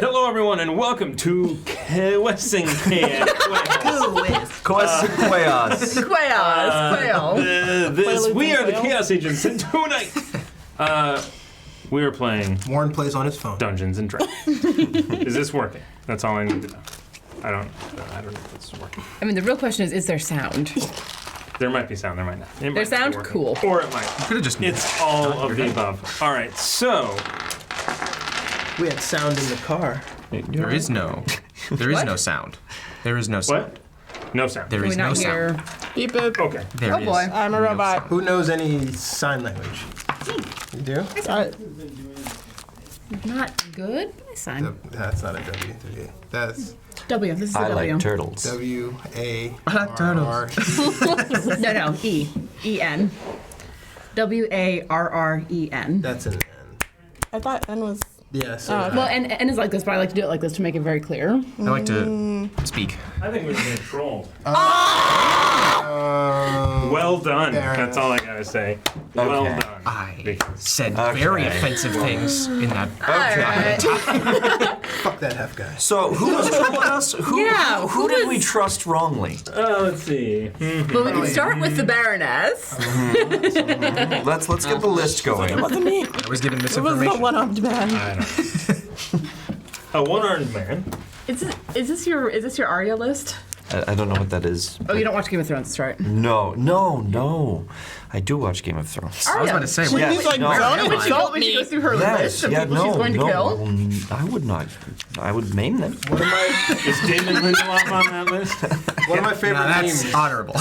Hello, everyone, and welcome to Questing Chaos. We are the Chaos Agents, and tonight we are playing Warren plays on his phone. Dungeons and Dragons. Is this working? That's all I need to know. I don't know if this is working. I mean, the real question is there sound? There might be sound, there might not. It There might not sound? be working. Cool. Or it might. Could have just. It's all of the above. All right, so We had sound in the car. There is no sound. There is no sound. what? No sound. There Can we is no not hear? sound. Beep boop. Okay. There Oh is boy. I'm a robot. Who knows any sign language? You do? Not good. Sign. That's not a W. That's W. This is a I W. like turtles. W-A-R-R. No. E. E-N. W-A-R-R-E-N. That's an N. I thought N was. Yes. Oh, okay. Well, N is like this, but I like to do it like this to make it very clear. I like to speak. I think we're being trolled. Oh! Well done. Fair That's enough. all I gotta say. Well Okay. done. I said very offensive things in that. Fuck that half guy. So who was trolling us? Who did we was- trust wrongly? Let's see. Well, we can start with the Baroness. Let's get the list going. It wasn't me. I was given It was the misinformation. one-armed man. I don't know. A one-armed man. Is this your Arya list? I don't know what that is. Oh, you don't watch Game of Thrones, that's right. No. I do watch Game of Thrones. I was about to say. Yeah. what- He's like, No. don't When she insult goes me. through her list of people she's going to kill. I would not. I would maim them. One of my Is Damon Lindelof on that list? one of my favorite Now that's memes. honorable.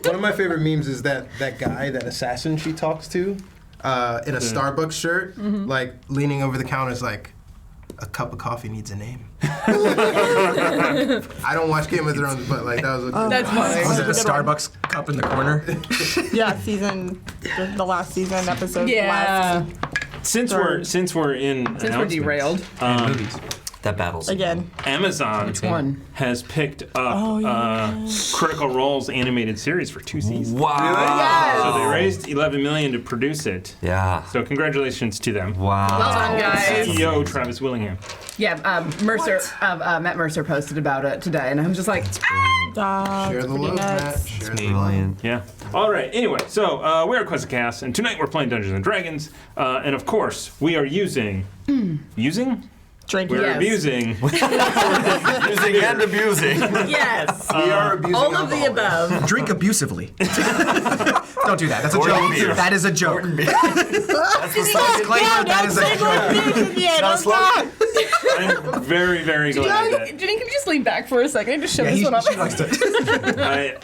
One of my favorite memes is that guy, that assassin she talks to, in a Starbucks shirt, like leaning over the counter, is like, a cup of coffee needs a name. I don't watch Game of Thrones, but like that was a That's funny. Was it the Starbucks cup in the corner? Yeah, the last season episode. Yeah. Since we're in Since we're announcements, derailed. Movies. That battles Again. Amazon one? has picked up Critical Role's animated series for 2 seasons. Wow. So they raised $11 million to produce it. Yeah. So congratulations to them. Wow. Well done, guys. CEO Travis Willingham. Yeah, Matt Mercer posted about it today, and I was just like, Share the love, Matt. Share the love. Brilliant. Yeah. All right. Anyway, so we're at Quest Cast, and tonight we're playing Dungeons and Dragons, and of course we are using. Drinking. We're Yes. abusing. Using and abusing. yes, We are abusing all of the alcohol. above. Drink abusely. Don't do that. That's a Gordon joke. beer. That is a joke. That's the second Disclaimer, that is a joke. Not slow. I'm very, very glad that Janine, can you just lean back for a second and just show Yeah, this one up? she likes to.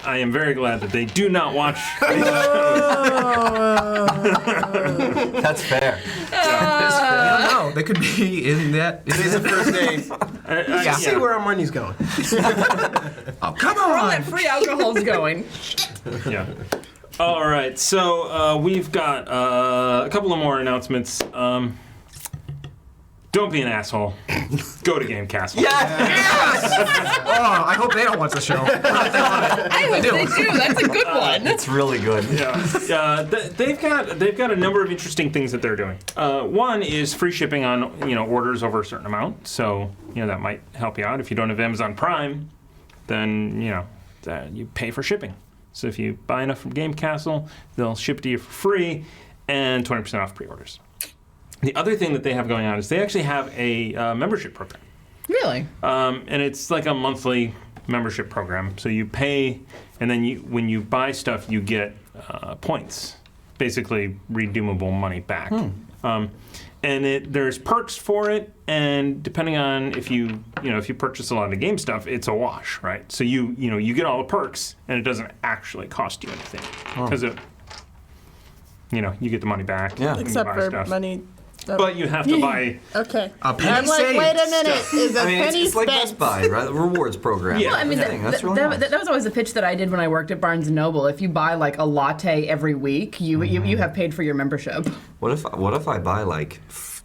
I am very glad that they do not watch. That's fair. No, they could be in that. Today's the first day. Yeah. See where our money's going. Oh, come All on. that free alcohol's going. Yeah. All right. So we've got a couple of more announcements. Don't be an asshole. Go to Game Castle. Oh, I hope they don't watch the show. I hope they do. That's a good one. It's really good. Yeah. They've got a number of interesting things that they're doing. One is free shipping on orders over a certain amount. So that might help you out. If you don't have Amazon Prime, then you pay for shipping. So if you buy enough from Game Castle, they'll ship to you for free and 20% off pre-orders. The other thing that they have going on is they actually have a membership program. Really? And it's like a monthly membership program. So you pay, and then when you buy stuff, you get points, basically redeemable money back. And there's perks for it, and depending on if you purchase a lot of game stuff, it's a wash, right? So you get all the perks, and it doesn't actually cost you anything because you get the money back. Yeah. when you Except buy for stuff. money. But you have to buy. Okay. A penny I'm like, saved. wait a minute. Is a I mean, penny it's like spent? Best Buy, right? The rewards program. Yeah. Well, I mean, That's really nice. that was always the pitch that I did when I worked at Barnes & Noble. If you buy like a latte every week, you have paid for your membership. What if I buy like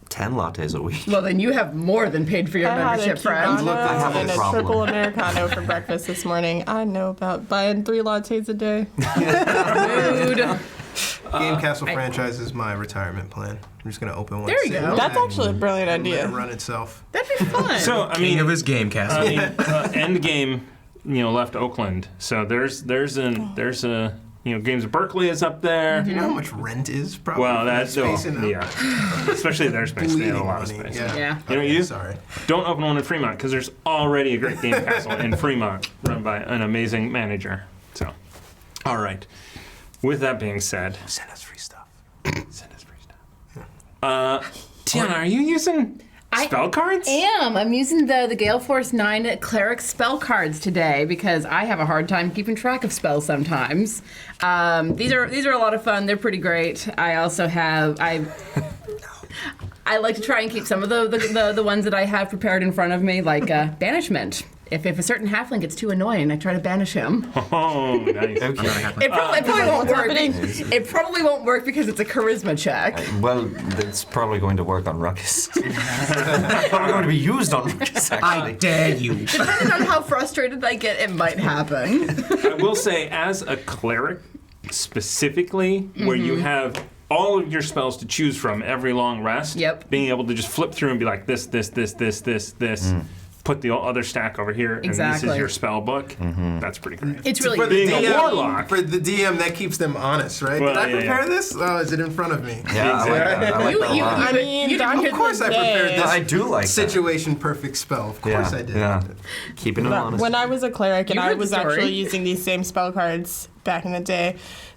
10 lattes a week? Well, then you have more than paid for your I had a membership, friend. Cubano I have a and a problem. triple Americano for breakfast this morning. I know about buying 3 lattes a day. Dude. Game Castle franchise is my retirement plan. I'm just gonna open one. There you go. That's actually a brilliant and let it idea. run itself. That'd be fun. So I King mean, of his game castle. Endgame, left Oakland. So there's a Games of Berkeley is up there. Do you know how much rent is? Probably. Well, for that's space in especially their space. They have a lot of Bleeding space. money, Yeah. You know what you do? Sorry. Don't open one in Fremont because there's already a great game castle in Fremont run by an amazing manager. So, all right. With that being said, Send us free stuff. Tiana, are you using spell cards? I'm using the Gale Force 9 Cleric spell cards today because I have a hard time keeping track of spells sometimes. These are a lot of fun. They're pretty great. I also have I like to try and keep some of the ones that I have prepared in front of me, like Banishment. If a certain halfling gets too annoying, I try to banish him. Oh, nice. It probably won't work. It probably won't work because it's a charisma check. Well, it's probably going to work on Ruckus. It's probably going to be used on Ruckus, I actually. dare you. Depending on how frustrated I get, it might happen. I will say, as a cleric, specifically, where you have all of your spells to choose from every long rest, Yep. being able to just flip through and be like, this, put the other stack over here, and this Exactly. is your spell book, that's pretty great. It's really For the Being a DM, warlock. for the DM, that keeps them honest, right? Well, Did I yeah, prepare yeah. this? Oh, is it in front of me? Yeah, I like that. I like that a lot. I mean, you Doc didn't is Of course, I prepared legit. this. I do like that. Situation perfect spell. Of course, I did. Yeah. Keeping them honest. When I was a cleric and You I heard the was story. actually using these same spell cards back in the day,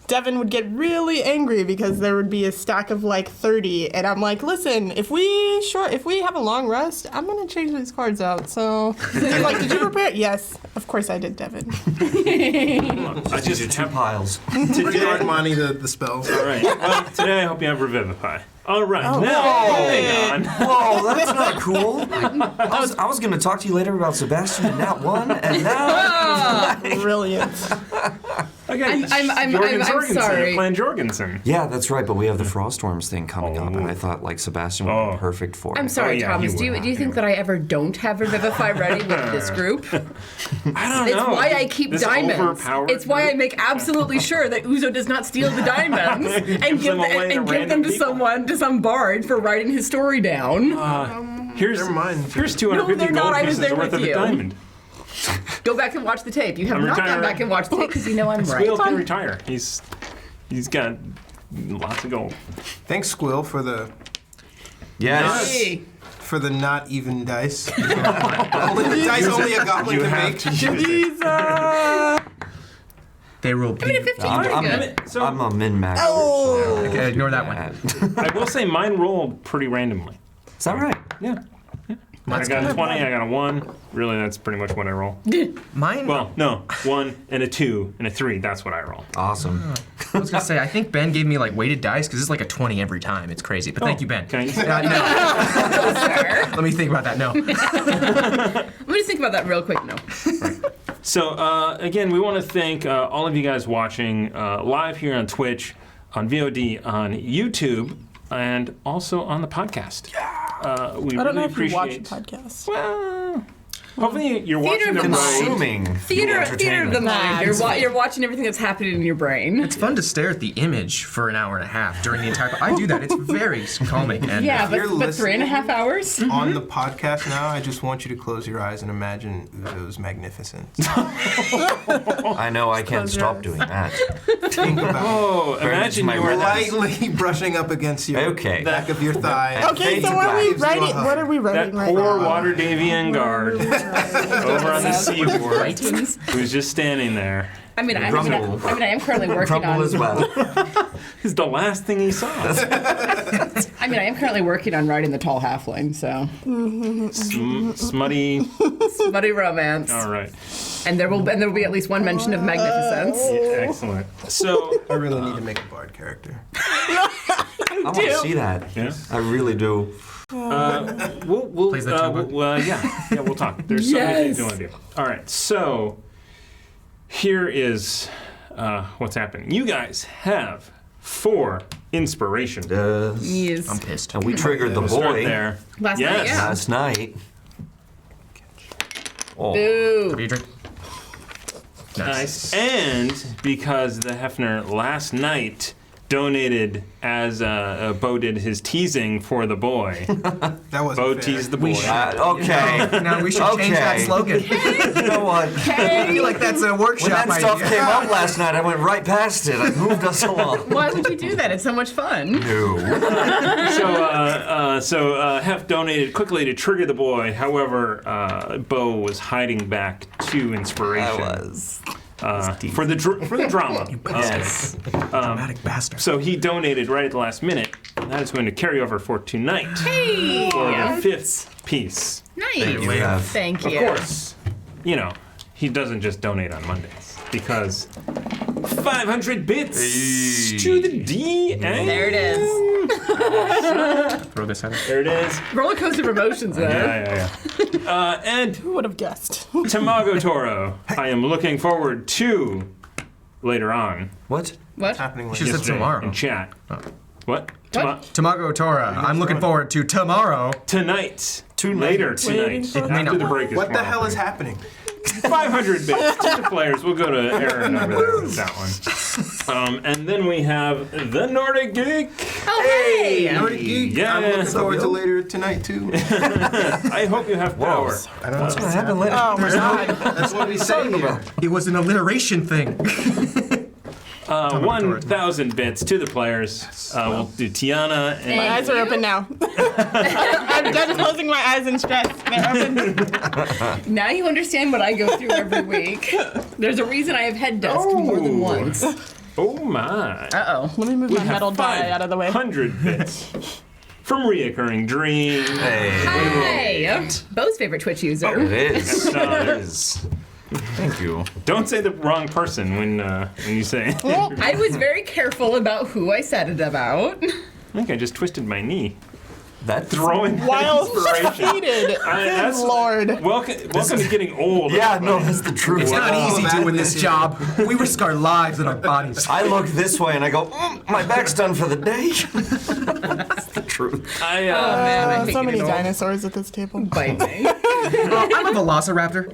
Devin would get really angry because there would be a stack of like 30, and I'm like, listen, if we have a long rest, I'm gonna change these cards out. So he's like, did you prepare? Yes, of course I did, Devin. I These are just two piles. Today, Armani the spells. All right. Well, today I hope you have Revivify. All right. Now, moving on. Whoa, that's not cool. I was going to talk to you later about Sebastian and Nat 1, and now... Brilliant. Okay. I'm Jorgensen, sorry. Playing Jorgensen. Yeah, that's right, but we have the Froststorms thing coming up, and I thought, like, Sebastian would be perfect for it. I'm sorry, yeah, Thomas. you Do would you not, think you that I ever don't have Revivify ready with this group? I don't It's know. why I keep This diamonds. overpowered It's why I group. make absolutely sure that Uzo does not steal the diamonds and Gives them away to give random them to people. to some bard for writing his story down. Here's They're mine. Here's 250 they're not. gold I was pieces there worth with of a you. diamond. Go back and watch the tape. You have I'm not gone retiring. back and watched the tape because you know I'm right. Squeal can retire. He's got lots of gold. Thanks, Squill, for the Yes. Hey. not even dice. Only the dice only a goblin You can have make. to use it. They roll I mean, a B. 15 is pretty good. So I'm a min-max. Okay, ignore that one. I will say mine rolled pretty randomly. Is that right? Yeah. I got a 20, I got a 1. Really, that's pretty much what I roll. Mine. Well, no, 1 and a 2 and a 3. That's what I roll. Awesome. I was gonna say, I think Ben gave me like weighted dice because it's like a 20 every time. It's crazy. But thank you, Ben. Can I use it? No. Let me think about that. No. Let me just think about that real quick. No. So, again, we want to thank all of you guys watching live here on Twitch, on VOD, on YouTube, and also on the podcast. We I don't really know if you watch appreciate. podcasts. Well, hopefully you're Theater watching of the the road. Consuming Theater of the entertainment. mind. You're watching everything that's happening in your brain. It's fun to stare at the image for an hour and a half during the entire. I do that. It's very calming. And Yeah, you're but 3.5 hours. On the podcast now, I just want you to close your eyes and imagine Uzo's magnificence. I know, I can't Close stop your doing that. Think about Oh, imagine my you were retina. lightly brushing up against your Okay. back of your thigh. Okay, Fades so to what are we black. Gives you a writing? hug. What are we that writing right poor now? water Davian guard over on the seaboard who's just standing there. I mean, I Rumble. am currently working Crumble on. as well. It's the last thing he saw. I mean, I am currently working on writing the tall halfling, so Smutty. smutty romance, All right. and there will be at least one mention of magnificence. Yeah, excellent. So, I really need to make a bard character. I want to see that. yeah. I really do. We'll Plays the tuba. yeah, we'll talk. There's so many things we want to do. All right, so here is what's happening. You guys have 4 inspiration. Yes. I'm pissed. And we triggered the We'll start boy there. Last Yes. night, yeah. last night. Oh, Boo. Have you drink? Nice. And because the Hefner last night donated as Bo did his teasing for the boy. That wasn't Bo fair. teased the boy. Okay. Now we should change that slogan. You know what? I feel like that's a workshop When that stuff idea. came up last night, I went right past it. I moved us along. Why would you do that? It's so much fun. No. So Hef donated quickly to trigger the boy. However, Bo was hiding back to inspiration. I was. For the drama. Yes. Dramatic bastard. So he donated right at the last minute. And that is going to carry over for tonight Hey! for the 5th piece. Nice. Thank you, Hef. Thank Of you. course, you know, he doesn't just donate on Mondays because 500 bits to the D. There it is. Throw this at it. There it is. Roller coaster of emotions there. Yeah. And Who would have guessed? Tamago Toro, I am looking forward to later on. What? What? Happening She later. said yesterday tomorrow. in chat. What? What? Tamago Tora. I'm looking forward to tomorrow. Tonight. Tonight. Later tonight. It may After not the break is What the tomorrow. hell is happening? 500 bits to the players. We'll go to Aaron over there with that one. And then we have the Nordic Geek. Oh, hey! Nordic Geek. Yeah. I'm looking forward to later tonight too. I hope you have power. I don't know what's What happened later? Oh my god. That's what we say here. It was an alliteration thing. 1,000 bits to the players. We'll do Tiana My and eyes are open now. I'm done closing my eyes in stress. They're open. Now you understand what I go through every week. There's a reason I have head dust more than once. oh my. Uh-oh. Let me move We my have metal die out of the way. 500 bits from Reoccurring Dream. Hey. Hi! Bo's favorite Twitch user. It is. No, It is. Thank you. don't say the wrong person when you say. I was very careful about who I said it about. I think I just twisted my knee. That Throwing While inspiration. seated. That's- Good lord. Welcome to getting old. Yeah, no, that's the truth. It's not easy that doing is this it. job. We risk our lives and our bodies. I look this way and I go, my back's done for the day. That's the truth. I, Man, I hate So many getting old. dinosaurs at this table. Bite me. I'm a velociraptor.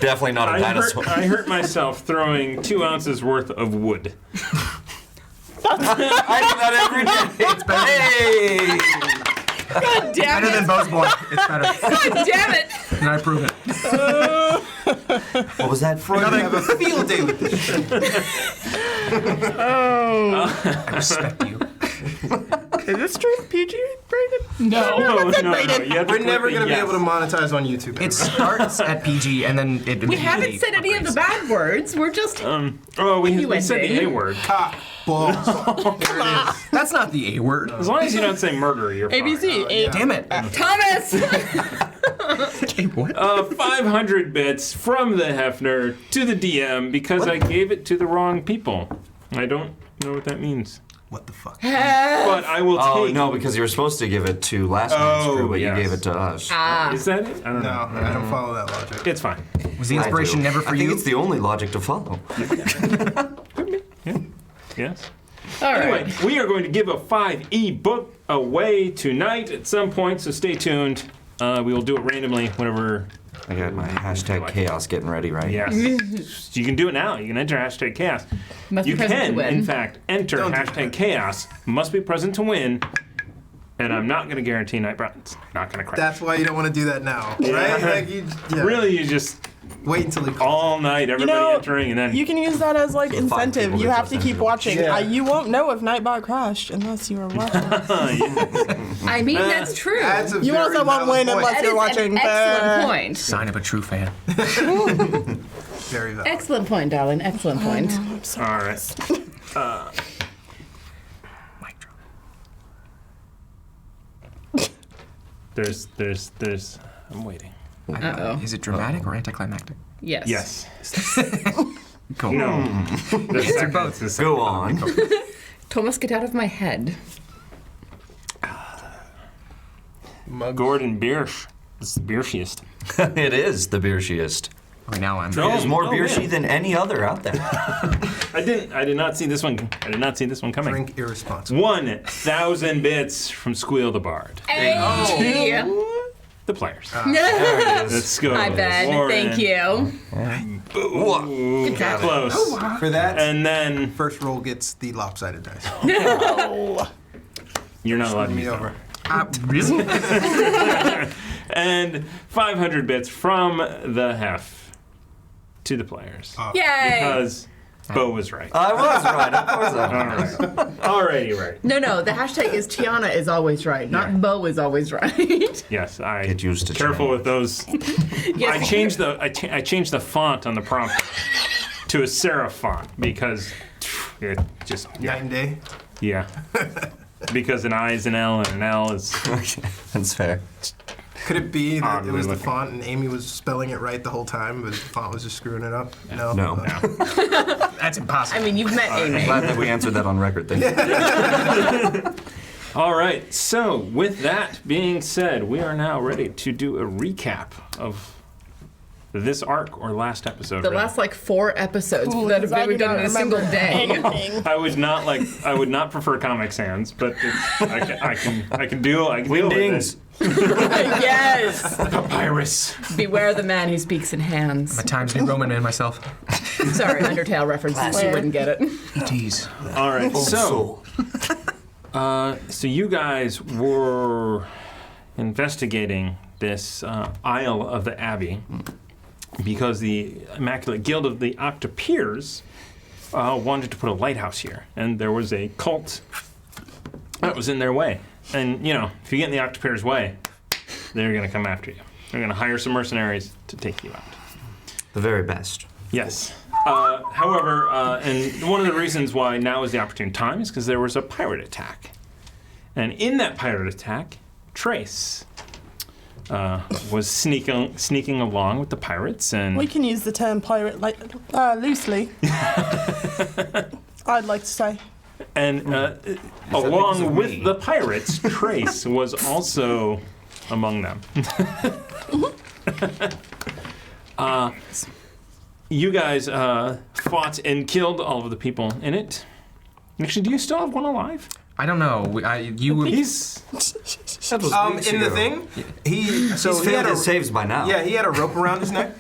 Definitely not a I dinosaur. hurt myself throwing 2 ounces worth of wood. I do that every day. It's better. Hey! God damn Better than it! Bo's boy. It's better. God damn it! And I prove it. What was that? Freud would have a field day with this. I respect you. Is this stream PG rated? No. No. You have to We're never going to be able to monetize on YouTube. It starts at PG and then it We haven't said any of the bad words. We're just. We said the A word. Cock, balls. There it is. That's not the A word. As long as you don't say murder, you're fine. ABC. Damn it. Thomas! Okay, what? 500 bits from the Hefner to the DM because I gave it to the wrong people. I don't know what that means. What the fuck? But I will Oh, take. no, because you were supposed to give it to last night's crew, but yes. you gave it to us. Is that it? I don't No, know. I don't follow that logic. It's fine. Was the I inspiration do. never for I think you? it's the only logic to follow. Yes. All right. Anyway, we are going to give a 5e book away tonight at some point, so stay tuned. We will do it randomly whenever. I got my hashtag chaos getting ready right Yes. You can do it now. You can enter hashtag chaos. Must be You present to can, win. in fact, enter Don't do hashtag that. chaos. Must be present to win. And I'm not going to guarantee night bronze. Not going to crash. That's why you don't want to do that now, right? Like Really, you just wait until he calls. all night, everybody entering, and then You can use that as like The 5 incentive. people You get have to the keep incentive. watching. Yeah. You won't know if Nightbot crashed unless you are watching. I mean, that's true. That's a You very also won't valid win point. unless That you're is watching. an excellent point. Sign of a true fan. Very valid. Excellent point, darling. Excellent point. all right. Mic drop. There's. I'm waiting. Uh-oh. Is it dramatic or anticlimactic? Yes. Yes. Cool. No. The second, both. the second. Go on. Thomas, get out of my head. Gordon Biersch. This is the Bierschiest. It is the beershiest. Right now I'm. There's more oh, beershy man. than any other out there. I did not see this one. I did not see this one coming. Drink irresponsible. 1,000 bits from Squeal the Bard. Hey! the players. There it is. Let's go. Hi, Ben. Lauren. Thank you. Ooh, close. For that, And then first roll gets the lopsided dice. you're not allowed to Me use over. Really? that. And 500 bits from the hef to the players. Yay! Because Bo was right. I was right. Of course I All was. right. Alrighty, right. No, the hashtag is Tiana is always right, not Bo is always right. Yes, I Get used to careful change. with those. Yes. I changed the font on the prompt to a serif font because it just Night and day. yeah. Because an I is an L and an L is Okay, that's fair. Could it be that it Oddly was the looking. font and Amy was spelling it right the whole time, but the font was just screwing it up? No. No. That's impossible. I mean, you've met Amy. Glad that we answered that on record. Thank you. all right. So with that being said, we are now ready to do a recap of this arc or last episode. The really. last like 4 episodes Ooh, that because I we've do done not in a single remember day. anything. I would not prefer Comic Sans, but I can deal with Wingdings. it. Yes. Papyrus. Beware the man who speaks in hands. I'm a Times New Roman man myself. Sorry, Undertale references. You wouldn't get it. ETs. All right. So, So you guys were investigating this Isle of the Abbey because the Immaculate Guild of the Octopeers wanted to put a lighthouse here, and there was a cult that was in their way. And, you know, if you get in the Octopeers' way, they're going to come after you. They're going to hire some mercenaries to take you out. the very best. Yes. However, and one of the reasons why now is the opportune time is because there was a pirate attack. And in that pirate attack, Trace was sneaking along with the pirates, and We can use the term pirate like loosely. I'd like to say. Along with the pirates, Trace was also among them. You guys fought and killed all of the people in it. Actually, do you still have one alive? I don't know. He's That was weeks In the ago. thing, he He's he had failed a his saves by now. yeah he had a rope around his neck,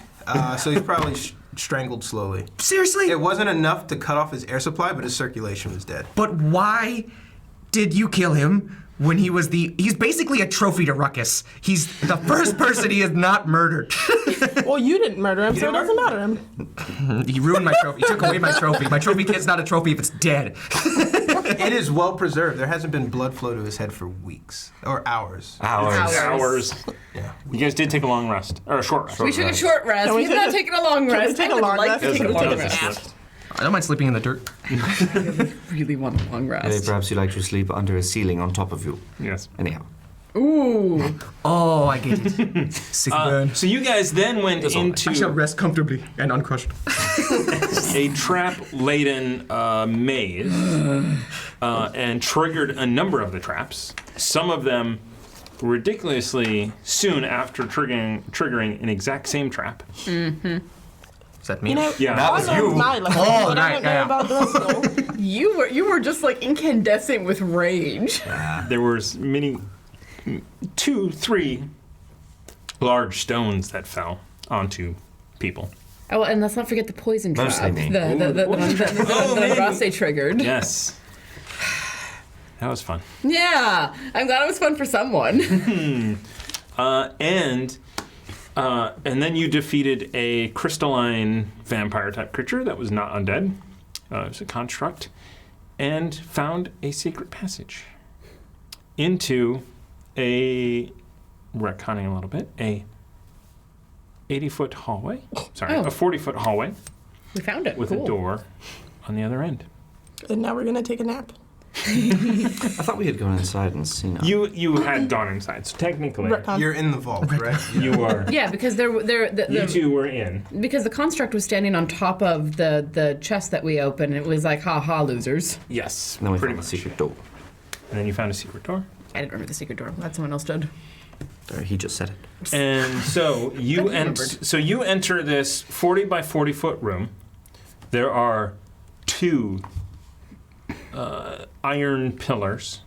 so he's probably strangled slowly. Seriously? It wasn't enough to cut off his air supply, but his circulation was dead. But why did you kill him when he's basically a trophy to Ruckus. He's the first person he has not murdered. Well, you didn't murder him, so it doesn't matter him. He ruined my trophy. He took away my trophy. My trophy kit's not a trophy if it's dead. It is well preserved. There hasn't been blood flow to his head for weeks or hours. Hours. Yeah. You guys did take a long rest, or a short rest. We took a short rest. Can we We've take not a- taken a long can we rest. take I a would long like rest? to take a Can we long take a rest. I don't mind sleeping in the dirt. Really want a long Maybe rest. perhaps you like to sleep under a ceiling on top of you. Yes. Anyhow. Ooh. Oh, I get it. Sick burn. So you guys then went I shall into rest comfortably and uncrushed. a trap-laden maze and triggered a number of the traps. Some of them ridiculously soon after triggering an exact same trap. Is that me? You know, Yeah, that I was learned you. my lesson, Oh, but I right, don't know yeah. about the rest of them. You were just like incandescent with rage. There was many, 2, 3 large stones that fell onto people. Oh, and let's not forget the poison trap. Mostly me. The one that Rase triggered. Yes. That was fun. Yeah, I'm glad it was fun for someone. And then you defeated a crystalline vampire-type creature that was not undead. It was a construct. And found a secret passage into a, retconning a little bit, a 80-foot hallway. Sorry, Oh. a 40-foot hallway We found it. with Cool. a door on the other end. And now we're gonna take a nap. I thought we had gone inside and seen it. You had gone inside, so technically Retcon. You're in the vault, right? you are. Yeah, because You two were in. because the construct was standing on top of the chest that we opened. And it was like, ha ha, losers. Yes, And then we pretty found much. the secret door. And then you found a secret door. I didn't remember the secret door. Glad someone else did. He just said it. And so you remembered. you enter this 40 by 40 foot room. There are 2 iron pillars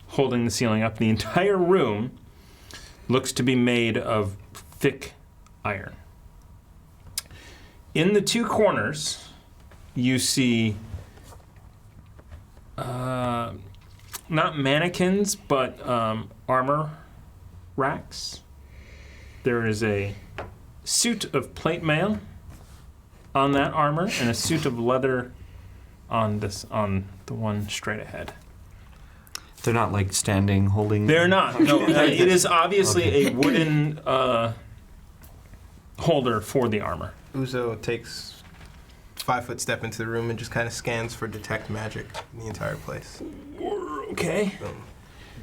holding the ceiling up. The entire room looks to be made of thick iron. In the two corners, you see not mannequins, but armor racks. There is a suit of plate mail on that armor and a suit of leather on the one straight ahead. They're not like standing, holding. They're not. No, it is obviously a wooden holder for the armor. Uzo takes 5-foot step into the room and just kind of scans for detect magic in the entire place. Okay.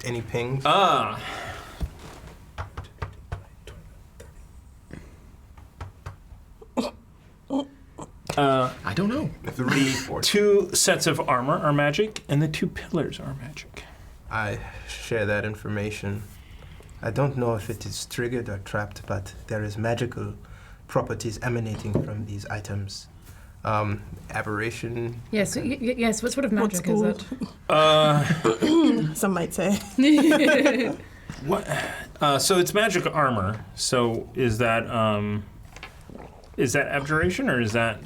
Any pings? I don't know. The Two sets of armor are magic, and the two pillars are magic. I share that information. I don't know if it is triggered or trapped, but there is magical properties emanating from these items. Aberration. Yes, yes. What sort of What's magic is gold? it? Some might say. What? So it's magic armor. So is that abjuration or is that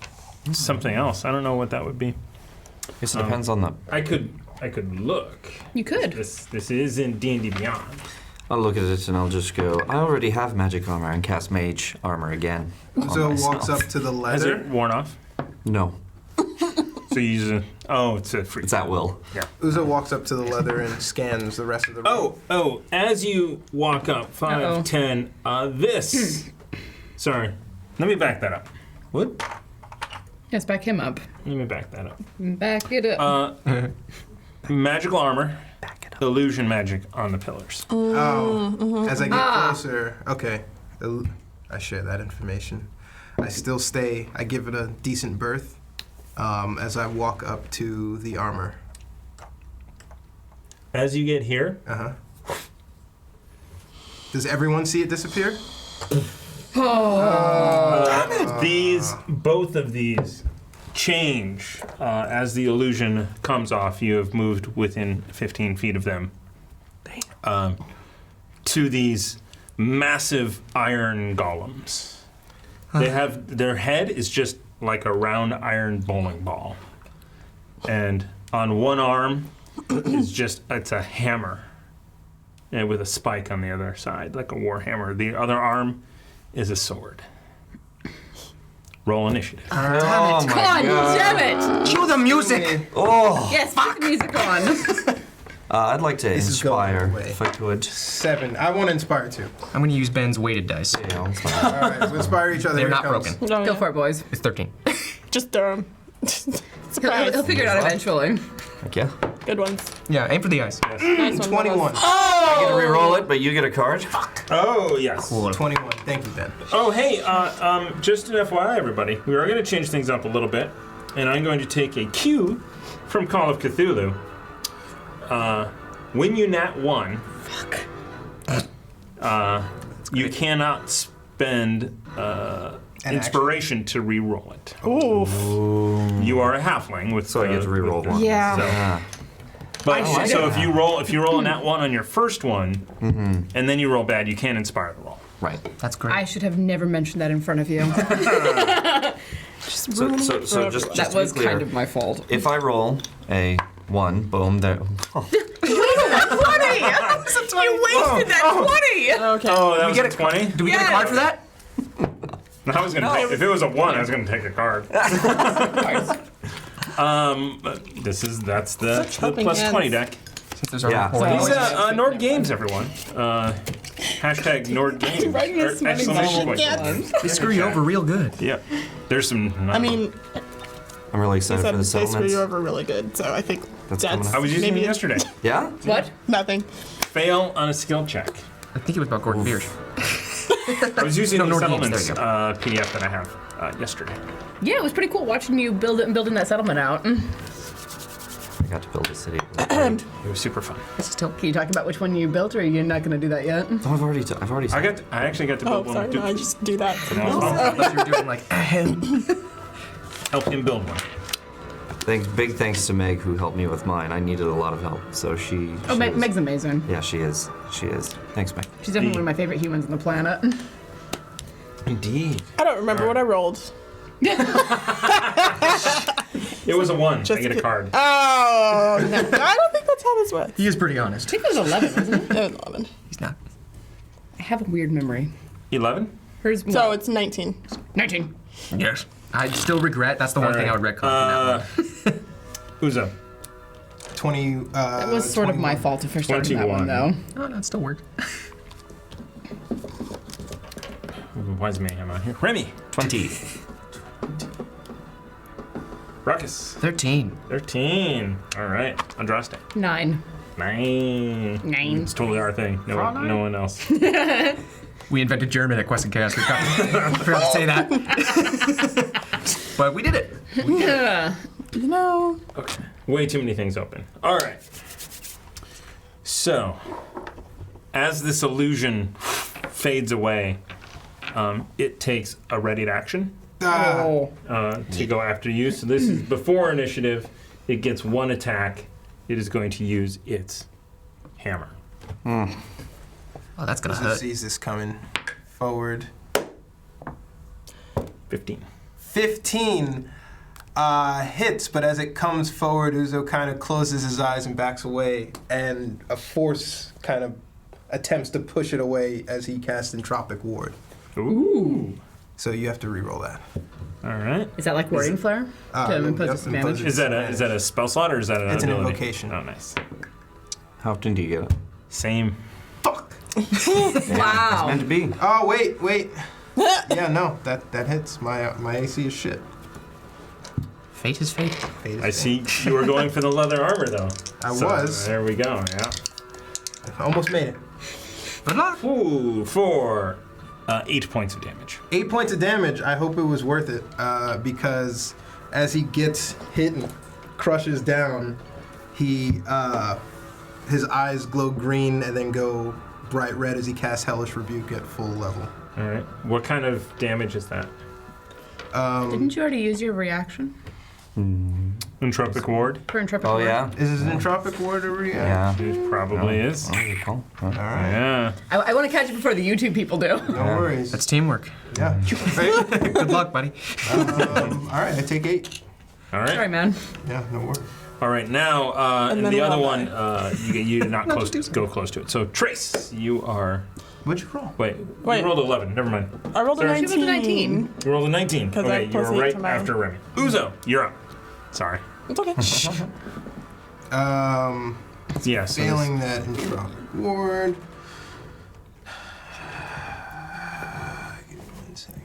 something else? I don't know what that would be. I guess it depends on the. I could look. You could. This is in D&D Beyond. I'll look at it and I'll just go. I already have magic armor and cast mage armor again. on Uzo walks myself. up to the Has leather. it worn off? No, So you use a. Oh, it's a free. it's at will. Uzo walks up to the leather and scans the rest of the room. Oh, as you walk up, 5, Uh-oh. 10, this. Sorry. Let me back that up. What? Yes, back him up. Let me back that up. Back it up. Magical armor, illusion magic on the pillars. As I get closer, okay, I share that information. I still stay, I give it a decent berth as I walk up to the armor. As you get here, Does everyone see it disappear? both of these change as the illusion comes off. You have moved within 15 feet of them to these massive iron golems. They have their head is just like a round iron bowling ball, and on one arm it's a hammer, and with a spike on the other side, like a war hammer. The other arm is a sword. Roll initiative. Oh Come on, damn it! Cue the music. Oh, Yes, put the music on. I'd like to This is going inspire away. if I could. 7. I want to inspire too. I'm gonna use Ben's weighted dice. Yeah, I'll inspire. All right, so inspire each other. They're Here not it comes. broken. No, Go for it, boys. It's 13. Just Durham. Surprise. He'll figure it out eventually. Thank you. Good ones. Yeah, aim for the eyes. Nice one. 21. I get to re-roll it, but you get a card. Oh, yes. 21. Thank you, Ben. Oh, hey, just an FYI, everybody. We are going to change things up a little bit, and I'm going to take a cue from Call of Cthulhu. When you nat 1, you cannot spend inspiration to re-roll it. Ooh. You are a halfling with So I get to re-roll one. Yeah. Ah. But so if you roll a nat 1 on your first one, and then you roll bad, you can't inspire the roll. Right. That's great. I should have never mentioned that in front of you. Just So, ruining so, it so for just, everyone. just That to be was clear, kind of my fault. if I roll a 1, boom, there. 20! You wasted that 20! Okay. Oh, that was get a a 20? Do we get a card for that? I was gonna take, if it was a 1, I was gonna take a card. That's the helping plus hands. 20 deck. Since there's our Yeah. recording. These Nord Games, everyone. Hashtag Nord Games. Writing this Or exclamation point. Yes. They screw you over real good. Yeah. There's some. I mean, I'm really he excited said for the they screw settlements. you over really good, so I think That's that's, coming up. I was using maybe it yesterday. Yeah? What? Nothing. Fail on a skill check. I think it was about Gordon Biersch. I was using No, the Nord Games, settlements there you PDF that I have yesterday. Yeah, it was pretty cool watching you building that settlement out. I got to build a city. It was super fun. Can you talk about which one you built, or are you not going to do that yet? Oh, I've already I actually got to Oh, build one. sorry. with No, I Duke. just do that. I thought you were doing like, Help him build one. Big thanks to Meg who helped me with mine. I needed a lot of help, so she. Oh, she was- Meg's amazing. Yeah, she is. She is. Thanks, Meg. She's definitely one of my favorite humans on the planet. Indeed. I don't remember what I rolled. It was a 1. I Just get a get- card. Oh, no. I don't think that's how this works. He is pretty honest. I think it was 11, wasn't it? It was 11. He's not. I have a weird memory. 11? Hers So it's 19. 19. Yes. I still regret. That's the one thing I would retcon from that one. Uzo. 20. That was sort of my fault if I started that one, 21. though. Oh, no, it still worked. Why is Mayhem on here? Remy. 20. Ruckus. 13. 13. All right. Andraste. 9. 9. 9. It's totally our thing. No one else. We invented German at Quest and Chaos. We forgot to say that. But we did it. Yeah. No. Okay. Way too many things open. All right. So, as this illusion fades away, it takes a ready to action Oh. to go after you. So this is before initiative. It gets 1 attack. It is going to use its hammer. Oh, that's gonna Uzo hurt. sees this coming. Forward. 15. 15 hits, but as it comes forward, Uzo kind of closes his eyes and backs away, and a force kind of attempts to push it away as he casts Entropic Ward. Ooh. So you have to reroll that. All right. Is that like Warding Flare? To impose yep, disadvantage? impose Is that a spell slot or is that an It's an ability? invocation. Oh, nice. How often do you get it? Same. Fuck! Wow. Meant to be. Oh, wait. Yeah, no, that hits. My AC is shit. Fate is fate. Fate is I fate. see you were going for the leather armor though. I So, was. There we go. Yeah. Almost made it. Good luck. Ooh, for 8 points of damage. 8 points of damage. I hope it was worth it because as he gets hit and crushes down, he his eyes glow green and then go bright red as he casts Hellish Rebuke at full level. All right. What kind of damage is that? Didn't you already use your reaction Entropic Ward? for Intrepid Oh, Ward? yeah? Is this an Entropic Ward or Yeah. It probably is. Oh, good call. Huh. All right. Yeah. I want to catch it before the YouTube people do. No worries. That's teamwork. Yeah. Good luck, buddy. All right, I take 8. All right. Sorry, man. Yeah, no worries. All right. Now, and then the we other all one, you did not go close to it. So Trace, you are. What'd you roll? Wait. Wait. You rolled 11. Never mind. I rolled a Sorry. 19. She rolled a 19. You rolled a 19. 'Cause I Okay, you plus were 8 right to mine. after Remy. Uzo, you're up. Sorry. It's okay. Yeah. So Failing that Entropic Ward. Give me 1 second.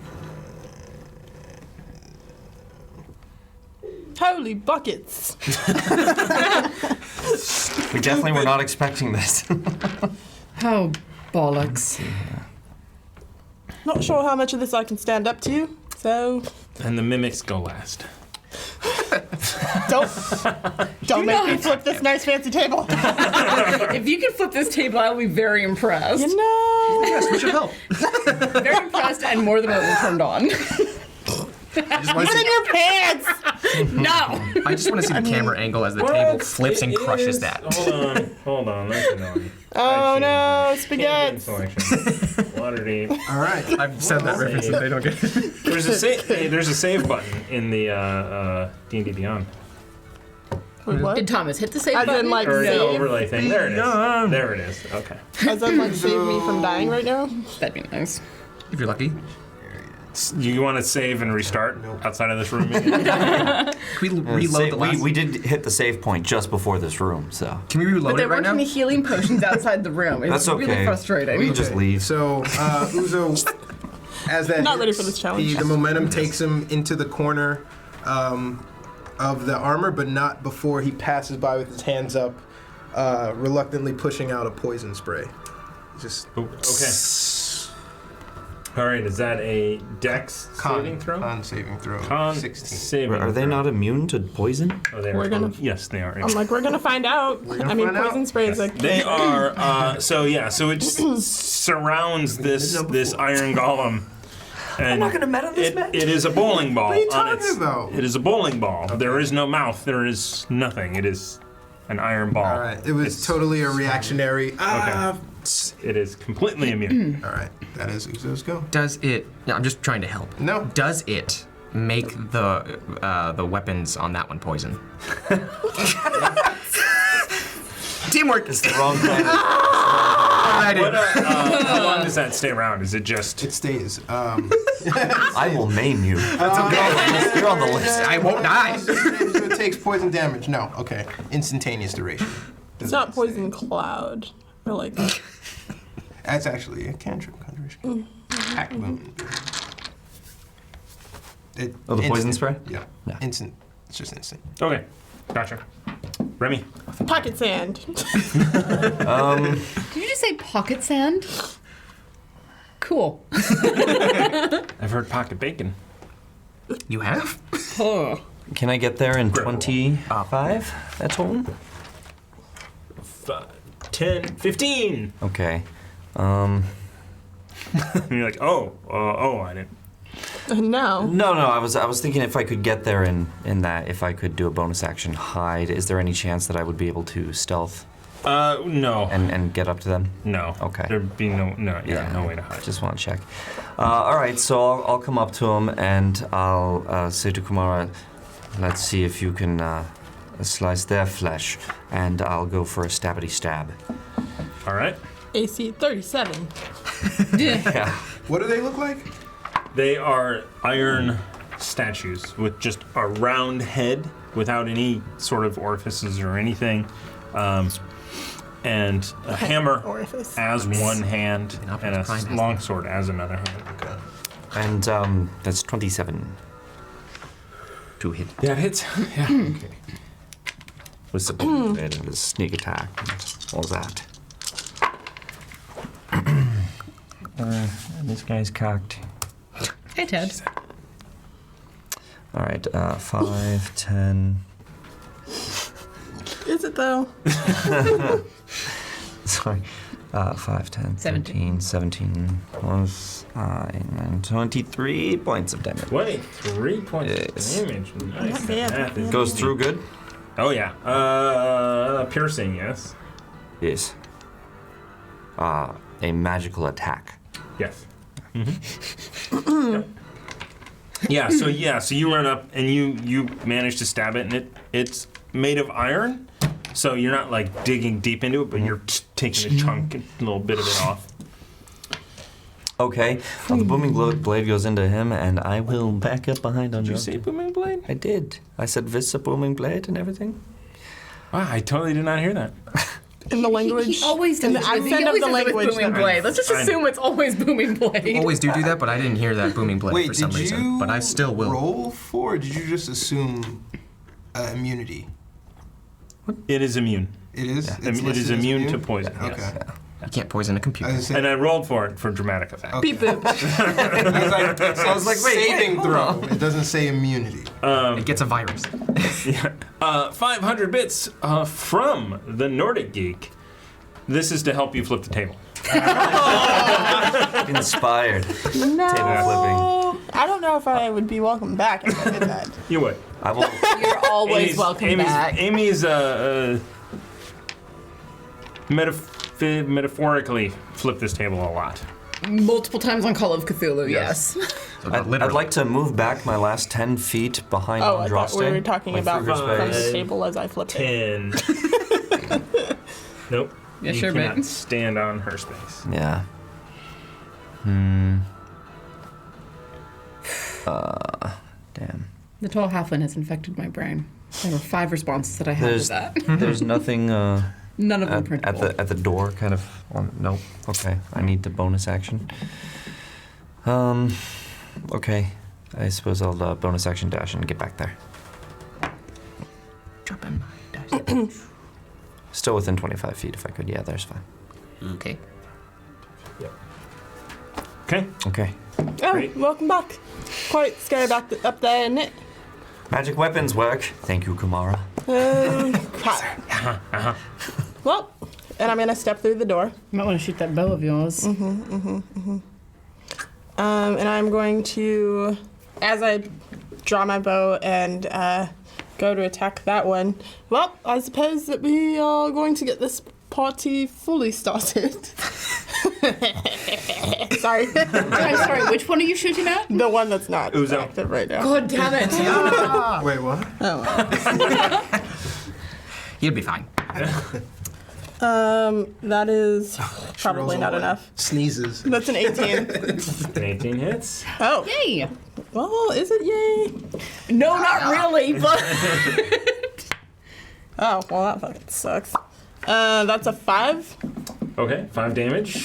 Holy buckets. We definitely were not expecting this. Oh, bollocks. Not sure how much of this I can stand up to, so and the mimics go last. don't make me flip this nice fancy table. If you can flip this table, I'll be very impressed. You know. Yes, we should help. Very impressed and more than a little turned on. Put in your pants. No! I just want to see the camera angle as the table flips and It crushes is- that. Hold on. That's annoying. Oh no, Campaign spaghetti. selection. Waterdeep. All right. I've said that reference and they don't get it. There's a save button in the D&D Beyond. Wait, what? Did Thomas hit the save As button? in, like, Or the save? overlay thing. There it is. There it is. Okay. As in, like, save me from dying right now? That'd be nice. If you're lucky. You want to save and restart outside of this room? Can we reload the last? we did hit the save point just before this room, so. Can we But reload there it right weren't now? any healing potions outside the room. It's That's okay. really frustrating. We can just leave. So, Uzo, as that Not ready hits, for this challenge. The momentum takes him into the corner of the armor, but not before he passes by with his hands up, reluctantly pushing out a poison spray. Just Okay. All right. Is that a Dex saving throw? Con saving throw. Con 16. saving. Are they throw. not immune to poison? Oh, they We're are. gonna- Yes, they are. I'm like, we're gonna find out. gonna I mean, find out. poison spray is like. They are. So it just surrounds this iron golem, I'm not gonna met on this match. It is a bowling ball. What are you on talking its, about? It is a bowling ball. There is no mouth. There is nothing. It is an iron ball. All right. It was It's- totally a reactionary. It is completely immune. All right. That is Uzo's go. Does it? No, I'm just trying to help. No. Does it make the weapons on that one poison? Teamwork. It's the wrong thing. How long does that stay around? Is it just? It stays. I will name you. You're on the list. I won't die. So it takes poison damage. No. Okay. Instantaneous duration. It's not poison cloud. I like that. That's actually a cantrip conjuration. Hack boon. Oh, the poison spray? Yeah. Yeah. Instant. It's just instant. Okay, gotcha. Remy. Pocket sand. Did you just say pocket sand? Cool. I've heard pocket bacon. You have? Oh. Can I get there in 25 at home? 10, 15. Okay. And you're like, I didn't. No. No, I was thinking if I could get there in that, if I could do a bonus action hide, is there any chance that I would be able to stealth No. and get up to them? No. Okay. There'd be no way to hide. Just want to check. All right, so I'll come up to him and I'll say to Kumara, let's see if you can slice their flesh, and I'll go for a stabbity stab. All right. AC 37. Yeah. What do they look like? They are iron statues with just a round head without any sort of orifices or anything. And a hammer Orifice. as one hand Optimus and a Prime has longsword as another hand. Okay. And that's 27 to hit. Yeah, it hits. Yeah. Okay. With the sneak attack and all that. This guy's cocked. Hey, Ted. All right, 5, 10. Is it though? Sorry. 5, 10, 17. 17 plus 9, 23 points of damage. 23 points Yes. of damage. Nice. Not bad. That is- Goes through good? Oh, yeah. Piercing, yes. Yes. A magical attack. Yes. Yeah, so you run up and you manage to stab it, and it's made of iron, so you're not like digging deep into it, but you're taking a chunk, a little bit of it off. Okay. Well, the booming blade goes into him, and I will back up behind on Did you your. say booming blade? I did. I said Vista booming blade and everything. Wow, I totally did not hear that. In the language. He always does in the it with- he accent of always the does it with language. booming that- blade. Let's just I know. assume it's always booming blade. Always do that, but I didn't hear that booming blade Wait, for some did reason. you But I still will. roll for, or did you just assume immunity? It is immune. It is? It It's is listed as immune to poison. Okay. Yes. You can't poison a computer. I was And I rolled for it for dramatic effect. Beep boop. I was like, saving throw. It doesn't say immunity. It gets a virus. 500 bits from the Nordic Geek. This is to help you flip the table. Inspired. No. Table flipping. I don't know if I would be welcome back if I did that. You would. I will. You're always welcome back. Amy's metaphorically flip this table a lot. Multiple times on Call of Cthulhu, yes. So I'd literally. like to move back my last 10 feet behind Oh, I Andraste. thought we were talking My about figure from the space. table as I flipped it. 10. Nope. Yeah, you sure, cannot babe. stand on her space. Yeah. Damn. The tall halfling has infected my brain. There were 5 responses that I had to that. There's nothing None of them at printable. the door, kind of. Nope. Okay. I need the bonus action. Okay. I suppose I'll bonus action dash and get back there. Drop in my dice. Still within 25 feet if I could. Yeah, there's fine. Okay. Okay. Okay. Oh, Great. welcome back. Quite scary back up there, isn't it? Magic weapons work. Thank you, Kumara. Crap. Well, and I'm gonna step through the door. You might want to shoot that bow of yours. And I'm going to, as I draw my bow and go to attack that one, well, I suppose that we are going to get this party fully started. Sorry. I'm sorry, which one are you shooting at? The one that's not Uzo. active right now. God damn it. Wait, what? You'll be fine. That is probably not enough. Sneezes. That's an 18. 18 hits. Oh, Yay. well, is it yay? No, not really, but. Oh, well, that fucking sucks. That's a 5. Okay, 5 damage.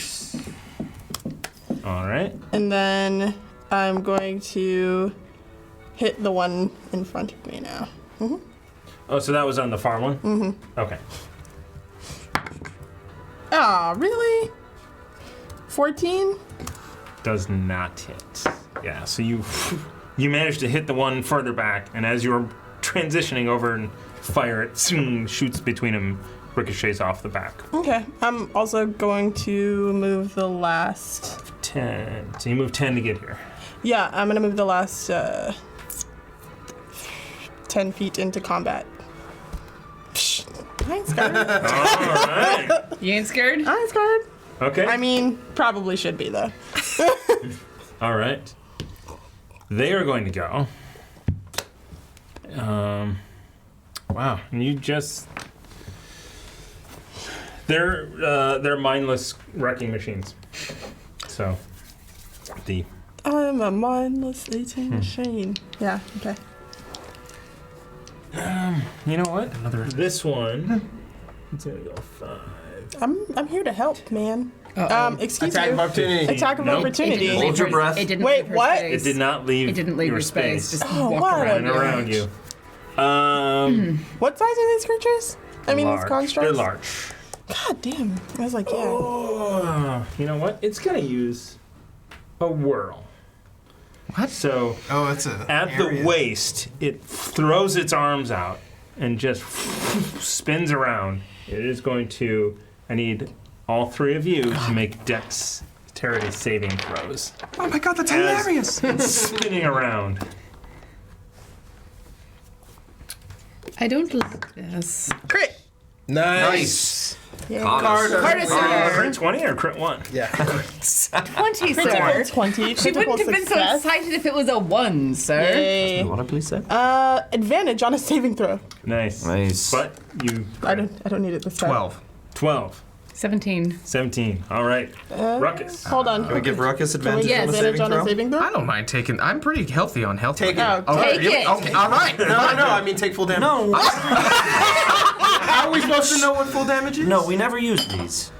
All right. And then I'm going to hit the one in front of me now. Oh, so that was on the far one? Mm-hmm. Okay. Aw, really? 14? Does not hit. Yeah, so you managed to hit the one further back, and as you were transitioning over and fire it, shoots between them, ricochets off the back. Okay. I'm also going to move the last... 10. So you move 10 to get here. Yeah, I'm going to move the last 10 feet into combat. Psh, I ain't scared. All right. You ain't scared? I ain't scared. Okay. I mean, probably should be, though. All right. They are going to go. Wow. And you just... They're mindless wrecking machines. So, I'm a mindless eating machine. Yeah, okay. you know what? This one. It's gonna go 5. I'm here to help, man. Excuse Attack you. of opportunity. Attack of Nope. opportunity. Hold your breath. It didn't Wait, leave her what? space. It did not leave. It didn't leave your your space. Just Oh, walked what? around and you. around you. What size are these creatures? I mean, large. these constructs? They're large. God damn. I was like, yeah. Oh, you know what? It's gonna use a whirl. What? So Oh, it's a at area. the waist, it throws its arms out and just spins around. It is going to. I need all 3 of you to make dexterity saving throws. Oh my god, that's As hilarious. it's spinning around. I don't like this. Crit. Nice. Yeah. Carter. Crit 20 or crit 1? Yeah. 20, Critical sir. 20. She wouldn't have been so success. excited if it was a 1, sir. Yay. What please say? Advantage on a saving throw. Nice. Nice. But you. I don't need it this time. 12. 12. 17. 17. All right. Ruckus. Hold on. Can we give Ruckus Can we advantage get on a advantage saving on throw? a saving throw? I don't mind taking. I'm pretty healthy on health. Take it. Oh, Oh, Take really? it. Okay, all right. No, I mean take full damage. No, How are we supposed to know what full damage is? no, we never use these.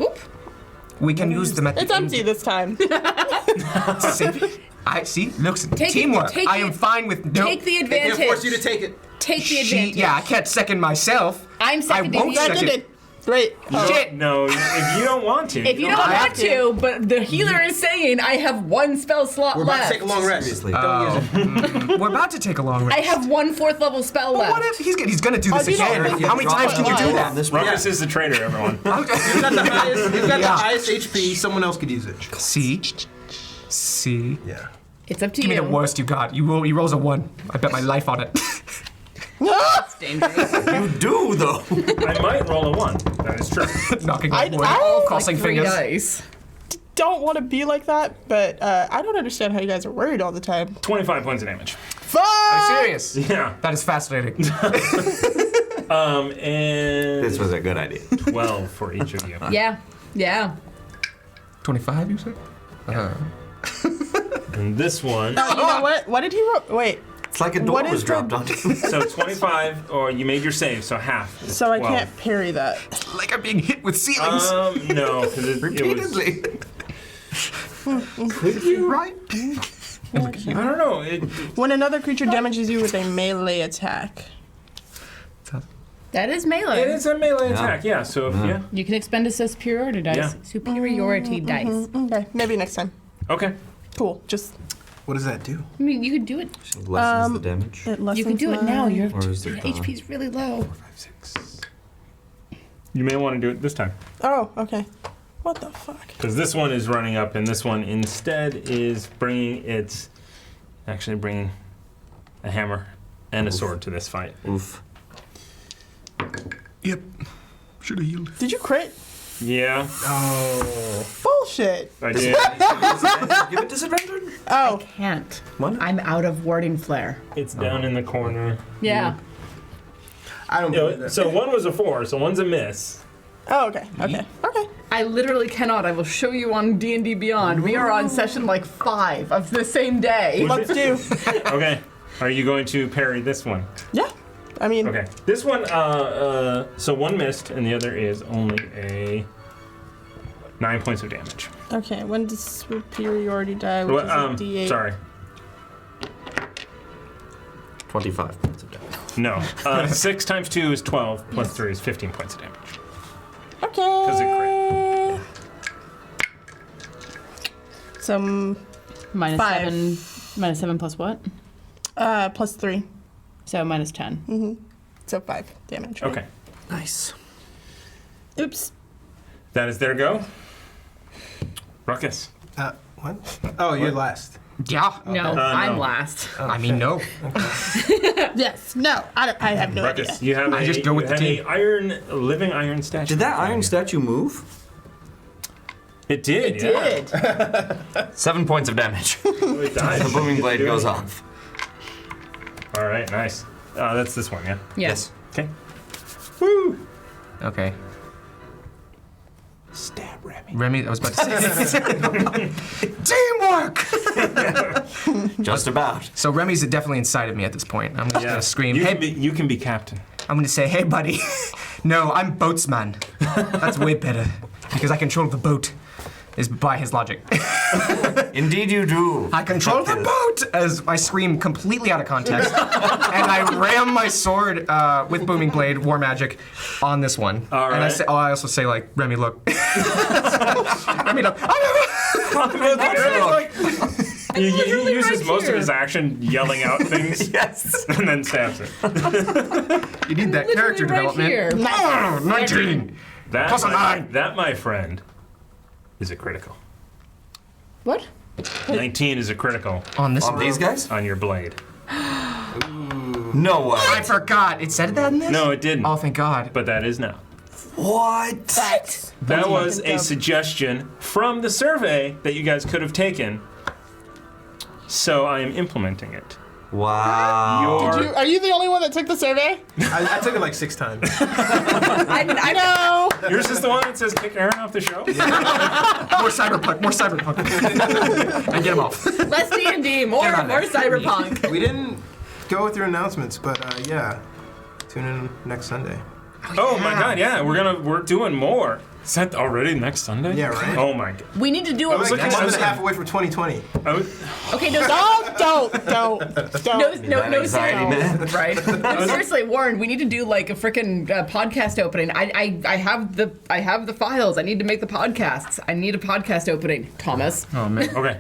We can use them at It's the empty this time. See? I see. Looks Take it, teamwork. take I it. am fine with no. Take the They advantage. can't force you to take it. Take the She, advantage. yeah, I can't second myself. I'm seconding I won't you. second. Seconded. Great. Shit. No, if you don't want to. If you don't I want to, but the healer is saying I have 1 spell slot We're about left. to take a long rest. Seriously. Don't use it. We're about to take a long rest. I have 1 4th level spell left. What if he's gonna do this you don't again? think How many it's times can you do fine. that? This Ruckus is the traitor, everyone. You've got the highest, you've got the Yeah. highest HP. Someone else could use it. See. Yeah. It's up to Give me you. the worst you got. He rolls a 1. I bet my life on it. It's dangerous. You do, though. I might roll a 1. That is true. Knocking on wood. I Crossing Like 3 fingers. dice. don't want to be like that, but I don't understand how you guys are worried all the time. 25 points of damage. Fuck! Are you serious? Yeah. That is fascinating. And This was a good idea. 12 for each of you. Yeah. Yeah. 25, you said? And this one, You know what? What did he roll? Wait. It's like a door What was is dropped the- on you. so 25, or you made your save, so half. is So I 12. can't parry that. Like I'm being hit with ceilings. No, because it was. repeatedly. Could you? Right? And look at I you. don't know. When another creature damages you with a melee attack. That is melee. It is a melee attack, yeah. So if yeah. You can expend a superiority dice. Yeah. Superiority dice. Okay, maybe next time. Okay. Cool. Just What does that do? I mean, you could do it. Lessens the damage. it lessens You can do it now. my- Your Or is it, HP is really low. 5, 6. You may want to do it this time. Oh, okay. What the fuck? Because this one is running up, and this one instead is bringing a hammer and a sword to this fight. Oof. Yep. Should have healed. Did you crit? Yeah, Oh. Bullshit. I did. Give it disadvantage? Oh. Can't. What? I'm out of warding flare. It's down in the corner. Yeah. I don't believe that. So one was a 4, so one's a miss. Oh, okay. Okay. Okay. I literally cannot. I will show you on D&D Beyond. We are on session like 5 of the same day. Let's do. Okay, are you going to parry this one? Yeah. I mean, Okay, this one, so one missed, and the other is only a 9 points of damage. okay, when does superiority die? Which Well, is a D8. sorry, 25 points of damage. no. 6 times 2 is 12, plus 3 is 15 points of damage. Okay. it So, Minus 5. 7 plus what? plus 3. So minus 10. So 5 damage. Right? Okay, Nice. Oops. that is their go. Ruckus. What? Oh, you're last. Yeah. No, I'm last. I mean, no. Yes. No. I have no idea. Ruckus, you have I just go with the a living iron statue. Did that iron statue move? It did, yeah. Did. 7 points of damage. It died. The booming blade goes off. All right, nice. That's this one, yeah? Yes. Okay. Woo! Okay. Stab Remy. Remy, I was about to say. Teamwork! Just about. So Remy's definitely inside of me at this point. I'm just gonna scream, You, hey, you can be captain. I'm gonna say, hey, buddy. No, I'm boatsman. That's way better. Because I control the boat, is by his logic. Indeed you do. I control the boat! As I scream completely out of context. And I ram my sword with Booming Blade, War Magic, on this one. All And I right. say, I also say, like, Remy, look. Remy, look. He uses right most here. of his action yelling out things Yes. and then stabs it. You need that character Literally right development. here. Oh, 19! That, Plus a 9. that, my friend, is a critical. What? 19 is a critical On this On one. these guys? on your blade. No way. I forgot. It said that in this? No, it didn't. Oh, thank God. But that is now. What? That was a suggestion from the survey that you guys could have taken. So I am implementing it. Wow. Are you the only one that took the survey? I took it like 6 times. I know. Yours is the one that says kick Aaron off the show? More cyberpunk, more cyberpunk. And get him off. Less D&D, more Get on there. cyberpunk. We didn't go with your announcements, but yeah. Tune in next Sunday. Oh my god, yeah, we're doing more. Is that already next Sunday? Yeah, right. Oh my god. We need to do I a was looking- Next I was month and a half away from 2020. Okay, no, Don't. no, anxiety, man. right? No, seriously, Warren, we need to do like a freaking podcast opening. I have the files. I need to make the podcasts. I need a podcast opening, Thomas. Oh, man. Okay.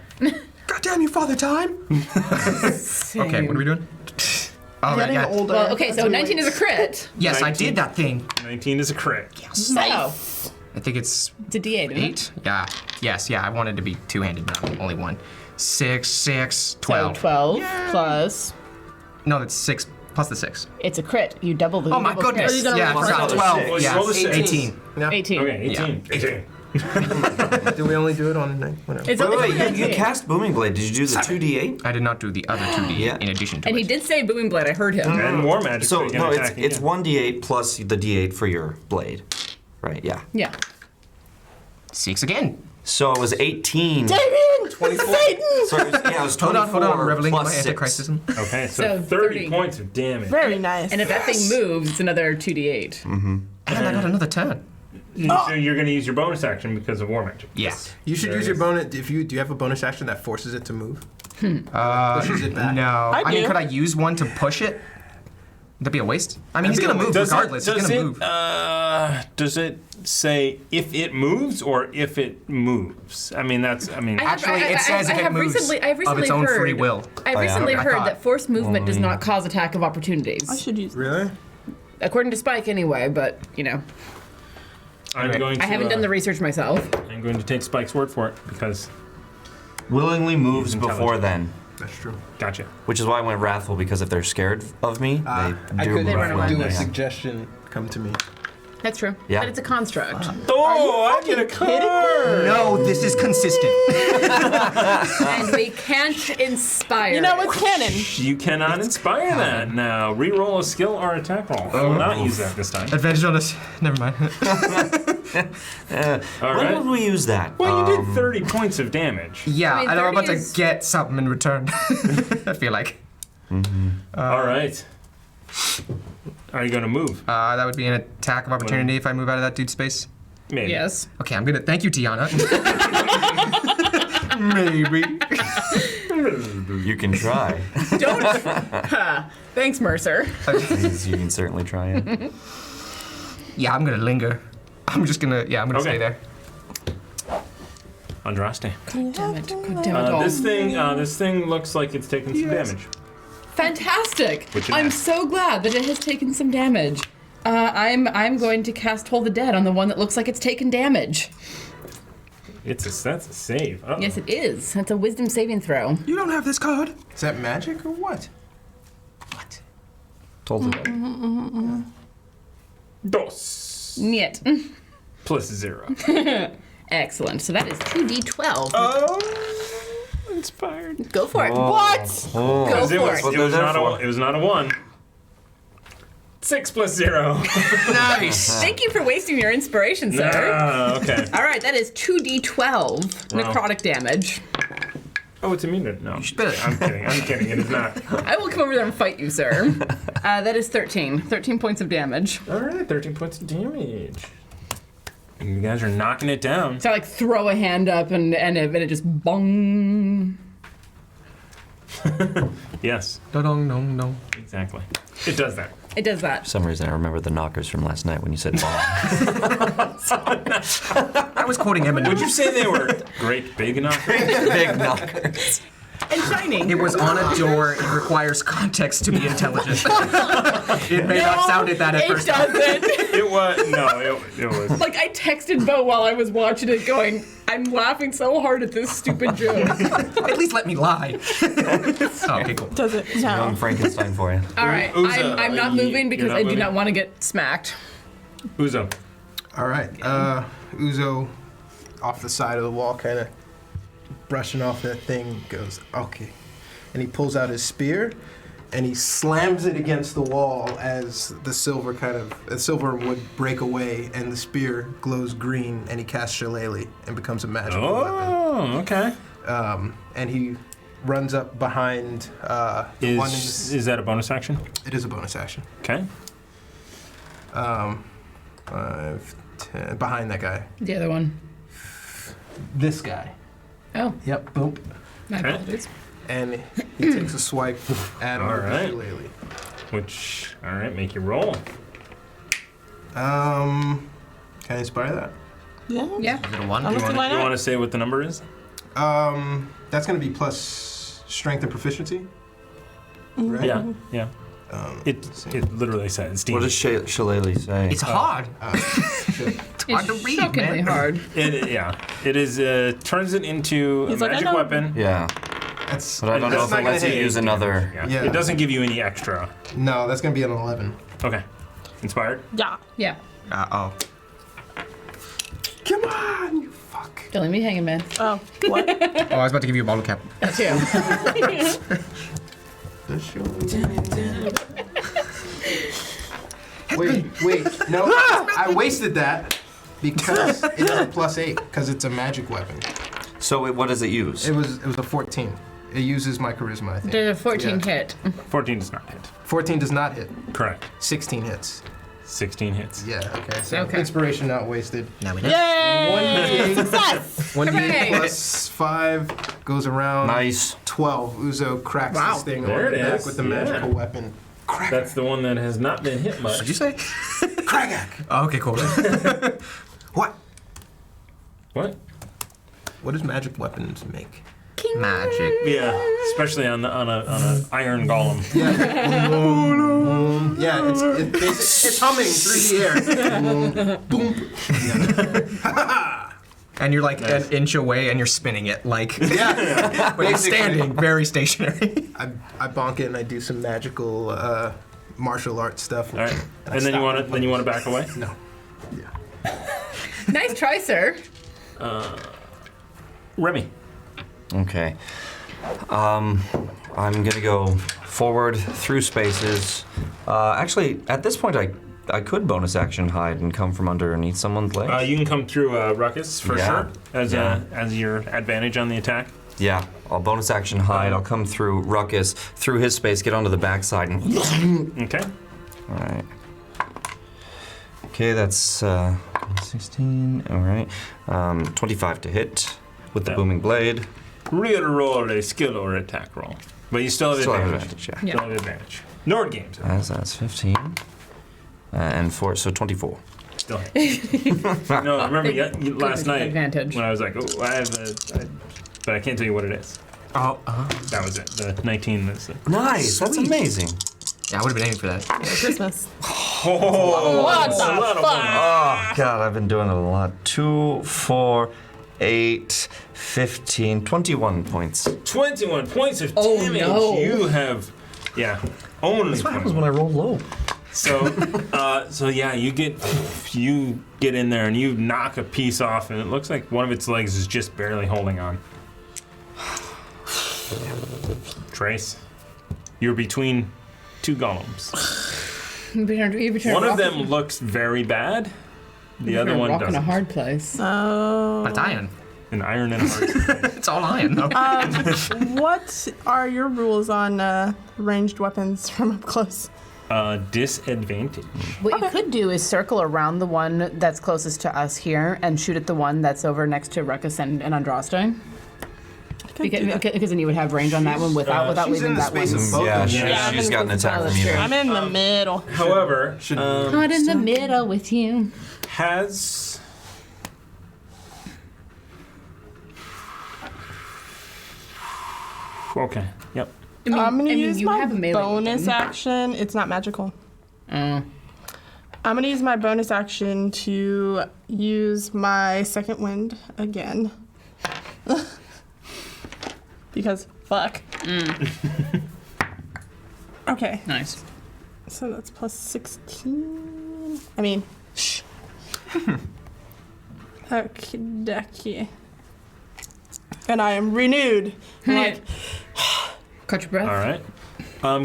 God damn you, Father Time! Okay, what are we doing? Oh, Getting yeah. older. Well, okay, so That's 19 is a crit. Yes, I 19. did that thing. 19 is a crit. So, I think it's it's a D8, isn't it? 8. Yeah. Yes, yeah, I wanted to be two-handed, but I'm only one. 6, 12. So 12 plus, No, that's 6 plus the 6. it's a crit. You double the Oh my double crit. goodness. gonna Yeah, I roll forgot. another 12. six. Yeah, Roll the six. 18. Yeah. 18. Okay, 18. 18. Do we only do it on night? Whatever. It's Wait, only wait, for you 19. cast Booming Blade. Did you do the 2d8? I did not do the other 2D Yeah. in addition to And it. he did say booming blade. I heard him. And war magic. So, you can no, attack it's again. 1d8 plus the d8 for your blade. Right, yeah. Yeah. 6 again. So it was 18. Damien! So, yeah, it was 24 Hold on. I'm reveling my plus 6. Antichristism. Okay, so So 30 30. points of damage. Very nice. And if that thing moves, it's another 2d8. And I got another turn. So you're going to use your bonus action because of war magic. Yes. You should There use it your bonus. Do you have a bonus action that forces it to move? Uh, Pushes it back. No. I mean, do. could I use one to push it? Would that be a waste? I mean, he's going to move regardless. He's going to move. Does it say if it moves or if it moves? I mean, Actually, it says if it moves I've recently of its own heard, free will. I've recently I heard thought- that forced movement does not cause attack of opportunities. I should use. Really? According to Spike, anyway, but, you know. I'm going to. I haven't done the research myself. I'm going to take Spike's word for it because. Willingly moves He's before intelligent. then, That's true. Gotcha. which is why I went wrathful, because if they're scared of me, I they do could move run away. when do a they- suggestion come to me. That's true. Yeah. But it's a construct. Oh, I get a card. No, this is consistent. And we can't inspire. You know what's canon? You cannot inspire that now. Reroll a skill or attack roll. I will not use that this time. Advantage on this. Never mind. All When right. would we use that? Well, you did 30 points of damage. Yeah, I mean, and I'm about 30 to is- get something in return. I feel like. All right. Are you going to move? That would be an attack of opportunity if I move out of that dude's space. Maybe. Yes. Okay, I'm gonna. Thank you, Tiana. Maybe. You can try. Don't. Thanks, Mercer. You can certainly try it. Yeah, I'm gonna linger. I'm just gonna. Yeah, I'm gonna Okay. stay there. Andraste. Damn it. God damn it all. This thing looks like it's taking some damage. Fantastic! Which it I'm has. so glad that it has taken some damage. I'm going to cast Toll the Dead on the one that looks like it's taken damage. That's a save. Uh-oh. Yes, it is. That's a Wisdom saving throw. You don't have this card. Is that magic or what? What? Told you. Dos. Niet. Plus 0. Excellent. So that is 2d12. Oh, inspired. Go for it. What? Oh. Go It for was, it. What it, was they're not there a, for. it was not a 1. 6 plus 0. Nice. Thank you for wasting your inspiration, sir. Okay. All right, that is 2d12 Wow. necrotic damage. Oh, it's immune to no. spit it. I'm kidding. I'm kidding. It is not. I will come over there and fight you, sir. That is 13. 13 points of damage. All right, 13 points of damage. And you guys are knocking it down. So I like throw a hand up and it just bong. Yes, No. exactly. It does that. It does that. For some reason, I remember the knockers from last night when you said bomb. I was quoting Eminem. Would you say they were great big knockers? Big knockers. And shiny. It was on a door. It requires context to be intelligent. It may not sounded that at It first. doesn't. It was it was. Like, I texted Bo while I was watching it going, I'm laughing so hard at this stupid joke. At least let me lie. Oh, okay, cool. Does it? Young No. Frankenstein for you. All right, Uza, I'm not you- moving because you're not I do moving? not want to get smacked. Uzo. All right. Uzo, off the side of the wall, kind of brushing off that thing, goes, okay. And he pulls out his spear, and he slams it against the wall as the silver would break away, and the spear glows green, and he casts Shillelagh and becomes a magical weapon. Oh, okay. And he runs up behind the one in the, Is that a bonus action? it is a bonus action. Okay. 5, 10, behind that guy. The other one. This guy. Oh, Yep, boom. my Okay. apologies. And he takes a swipe at him All with the right. shillelagh. Which, all right, make your roll. Can I inspire that? Yeah. Yeah. Is it a one? Honestly, why You not? want to say what the number is? That's gonna be plus strength and proficiency. Right? Yeah, yeah. It let's see. it literally says. What does Shillelagh say? It's hard. Shit. hard to It's read, shockingly man. hard. It is turns it into He's a like, I magic know. weapon. Yeah, That's, but I don't know that's if not it gonna lets you hit. use another. Yeah. Yeah. It doesn't give you any extra. No, that's gonna be an 11. Okay. Inspired? Yeah. Yeah. Oh. Come on, you fuck. Don't leave me hanging, man. Oh, what? Oh, I was about to give you a bottle cap. That's you. This Wait, no, I wasted that because it is a +8 because it's a magic weapon. So what does it use? It was a 14. It uses my charisma, I think. There's a 14 Yeah. hit. 14 does not hit. 14 does not hit. Correct. 16 hits. 16 hits. Yeah. Okay. So Okay. inspiration not wasted. Now we know. Yay! 1d8 Success! 1d8 Hooray. plus 5 goes around. Nice. 12. Uzo cracks Wow. this thing There on the it back is, with the yeah. magical weapon. Crack. That's the one that has not been hit much. What'd you say? Kragak. Oh, okay, cool. What? What? What does magic weapons make? Ki magic. Yeah, especially on a iron golem. Yeah, it's humming through the air. Boom. And you're like an inch away and you're spinning it like Yeah. but it's standing very stationary. I bonk it and I do some magical martial arts stuff. All right, and then you want to back away? No. Nice try, sir. Remy. Okay. I'm gonna go forward through spaces. Actually, at this point, I could bonus action hide and come from underneath someone's legs. You can come through ruckus for sure as your advantage on the attack. Yeah, I'll bonus action hide. I'll come through ruckus, through his space, get onto the backside, and. Okay. All right. Okay, that's 16. All right. 25 to hit with the Yeah. booming blade. Reroll a skill or attack roll, but you still have Still have advantage. advantage, yeah. Still have advantage. Nord games. That's 15. And 4, so 24. Still hit. No, I remember last night advantage. when I was like, oh, I have but I can't tell you what it is. Oh, That was it. The 19 is the. Nice, that's amazing. yeah, I would have been aiming for that. Christmas. Oh, What the fuck? Oh, God, I've been doing it a lot. 2, 4, 8, 15, 21 points. 21 points of Oh, damage. no. You have, only. That's what happens when I roll low. So yeah, you get in there and you knock a piece off, and it looks like one of its legs is just barely holding on. Trace, you're between two golems. One of them looks very bad. The other one rock in a doesn't. hard place. Oh. But it's iron. An iron and a hard place. It's all iron though. What are your rules on ranged weapons from up close? Disadvantage. What you could do is circle around the one that's closest to us here and shoot at the one that's over next to Ruckus and Andraste. Because then you would have range on that one without She's leaving in the that space one. of both. Yeah, of she, them. Yeah, she's I'm got an in the attack from middle. you. I'm in the middle. However, Caught in the middle with you. has okay. Yep. I'm gonna use you my have a melee bonus weapon. action. It's not magical. Oh. I'm gonna use my bonus action to use my second wind again. Because fuck. Okay, Nice. so that's plus 16. I mean, shh. Okie dokie. And I am renewed. I'm like, Catch your breath. All right.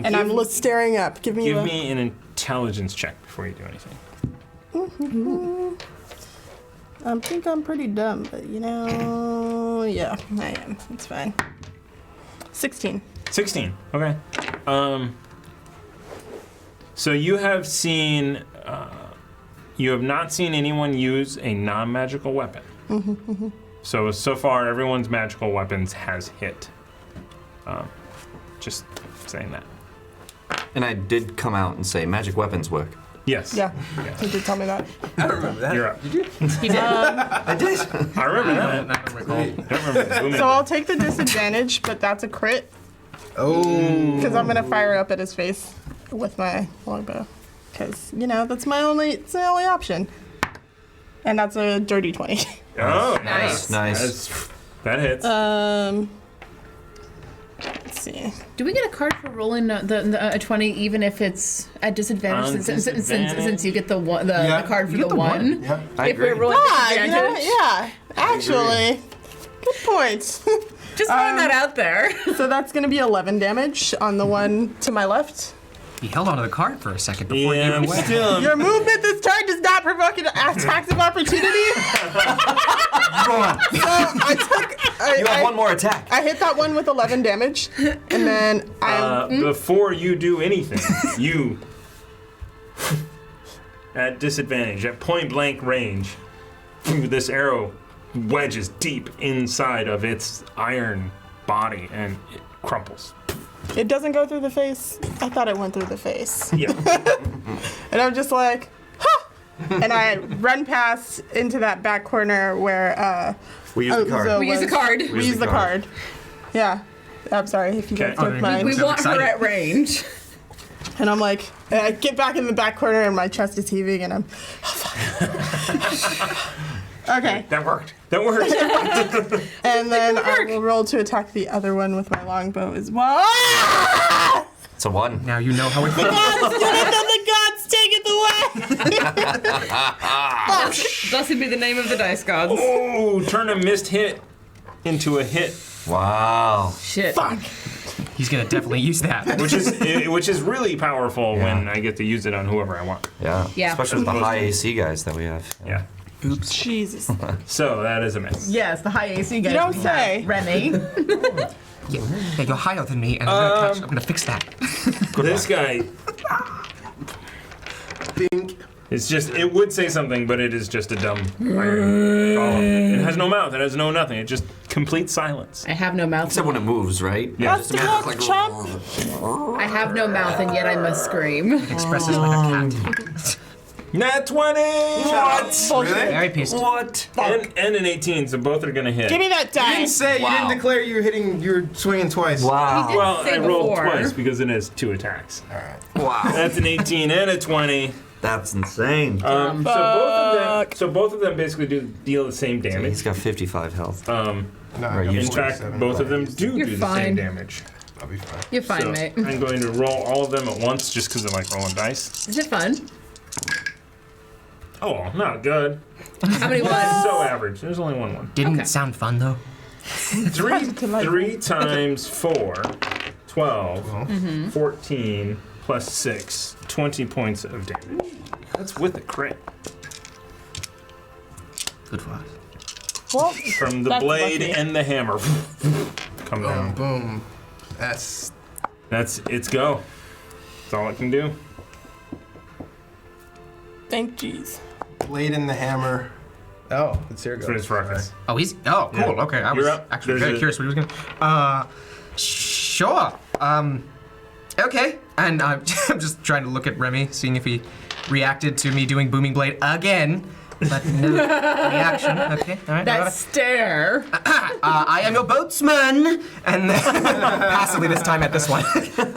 and I'm staring up. Give me Give a. me an intelligence check before you do anything. I think I'm pretty dumb, but yeah, I am. It's fine. 16. 16. Okay. So you have seen. You have not seen anyone use a non-magical weapon. So far, everyone's magical weapons has hit. Just saying that. And I did come out and say magic weapons work. Yes. Yeah, he did tell me that. I remember that. You're up. He did. I did. I remember that. I don't recall. Don't remember booming. So I'll take the disadvantage, but that's a crit Oh. because I'm gonna fire up at his face with my longbow. Because it's my only option, and that's a dirty 20. Oh, Nice. Nice. That hits. Let's see. Do we get a card for rolling a 20 even if it's at disadvantage since you get the one the card for you get the one? Yeah. I If we're agree. rolling Ah, disadvantage. yeah. Actually, good point. Just throwing that out there. So that's gonna be 11 damage on the one to my left. He held onto the card for a second before he Yeah, gave I'm it away. still. Your movement this turn does not provoke an attacks of opportunity. So I took. You have one more attack. I hit that one with 11 damage, and then Before you do anything, you at disadvantage, at point blank range, this arrow wedges deep inside of its iron body and it crumples. it doesn't go through the face. I thought it went through the face, Yeah. and I'm just like, huh! And I run past into that back corner where We use the card. Uzo We use was. a card. We use the card. Yeah. I'm sorry if you guys Okay. took mine. We So want excited. her at range. And I'm like, I get back in the back corner and my chest is heaving and I'm, okay. That worked. That worked. And then I will roll to attack the other one with my longbow as well. Ah! It's a 1. Now you know how it The feels. gods, the gods, take it away! Blessed be the name of the dice gods. Oh, turn a missed hit into a hit, Wow. Shit. Fuck. He's gonna definitely use that. which is really powerful when I get to use it on whoever I want. Yeah. Yeah. Especially with the high AC guys that we have. Yeah. Jesus. So that is a miss. Yes, the high AC guys. You don't we say. have. Remy. Yeah, you're higher than me, and I'm gonna fix that. This guy Bink. it's just it would say something, but it is just a dumb iron golem. It has no mouth. It has no nothing. It just complete silence. I have no mouth. Except when it moves, right? Yeah. That's the block chop. I have no mouth, and yet I must scream. Expresses like a cat. Nat 20! What? Really? Very pissed. What? And an 18, so both are gonna hit. Give me that You die. didn't say, you didn't declare you were hitting, you were swinging twice. Wow. Well, say I rolled before. twice because it has 2 attacks. Wow. That's an 18 and a 20. That's insane. So both of them basically deal the same He's damage. got 55 health. No, Right, I got you- In fact, 47. both of them do You're do the fine. same damage. I'll be fine. You're fine, So mate. I'm going to roll all of them at once just because I like rolling dice. Is it fun? Oh, not good. How many ones? So average. There's only one. Didn't sound fun though. 3 times 4, 12, Mm-hmm. 14, plus 6, 20 points of damage. That's with a crit. Good for us. Well, From the That's blade lucky. and the hammer. Come Boom, down. boom. That's It's go. That's all it can do. thank jeez. blade in the hammer. Oh, it's here That's what it's ruckus. Oh, he's. Oh, cool. Yeah. Okay, I You're was up. actually There's very a- curious what he was gonna. Sure. Okay. And I'm just trying to look at Remy, seeing if he reacted to me doing booming blade again. But no reaction. Okay. All right. I That got it. stare. I am your boatsman, and then passively this time at this one.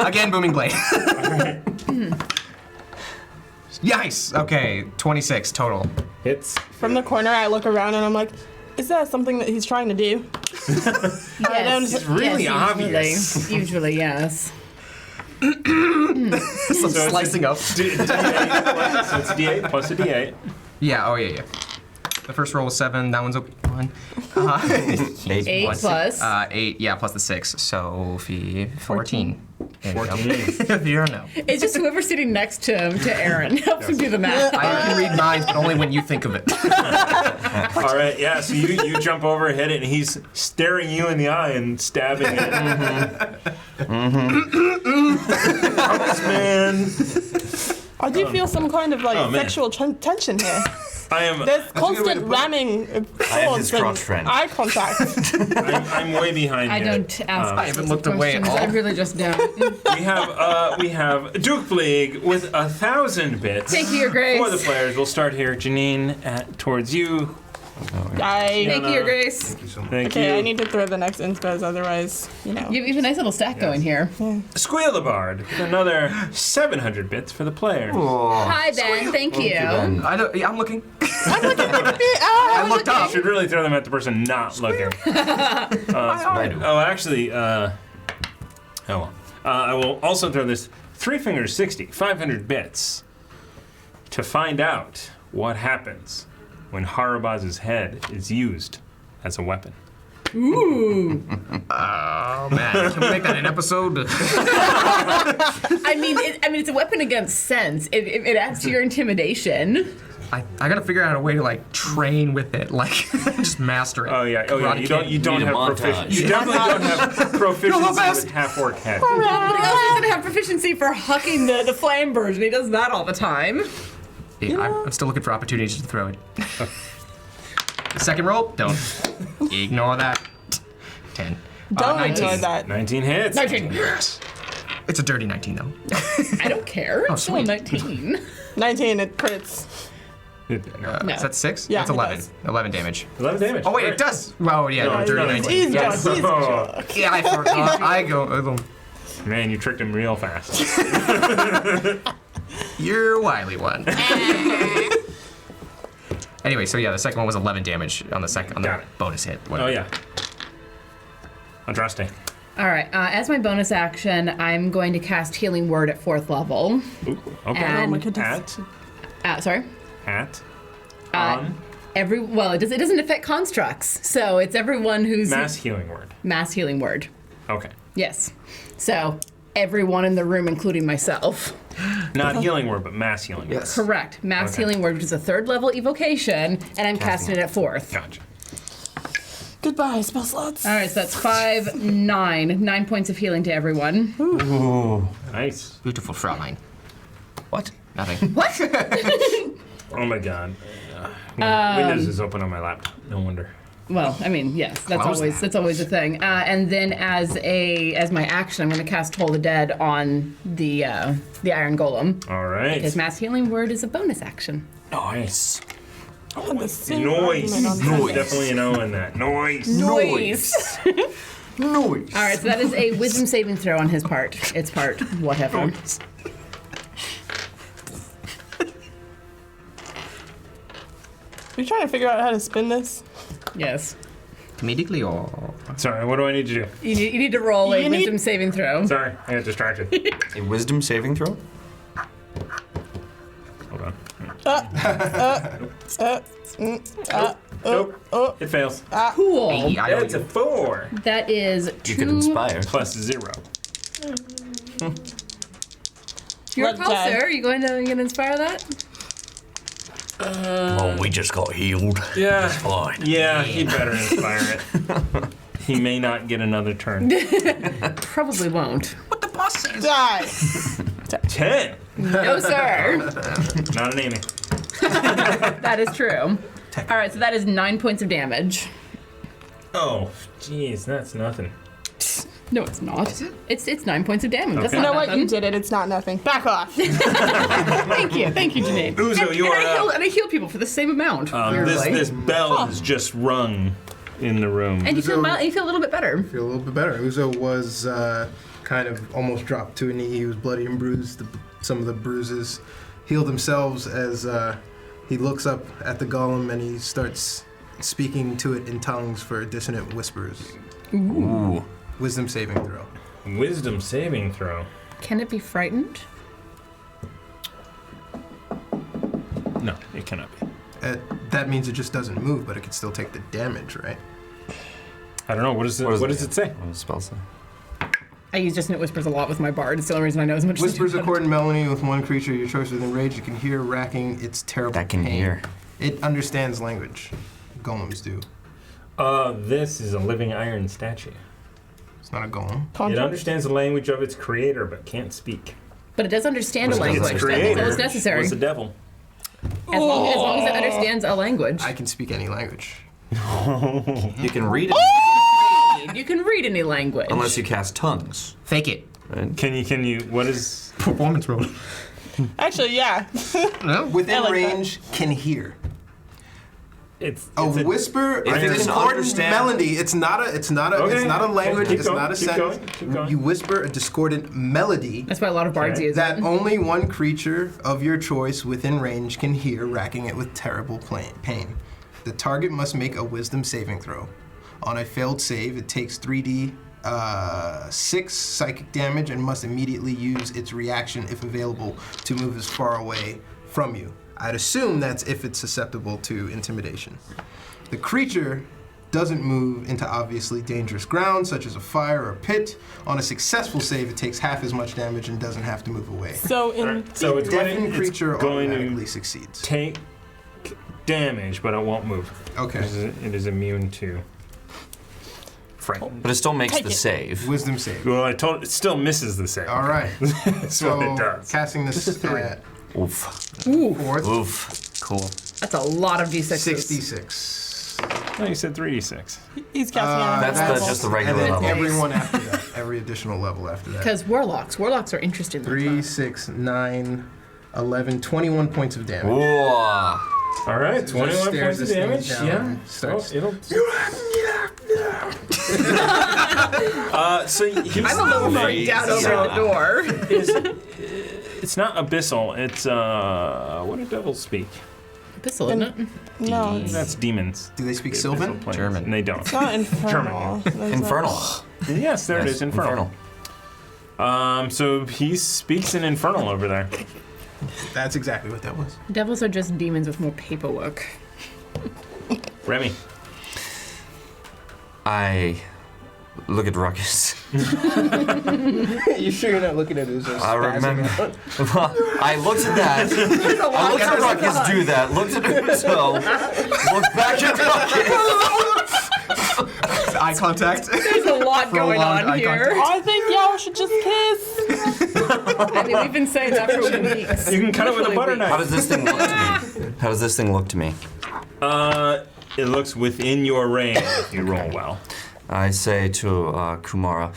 Again, booming blade. Nice. Okay, 26 total. Hits. From the corner, I look around and I'm like, is that something that he's trying to do? Yes. It's really Yes, obvious. Usually, yes. Some So slicing up. D8 so it's D8 plus a D8. Yeah. Oh yeah. The first roll was 7. That one's a 1. 8 plus plus. 8. Yeah, plus the 6. So 14. There you go. 14. If you don't know. It's just whoever's sitting next to him, to Aaron, helps him do the math. I can read minds, but only when you think of it. All right, yeah. So you jump over, hit it, and he's staring you in the eye and stabbing it. Man, I do feel some kind of like oh, man. sexual tension here. I am. There's a good way to constant put it. ramming I am swords his and crotch friend. eye contact. I'm way behind I you. don't ask. I haven't looked away at questions. all. I really just don't. We have Duke League with 1,000 bits. Thank you, Your Grace. For the players, we'll start here. Janine, towards you. Thank you, Your Grace. Thank you so much. Thank Okay, you. I need to throw the next inspos, otherwise, you know. You have a nice little stack going here. Squeal the Bard with another 700 bits for the players. Hi, Ben. Thank you. Ben. I'm looking. I I looked You up. should really throw them at the person not looking. Oh, actually, oh well. I will also throw this 3 fingers 60, 500 bits to find out what happens when Harabaz's head is used as a weapon. Ooh. Oh man, can we make that an episode? I mean, it's a weapon against sense. It adds to your intimidation. I gotta figure out a way to like train with it, like just master it. Oh yeah, Karate You don't need a have montage. proficiency. You definitely don't have proficiency best. with half-orc head. But he also doesn't have proficiency for hucking the flame birds, and he does that all the time. Yeah, I'm still looking for opportunities to throw it. Second roll, don't ignore that. 10. Don't 19. ignore that. 19 hits. 19. Yes. It's a dirty 19 though. I don't care. Oh, It's still a sweet. 19. 19, it crits. No. No. Is that 6? Yeah, That's it 11. does. 11 damage. 11 damage. Oh, wait, All it right. does. Oh, yeah, No, no, dirty no, 19. Easy Yes. joke, easy Oh. joke. Yeah, I forgot. I go. Man, you tricked him real fast. You're a wily one. Anyway, so yeah, the second one was 11 damage on the second Got it. bonus hit. Oh, yeah. Andraste. All right. As my bonus action, I'm going to cast Healing Word at 4th level. Ooh, okay. And- Oh my goodness. Sorry. At. It doesn't affect constructs, so it's everyone who's Mass healing word. mass healing word. Okay. Yes. So everyone in the room, including myself. Not healing word, but mass healing word. Yes. Correct. Mass Okay. healing word, which is a 3rd level evocation, and I'm casting it at 4th. Gotcha. Goodbye, spell slots. All right, so that's 5, 9. 9 points of healing to everyone. Ooh. Nice. Beautiful Fraulein. What? Nothing. Oh my god. Windows is open on my laptop. No wonder. Well, I mean, yes, that's Close always that. that's always a thing. And then as my action, I'm going to cast Toll the Dead on the Iron Golem. All right. Because mass healing word is a bonus action. Nice. The same Noise. argument on Sunday. Definitely a no in that. Noise. Noise. Noise. All right, so that is a Wisdom saving throw on his part. Its part, whatever. Are you trying to figure out how to spin this? Yes. Comedically or. Sorry, what do I need to do? You need to roll a You need- Wisdom saving throw. Sorry, I got distracted. A wisdom saving throw? Hold on. Oh, Nope. It fails. Cool. That's a 4. That is You 2. could inspire. Plus 0. Your Let call, die. sir. Are you going to inspire that? Oh, we just got healed. Yeah. Fine. Yeah, he better inspire it. He may not get another turn. Probably won't. What the boss says. die. 10. No, sir. Not an Amy. That is true. All right, so that is 9 points of damage. Oh, jeez, that's nothing. No, it's not. Is it? It's 9 points of damage. That's Okay. You not know what? nothing. You did it. It's not nothing. Back off. Thank you, Janine. Uzo, you are up. And I heal people for the same amount. This bell is just rung in the room. And you feel a little bit better. Feel a little bit better. Uzo was kind of almost dropped to a knee. He was bloody and bruised. Some of the bruises healed themselves as he looks up at the golem and he starts speaking to it in tongues for dissonant whispers. Ooh. Wisdom saving throw. Wisdom saving throw. Can it be frightened? No, it cannot be. That means it just doesn't move, but it can still take the damage, right? I don't know. What does it say? What does the spell say? I use Dissonant Whispers a lot with my bard. It's the only reason I know as much Whispers as I do. accord in melody with one creature of your choice within range. You can hear racking its terrible That can pain. hear. It understands language. Golems do. This is a living iron statue. It's not a golem. It Contract. understands the language of its creator, but can't speak. But it does understand a Its language. Its That's creator all that's necessary. was the devil. As long as it understands a language. I can speak any language. You can read it You can read any language. unless you cast tongues. Fake it. Right? Can you? What is? Performance roll. Actually, yeah. No? Within I like that. range, can hear. It's A a whisper, If an it's an important understand- melody. It's not a language. Keep It's going, not a keep sentence. going, keep going. You whisper a discordant melody That's why a lot of bards Okay. use that it. only one creature of your choice within range can hear, racking it with terrible pain. The target must make a wisdom saving throw. On a failed save, it takes 3d6 psychic damage and must immediately use its reaction, if available, to move as far away from you. I'd assume that's if it's susceptible to intimidation. The creature doesn't move into obviously dangerous ground, such as a fire or pit. On a successful save, it takes half as much damage and doesn't have to move away. So in So it's Deafened creature going automatically to succeeds. take damage, but it won't move. Okay. It is immune to frightened. But it still makes Take the it. save. Wisdom save. Well, it still misses the save. All right. That's So what it does. casting this Just a 3. at Oof. fourth, Oof. Cool. That's a lot of D6s. 66. No, you said 3d6. he's casting on That's another the- level. just the regular and then level. everyone after that. Every additional level after that. Because warlocks are interesting. 3, 6, 9, 11, 21 points of damage. Whoa. All right, As 21 it stares points of this damage. thing down Yeah. and starts- It'll. So he's I'm a little freaked out over the door. It's not abyssal. It's what do devils speak? Pistol, isn't it? No, it's That's demons. Do they speak Abyssal Sylvan? planes. German. And they don't. not infernal. There's Infernal. Yes, there it Yes, is. Infernal. So he speaks in infernal over there. That's exactly what that was. Devils are just demons with more paperwork. Remy. I look at Ruckus. You sure you're not looking at Uzo's? I remember. I looked at that. I looked at Ruckus do that. Looked at Uzo. Looked back at Ruckus. Eye contact. There's a lot going Prolonged on eye here. I think y'all should just kiss. I mean, we've been saying that for weeks. You can cut it with a butter How knife. does this thing look to me? How does this thing look to me? It looks within your range if you roll well. I say to Kumara,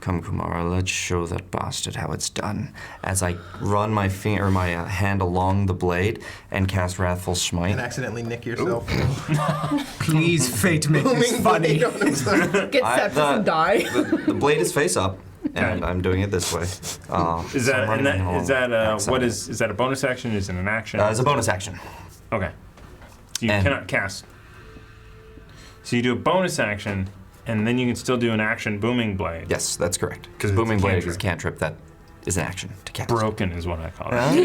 "Come, Kumara, let's show that bastard how it's done." As I run my hand along the blade and cast Wrathful And Smite. accidentally nick yourself. Please, fate, make this funny. Get sepsis and die. The blade is face up, and I'm doing it this way. Is that is that a bonus action? Is it an action? It's a bonus action. Okay. So you And- cannot cast. So you do a bonus action, and then you can still do an action booming blade. Yes, that's correct. Because it's booming a blade cantrip. is a cantrip that is an action to cast. Broken is what I call it.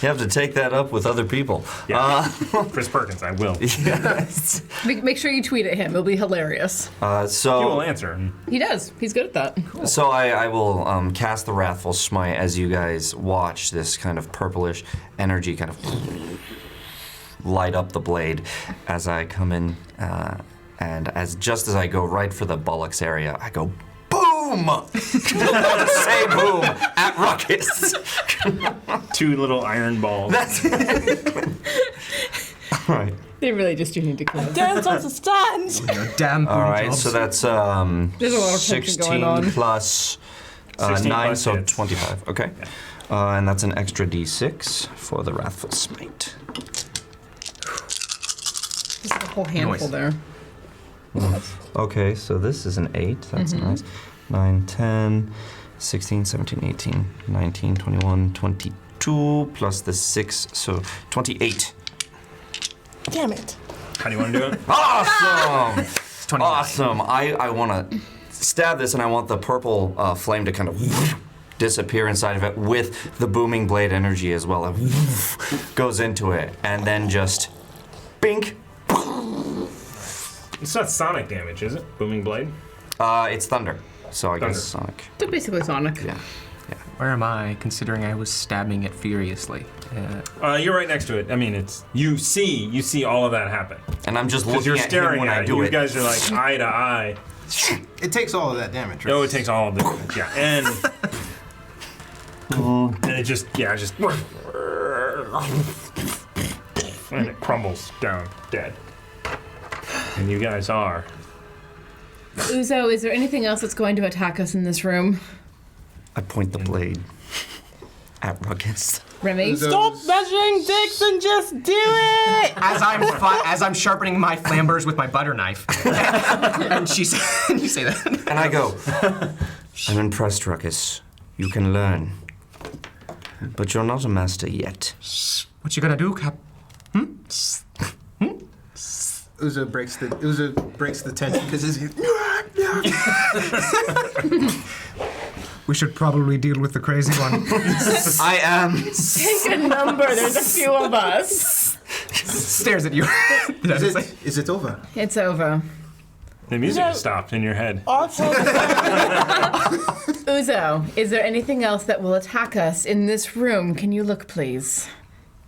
You have to take that up with other people. Yeah. Chris Perkins, I will. Yes. Make sure you tweet at him. It'll be hilarious. He will So answer. He does. He's good at that. I will cast the Wrathful Smite as you guys watch this kind of purplish energy kind of light up the blade as I come in, and just as I go right for the buttocks area, I go boom! Say boom at Ruckus. 2 little iron balls. That's it. All right. They really just do need to clean up. Dance on the stand. Damn. All right. So that's There's a lot of tension 16 going on. plus 16 9, plus so hits. 25. Okay. And that's an extra d6 for the Wrathful Smite. There's a whole handful Noise. there. Okay, so this is an 8. That's nice. 9, 10, 16, 17, 18, 19, 21, 22, plus the 6, so 28. Damn it. How do you want to do it? Awesome! 29. Awesome. I want to stab this, and I want the purple flame to kind of disappear inside of it with the booming blade energy as well. It goes into it, and then just bink. It's not sonic damage, is it? Booming blade? It's thunder, so I guess Thunder. Sonic. They're basically Sonic. Yeah. Where am I, considering I was stabbing it furiously? You're right next to it. I mean, it's you see all of that happen. And I'm just Because looking you're at him staring when at I it. do You it. guys are like eye to eye. It takes all of that damage, right? No, it takes all of the damage, yeah. And it just and it crumbles down dead. And you guys are. Uzo, is there anything else that's going to attack us in this room? I point the blade at Ruckus. Remy? Uzo- Stop measuring dicks and just do it. As I'm sharpening my flambers with my butter knife, and you say that. And I go, I'm impressed, Ruckus. You can learn. But you're not a master yet. What you gonna do, Cap? Uzo breaks the tension because his. We should probably deal with the crazy one. I am. Take a number. There's a few of us. Stares at you. Is it over? It's over. The music No. stopped in your head. Also, Uzo, is there anything else that will attack us in this room? Can you look, please?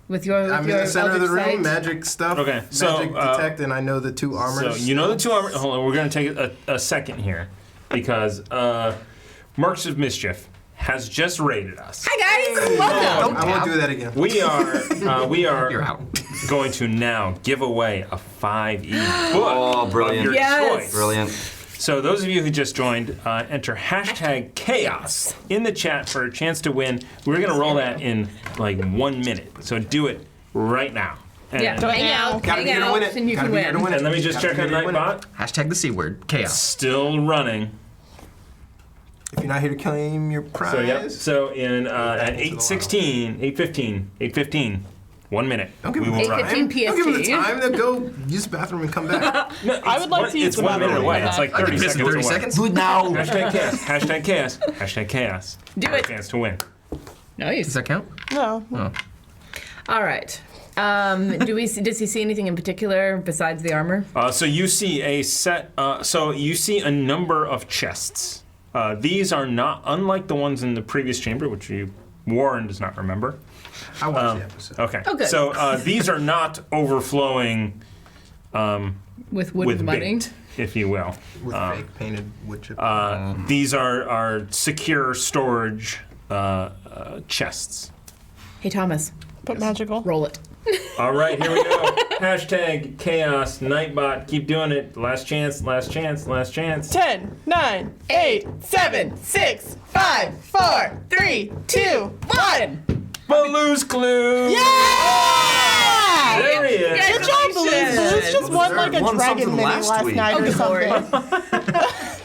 With your I'm in the center of the eldritch room, sight? magic stuff. Okay, so, magic detect, and I know the 2 armors. So you know the 2 armor. Hold on, we're going to take a second here because Mercs of Mischief has just raided us. Hi guys, welcome. I won't do that again. We are You're out. going to now give away a 5e book Oh, brilliant. of your Yes. choice. Brilliant. So those of you who just joined, enter hashtag chaos in the chat for a chance to win. We're going to roll that in like 1 minute. So do it right now. And, Yeah, hang out, Gotta be here to win it. and you Gotta can be here to win. win it. and let me just check on Nightbot. Hashtag the C word. Chaos. Still running. If you're not here to claim your prize. So yeah. So in at 8:16, 8:15, 1 minute. Don't give we him will the run. time. 8:15 Don't give him the PST. time to go use the bathroom and come back. No, I would like it's to use It's the 1 minute bathroom. away. It's like I 30 can piss in seconds 30 away. seconds. Do it now. Hashtag chaos. Hashtag chaos. Hashtag chaos. Do it. Chance to win. Does Nice. that count? No. All right. Does he see anything in particular besides the armor? So you see a set. So you see a number of chests. These are not unlike the ones in the previous chamber, which Warren does not remember. I watched the episode. Okay. Oh, good. So these are not overflowing With wood with money? bait, if you will. With fake painted wood chip. These are secure storage chests. Hey, Thomas, Put magical. roll it. All right, here we go. Hashtag chaos Nightbot. Keep doing it. Last chance. Last chance. Last chance. 10, 9, 8, 7, 6, 5, 4, 3, 2, 1. Baloo's Clue. Yeah! There he is. Good job, Baloo. Baloo's just won like a Won dragon something mini last last week. night Oh, or good something.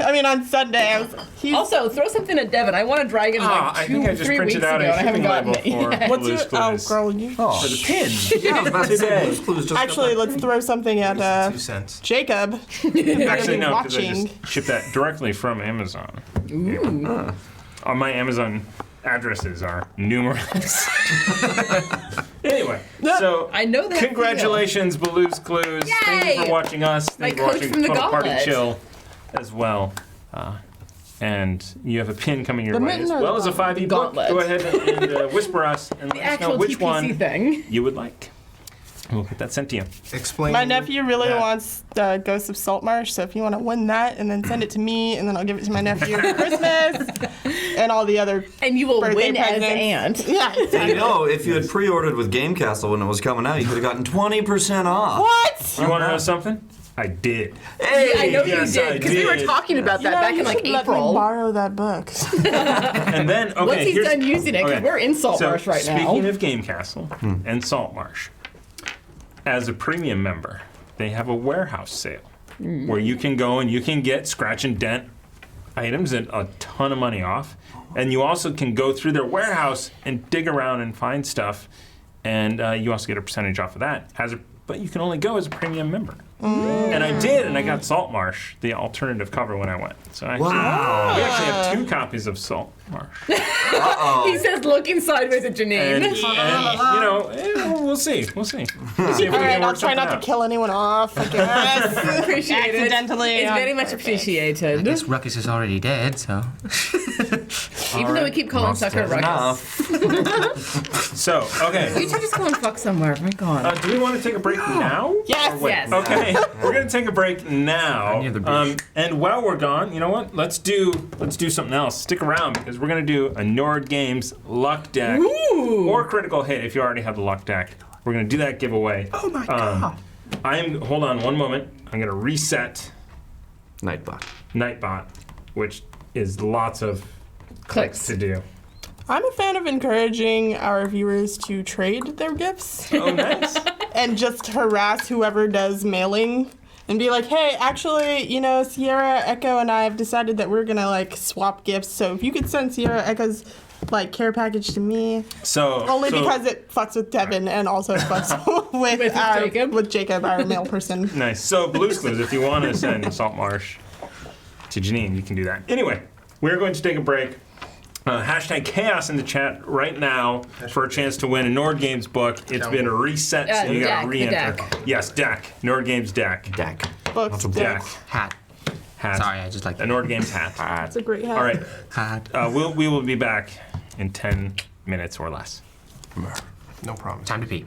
I mean, on Sunday. He's, Also, throw something at Devin. I want a dragon like I think I just 3 weeks printed ago, out and I a haven't shipping gotten label it for yet. what's Baloo's your? Oh, Clues. girl, you. For the pin. Yeah, I was about to say, Today. Blue's Clues just Actually, let's throw something at 2 cents. Jacob. Actually, no, because I Watching. just shipped that directly from Amazon. Ooh. My Amazon addresses are numerous. Anyway, so I know that. congratulations, Baloo's Clues. Thank you Yay! for watching us. Thank you for coach watching from the Total Party Gauntlet. Chill as well. And you have a pin coming your The way, as mitten or well the as a 5e book. Gauntlet. Go ahead and whisper us and The let us know actual which TPC one thing. you would like. We'll get that sent to you. Explain. My nephew really that. wants the Ghost of Saltmarsh, so if you want to win that and then send it to me, and then I'll give it to my nephew for Christmas, and all the other. And you will Birthday win as presents. Ant. Yeah. And you know, if you had pre-ordered with Game Castle when it was coming out, you could have gotten 20% off. What? You want to know something? I did. Hey, I know yes, you I did, because we were did. talking about that back in like Let me April. borrow that book. And then, okay, Once he's here's, done using it, because okay. we're in Saltmarsh So, right now. speaking of Game Castle and Saltmarsh, as a premium member, they have a warehouse sale where you can go and you can get scratch and dent items at a ton of money off. And you also can go through their warehouse and dig around and find stuff. And you also get a percentage off of that. But you can only go as a premium member. And I did, and I got Saltmarsh, the alternative cover, when I went. So actually, we actually have 2 copies of Saltmarsh. He says looking sideways at Janine. And you know, we'll see. We'll see. We'll see if we All right, can I'll work try something not to out. kill anyone off. I guess. Appreciated. Accidentally. It's very much appreciated. This Ruckus is already dead, so. Even though we keep calling Sucker Ruckus. enough. So, okay. We should just go and fuck somewhere. My God. Do we want to take a break now? Yes. Or wait? Yes. Okay, we're gonna take a break now. Near the beach. And while we're gone, you know what? Let's do something else. Stick around because we're gonna do a Nord Games luck deck or critical hit if you already have the luck deck. We're gonna do that giveaway. Oh my god. Hold on one moment. I'm gonna reset Nightbot. Nightbot, which is lots of clicks to do. I'm a fan of encouraging our viewers to trade their gifts Oh, nice. and just harass whoever does mailing and be like, hey, actually, you know, Sierra, Echo, and I have decided that we're gonna like swap gifts. So if you could send Sierra Echo's like care package to me, only because it fucks with Devin and also fucks with Jacob, our mail person. Nice. So Blue's Clues, if you want to send Saltmarsh to Janine, you can do that. Anyway, we're going to take a break. Hashtag chaos in the chat right now for a chance to win a Nord Games book. It's been reset, so you got to deck, re-enter. the deck. Yes, deck. Nord Games deck. Deck. Books, Deck. Hat. Hat. Sorry, I just like A that. Nord Games hat. It's a great hat. All right. Hat. We will be back in 10 minutes or less. No problem. Time to pee.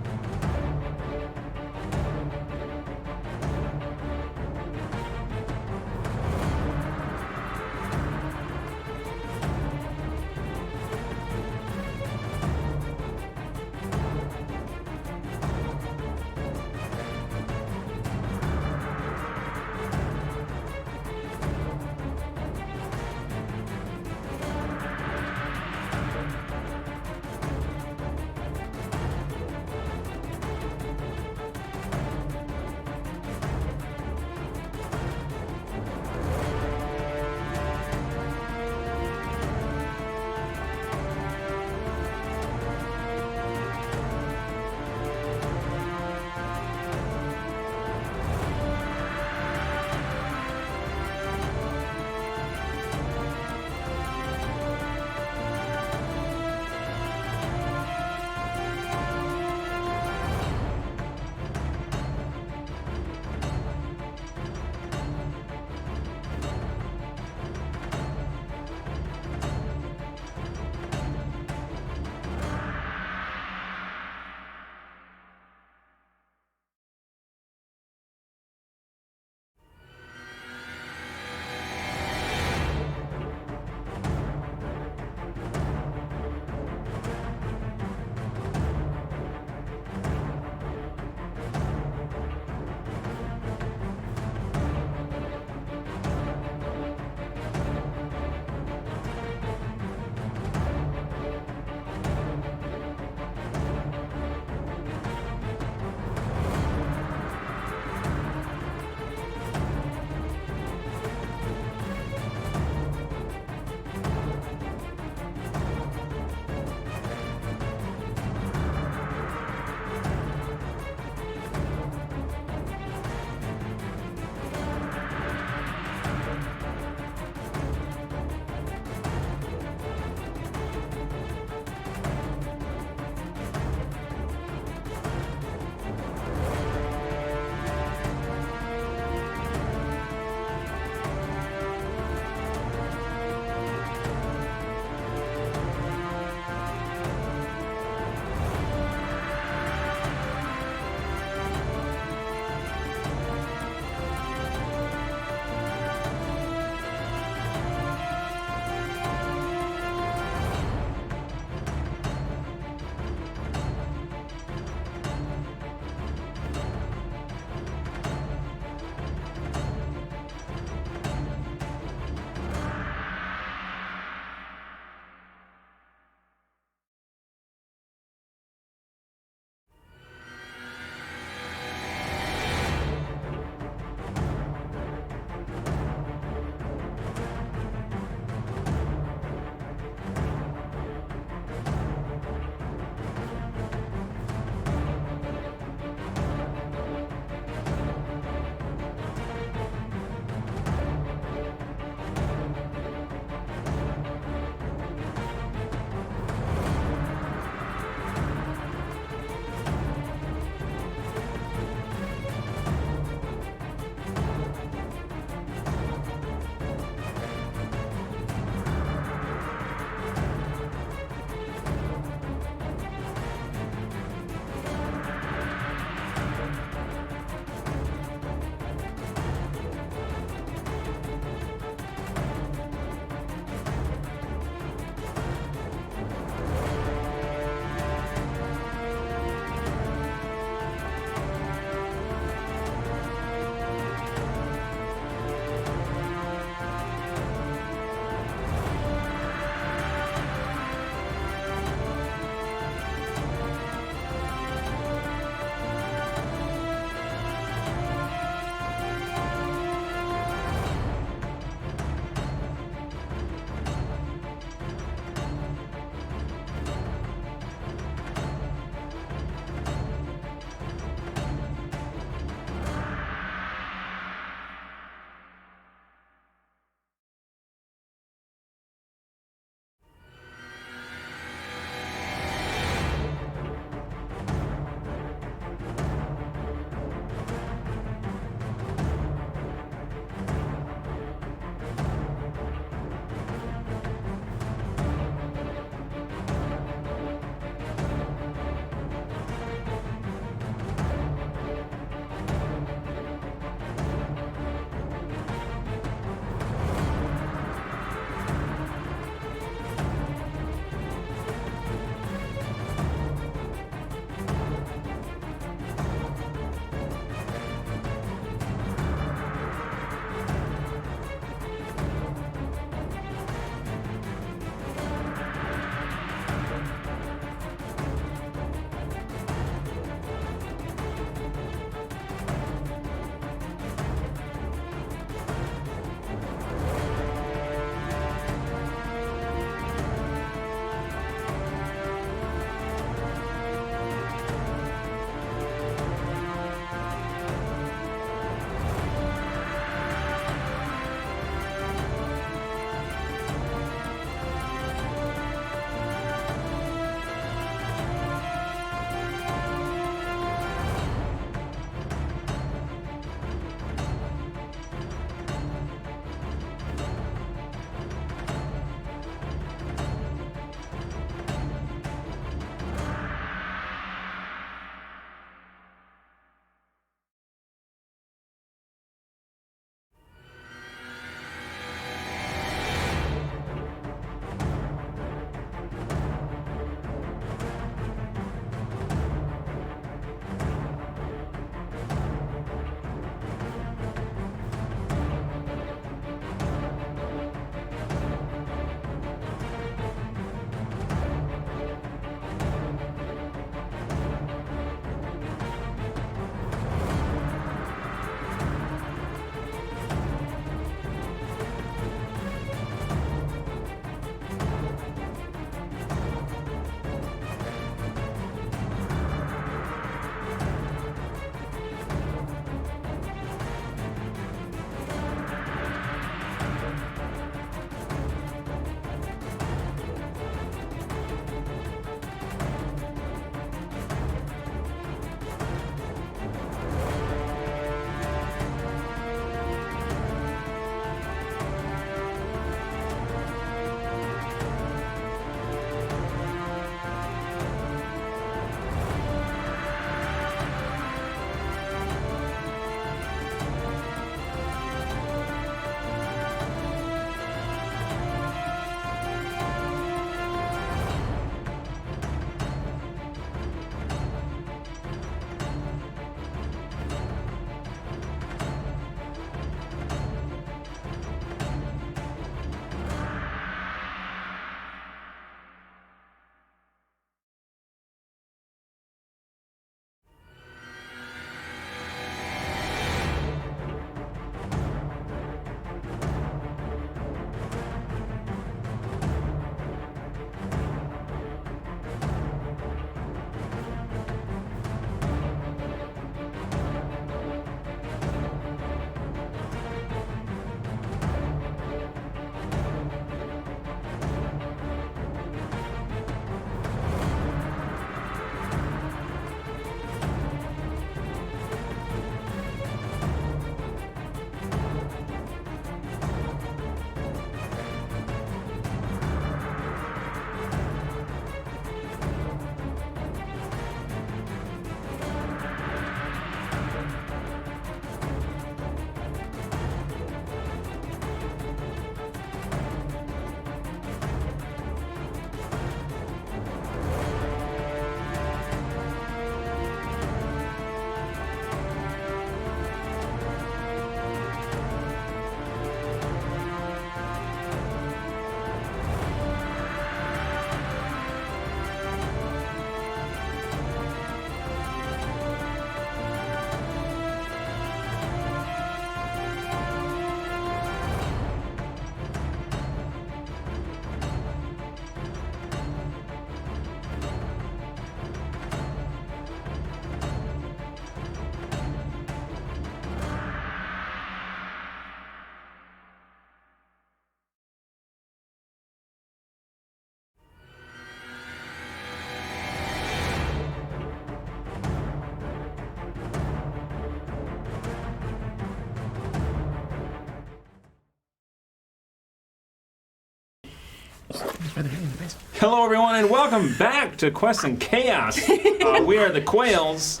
Hello, everyone, and welcome back to Quest and Chaos. We are the Quails,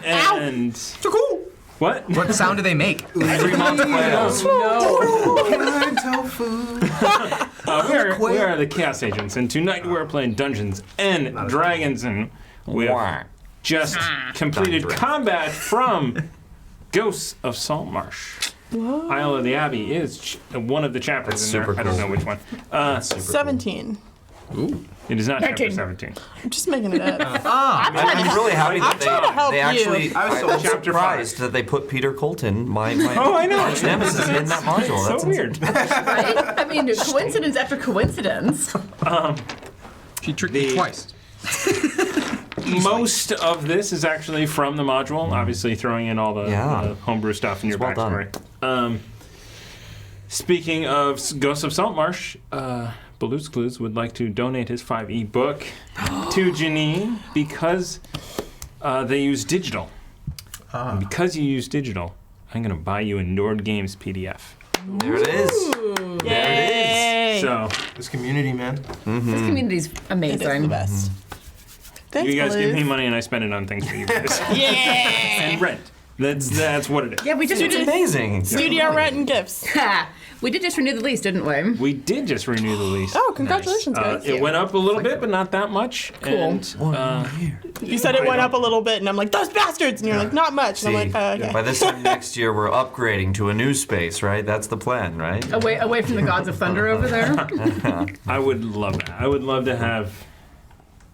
and what? What sound do they make? 3 months quails. We are the Chaos Agents, and tonight we're playing Dungeons and Dragons, and we have just completed combat from Ghosts of Saltmarsh. Isle of the Abbey is one of the chapters in there. Super I don't cool. know which one. 17. It is not chapter 13. 17. I'm just making it up. I'm really happy that trying to help they actually. you. I'm Chapter surprised that they put Peter Colton, my Oh, I know. arch nemesis, in that module. So That's weird. Right? I mean, coincidence after coincidence. She tricked me twice. Most of this is actually from the module, obviously throwing in all the homebrew stuff in your well done. backstory. Speaking of Ghosts of Saltmarsh, Baloo's Clues would like to donate his 5e book to Janine because they use digital. And because you use digital, I'm going to buy you a Nord Games PDF. There it is. There it is. So, This community, man. This community's It is amazing. the best. Thanks, you guys give me Baloo. money and I spend it on things for you guys. Yeah! And rent. That's what it is. Yeah, we just It's amazing. Studio rent and gifts. we did just renew the lease, didn't we? We did just renew the lease. Oh, congratulations, guys. It went up a little bit, but not that much. Cool. And, You said it went up a little bit, and I'm like, those bastards! And you're like, not much. And I'm like, okay. By this time next year, we're upgrading to a new space, right? That's the plan, right? Away from the gods of thunder over there. I would love that. I would love to have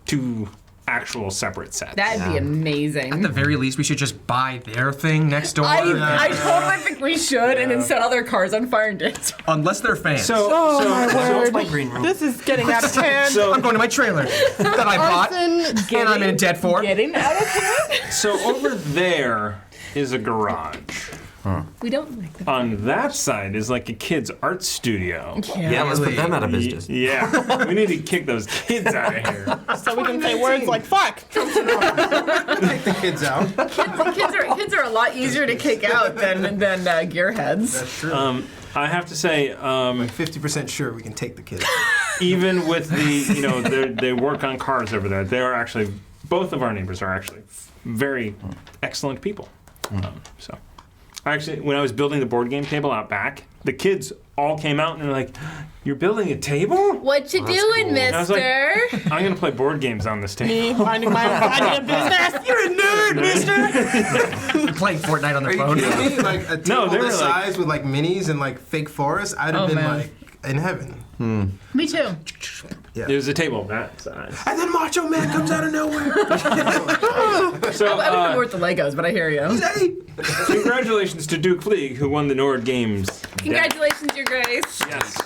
2 actual separate sets. That'd be amazing. At the very least, we should just buy their thing next door. I totally think we should, and then set all their cars on fire and dance. Unless they're fans. Oh, my So it's word. my green room. This is getting out of hand. I'm going to my trailer that I bought, Arson. and I'm in debt for. Getting out of hand? So over there is a garage. We don't like them. On that side is like a kid's art studio. Yeah, let's put them out of business. Yeah, we need to kick those kids out of here. So we can say words like, fuck. Take the kids out. Kids are a lot easier to kick out than gearheads. That's true. I have to say, 50% sure we can take the kids. even with the, they work on cars over there. They are actually, both of our neighbors are actually very excellent people. So, actually, when I was building the board game table out back, the kids all came out and they're like, "You're building a table?" What you doing, And I was like, mister? I'm gonna play board games on this table. Me finding a business. You're a nerd, mister. Playing Fortnite on Are their you phone. kidding me? Like a table No, they were this like- size with like minis and like fake forests, I'd have Oh, been man. like in heaven. Me too. There's a table that size. And then Macho Man comes out of nowhere. So, I would be more with the Legos, but I hear you. Hey! congratulations to Duke League, who won the Nord Games. Congratulations, Your Grace. Yes.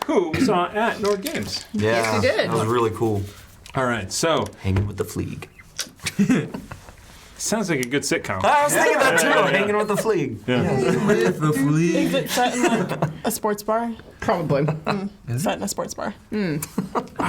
Who we saw at Nord Games. Yeah, you did. that was really cool. All right, so Hanging with the Fleeg. sounds like a good sitcom. I was thinking that too. Yeah. Hanging with the Fleeg. With the flea. Is it set in like a sports bar? Probably. Set in a sports bar. I need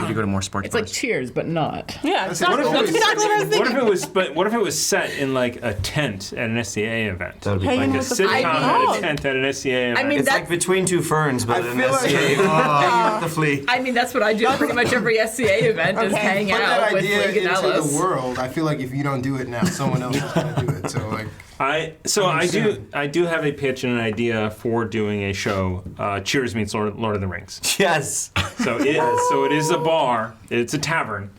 to go to more sports It's like bars. Cheers, but not. Yeah, That's exactly. what That's it is. exactly what I was What if thinking. it was? But what if it was set in like a tent at an SCA event? That would be Hanging Like a with the sitcom Fleeg. at a tent at an SCA event. I mean, It's like between two ferns, but I an feel like- SCA. Hanging with the Fleeg. I mean, that's what I do pretty much every SCA event is Okay. hang Put that out with idea League and into the Alice. world. I feel like if you don't do it now, someone else is gonna do it. So like, I do have a pitch and an idea for doing a show. Cheers meets Lord of the Rings. Yes. So it is a bar. It's a tavern.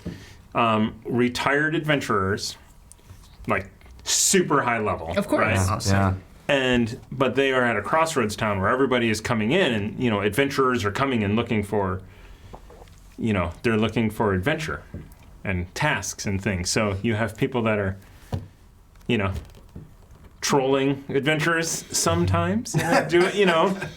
Retired adventurers, like super high level. Of course. Right? Yeah. But they are at a crossroads town where everybody is coming in, and adventurers are coming and looking for, they're looking for adventure, and tasks and things. So you have people that are, trolling adventurers sometimes. Do it,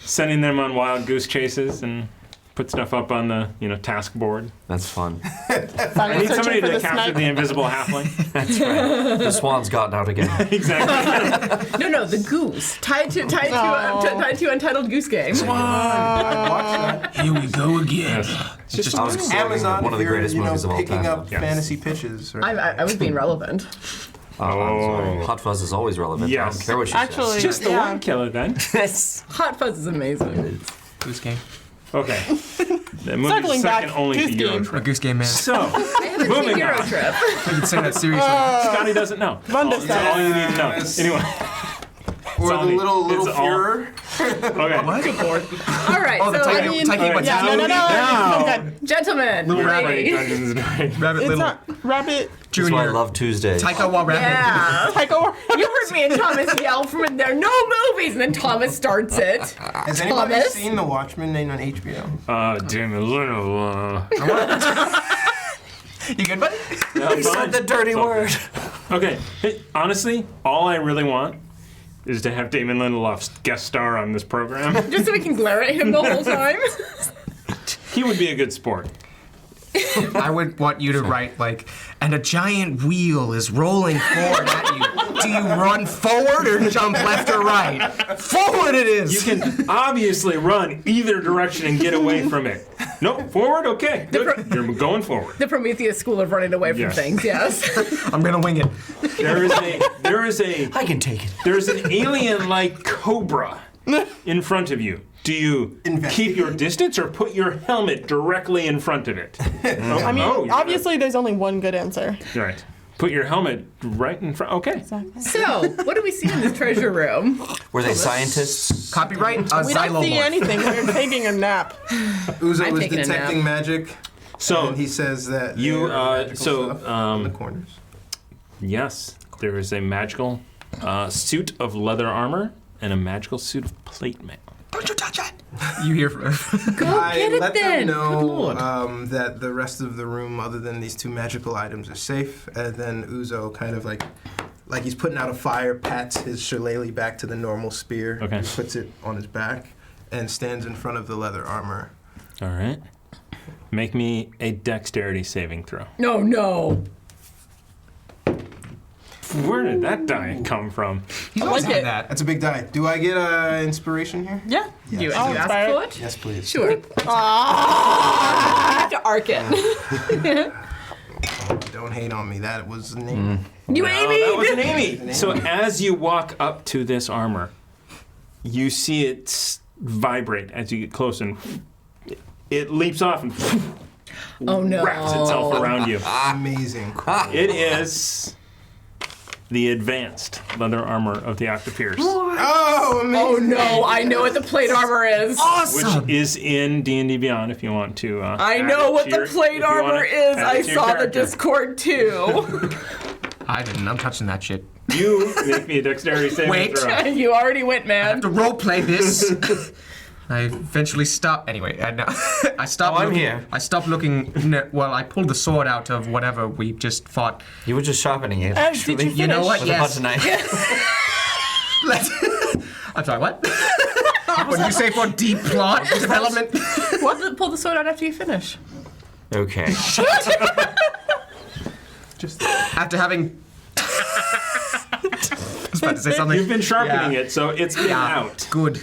sending them on wild goose chases and put stuff up on the task board. That's fun. I need somebody to capture the invisible halfling. That's right. The swan's gotten out again. Exactly. No, the goose tied to Untitled Goose Game. Here we go again. It's just I was quoting Amazon, one of the if you're, greatest movies of all picking time. up Yes. fantasy pitches. Right? I was being relevant. I'm sorry. Hot Fuzz is always relevant. I Yes. don't care what she Actually, just the yeah. one killer then. says. Hot Fuzz is amazing. Goose game. Okay. The movie's Circling second back, only to Goose Euro Game. A Trip. Goose Game man. So, I haven't seen moving Euro on. Trip. You can say that seriously. Scotty doesn't know. Wonderful. That's all you need to know. Anyway. Or all the me. little It's all- Führer. Okay. All right, Oh, the so Taiki what's Yeah, no. Now. Okay. gentlemen, Little Rabbit ladies. Dungeons is great. Rabbit It's Little not Rabbit. That's why I Junior. love Tuesdays. Taika Wa Rabbit. Yeah. Tycho. You heard me and Thomas yell from in there, no movies, and then Thomas starts it. Has anybody Thomas? seen The Watchmen named on HBO? Damn it, little. You good, buddy? He said the dirty word. Okay, hey, honestly, all I really want is to have Damon Lindelof guest star on this program. Just so we can glare at him the whole time. He would be a good sport. I would want you to write like, and a giant wheel is rolling forward at you. Do you run forward or jump left or right? Forward it is. You can obviously run either direction and get away from it. Nope, forward, okay. Good. You're going forward. The Prometheus school of running away from Yes. things, yes. I'm gonna wing it. There is I can take it. there's an alien-like cobra in front of you. Do you keep your distance or put your helmet directly in front of it? I mean, obviously, there's only one good answer. Right. Put your helmet right in front. Okay. So, what do we see in this treasure room? Were they scientists? Copyright We don't see Xylomorph. anything. We're taking a nap. Uzo I'm was taking a detecting nap. magic. So And he says that you, there are magical so, stuff in the corners. yes, there is a magical suit of leather armor and a magical suit of plate mail. Don't you touch it. You hear from Go I get it let then. them Good Lord. know that the rest of the room, other than these two magical items, are safe. And then Uzo kind of like he's putting out a fire, pats his shillelagh back to the normal spear, Okay. and puts it on his back, and stands in front of the leather armor. All right. Make me a dexterity saving throw. No, no. Where did that die come from? He's I always like had it. that. That's a big die. Do I get inspiration here? Yeah. You I'll ask inspire for it. it? Yes, please. Sure. You have to arc it. Don't hate on me. That was the name. You Oh, Amy! that was an Amy. So as you walk up to this armor, you see it vibrate as you get close, and it leaps off and Oh no. wraps itself around you. Amazing. Cool. It is the advanced leather armor of the Octopeers, Oh, amazing. Oh no, I know what the plate armor is. which is in D&D Beyond if you want to. I add know it what to the your- plate if you wanna armor is. add I it to your saw the character. Discord too. I didn't. I'm touching that shit. You make me a dexterity saving Wait. throw. You already went, man. To role play this. I eventually stopped. Anyway, I stopped. Oh, I'm looking, here. I stopped looking. Well, I pulled the sword out of whatever we just fought. You were just sharpening it. Oh, did you You know what? With Yes. a butter knife. Let's. I'm sorry. What? What did you say for deep plot development? Pull the sword out after you finish. Okay. Just After having. I was about to say something. You've been sharpening Yeah. it, so it's getting out. Good.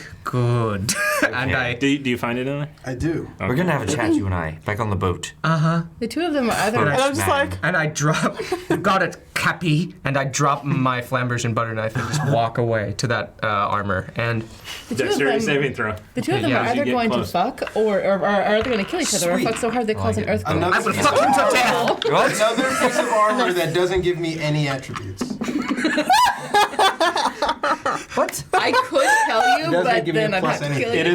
And I. Do you find it in there? I do. We're gonna have a chat, you and I, back on the boat. The two of them are either. And I'm just Man. like, And I drop, got it, Cappy, and I drop my flamberge butter knife and just walk away to that armor. And The two of Dexterity them, saving throw. the two of them Yeah, are as you either get going close. to fuck or are they going to kill each other or Sweet. fuck so hard they cause an earthquake. Another, I will fuck him to death. another piece of armor that doesn't give me any attributes. What? I could tell you, doesn't but give me then a I'd plus have to kill anything. you. It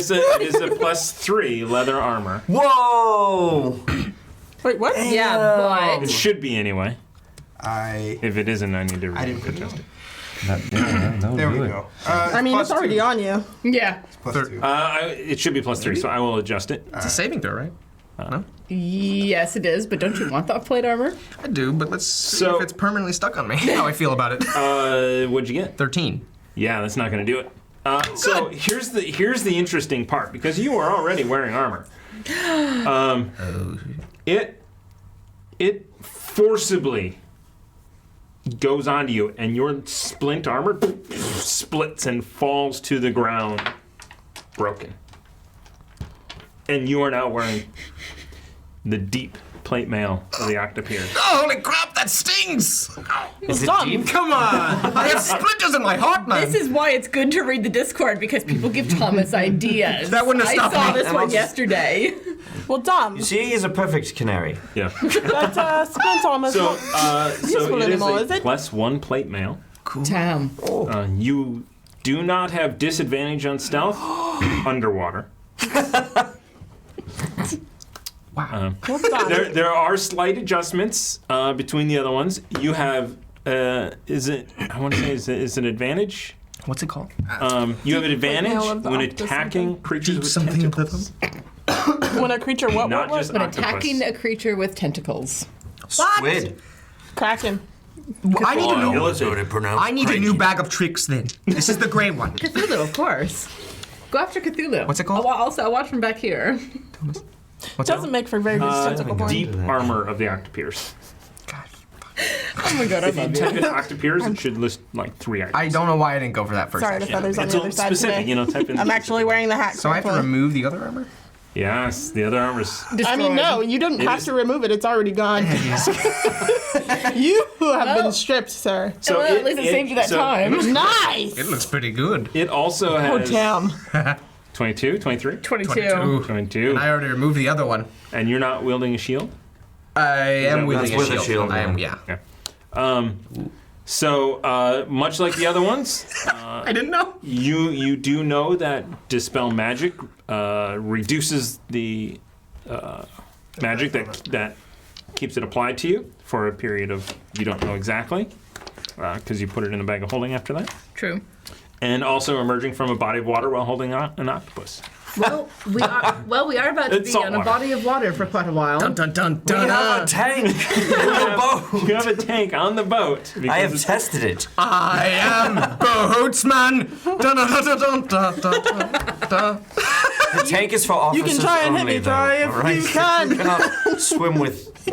is a +3 leather armor. Whoa! wait, what? Yeah, It but should be anyway. If it isn't, I need to I didn't put it adjust on. it. There we go. I mean, it's already on you. yeah. Plus 2. It should be +3, so I will adjust it. It's a saving throw, right? Yes, it is. But don't you want that plate armor? I do, but let's see So- if it's permanently stuck on me. How I feel about it. What'd you get? 13. Yeah, that's not going to do it. So here's the interesting part, because you are already wearing armor. It forcibly goes onto you, and your splint armor splits and falls to the ground, broken. And you are now wearing the deep plate mail of the Octopeers. Oh, holy crap! that stings! Is it Dom. deep? Come on! I have splinters in my heart, man! This is why it's good to read the Discord because people give Thomas ideas. That wouldn't have stopped I saw me. this one yesterday. Well, Dom, You see, he's a perfect canary. Yeah. that splint almost So, not so useful it is anymore, a is it? +1 plate mail. Damn. You do not have disadvantage on stealth underwater. Wow. Well, Dom. There are slight adjustments between the other ones. You have, is it an advantage? What's it called? You have an advantage mail of the when octopus attacking creatures Deep with something with tentacles. When a creature, what? Not just When octopus. attacking a creature with tentacles. Squid. Kraken. I need a new. Also to pronounce I need a new bag of tricks then. This is the gray one. Cthulhu, of course. Go after Cthulhu. What's it called? I'll watch from back here. What's Doesn't make for very good tentacle porn. Deep armor of the octopiers. Oh my god, I If you love type you. in octopiers, it should list like 3 items. I don't know why I didn't go for that first. Sorry, the actually. feathers on It's the a other side specific, today. you know, type in. I'm actually wearing the hat. So I have to correctly. remove the other armor? Yes, the other armor's. I mean, no, you don't have to remove it. It's already gone. You have been stripped, sir. So Well, at least it saved you that time. Nice. It looks pretty good. It also Oh, has damn. 22, 23, 22. 22. 22, And I already removed the other one. and you're not wielding a shield. I am that- wielding that's with a a shield. shield, I am, yeah. yeah. So much like the other ones, I didn't know. you do know that dispel magic reduces the magic that keeps it applied to you for a period of you don't know exactly, because you put it in a bag of holding after that, True. and also emerging from a body of water while holding an octopus. Well, we are about to It's be salt on a water. body of water for quite a while. Dun dun dun We dun. have a tank in the boat. You have a tank on the boat. I because have it's- tested it. I am boatsman. Dun dun dun dun dun dun dun dun. The tank is for You officers can try and hit only, me, though, Troy, if alright? you can. You cannot swim with the...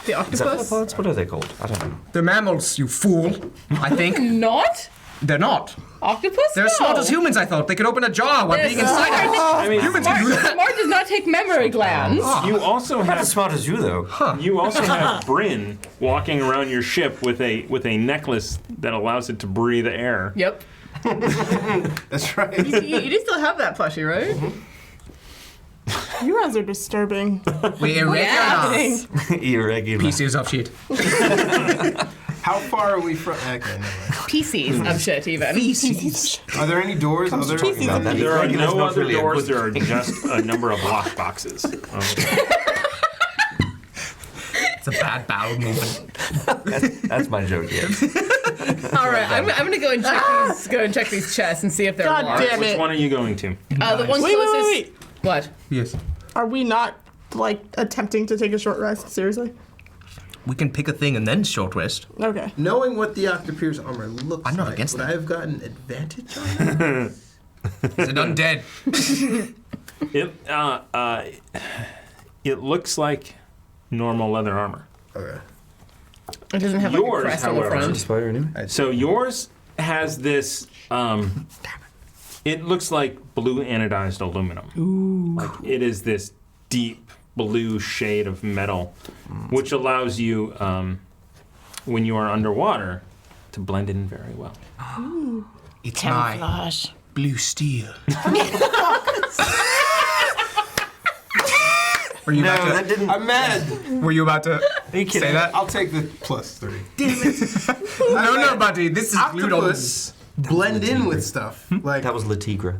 The Is that octopus? what, what are they called? I don't know. They're mammals, you fool. I think. Not? They're not. Octopus? They're as smart as humans, I thought. They could open a jar while being inside it. I mean, Humans can do that. Smart does not take memory glands. you also Not as have smart as you, though. you also have Bryn walking around your ship with a necklace that allows it to breathe air. Yep. That's right. You do still have that plushie, right? You guys are disturbing. We irregular Irregular. pieces of shit. How far are we from? Okay, never mind. PCs of shit, even. Feces. Are there any doors? Other species about that. There are Irregular's no not other really a doors. good There are just a number of lock boxes. It's a bad bowel movement. That's my joke, yes. All right, I'm gonna go and check these chests and see if they're God locked. damn Which it. one are you going to? The one Wait, closest. wait. What? Yes. Are we not, like, attempting to take a short rest? Seriously? We can pick a thing and then short rest. Okay. Knowing what the Octopier's armor looks I'm not like, against would that. I have gotten advantage on it? Is it undead? It looks like normal leather armor. Okay. It doesn't have Yours, like a crest on the however, front. Spider anyway? So yours has this. It looks like blue anodized aluminum. Ooh. Like it is this deep blue shade of metal, which allows you, when you are underwater, to blend in very well. It's my Camouflage. blue steel. Were you No, about that didn't... I'm mad. to? Were you about to Are you kidding? say that? I'll take the +3. No, buddy. This is glued on. Octopus blend in with stuff. Like That was Latigra.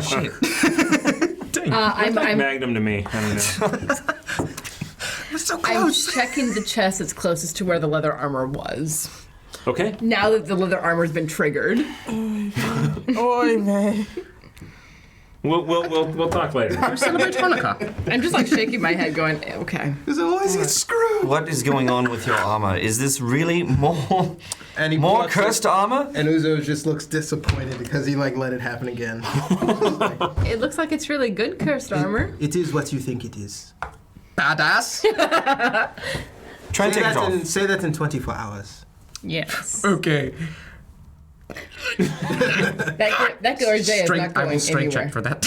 Shit. I'm Magnum to me. I don't know. We're so I'm close. checking the chest that's closest to where the leather armor was. Okay. Now that the leather armor's been triggered. Oy vey. We'll talk later. Celebrate Hanukkah. I'm just like shaking my head, going, okay. because it always gets screwed. What is going on with your armor? Is this really more And he more plucks cursed it, armor? and Uzo just looks disappointed because he like let it happen again. It looks like it's really good cursed armor. It is what you think it is. Badass. Try and take it off. Say that in 24 hours. Yes. Okay. That gorget is not I will going strength anywhere. check for that.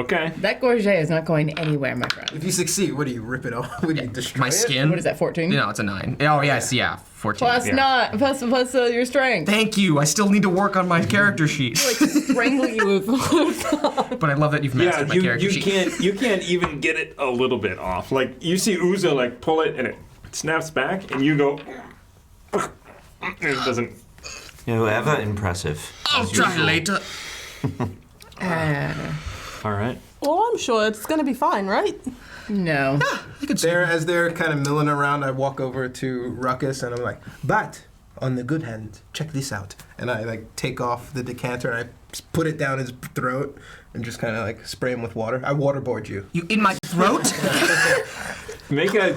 Okay. That gorget is not going anywhere, my friend. If you succeed, what do you rip it off? What do you destroy My it? skin. What is that, 14? No, it's a 9. Oh yes, yeah, 14. Plus Yeah. not, plus your strength. Thank you. I still need to work on my character sheet. Like strangling you with But I love that you've Yeah, mastered my character you sheet. can't even get it a little bit off. Like you see Uzo like pull it and it snaps back, and you go. And it doesn't. Ever impressive. I'll try later. All right. Well, I'm sure it's gonna be fine, right? No. As they're kind of milling around, I walk over to Ruckus and I'm like, but on the good hand, check this out. And I like take off the decanter and I put it down his throat and just kind of like spray him with water. I waterboard you. You in my throat? Make a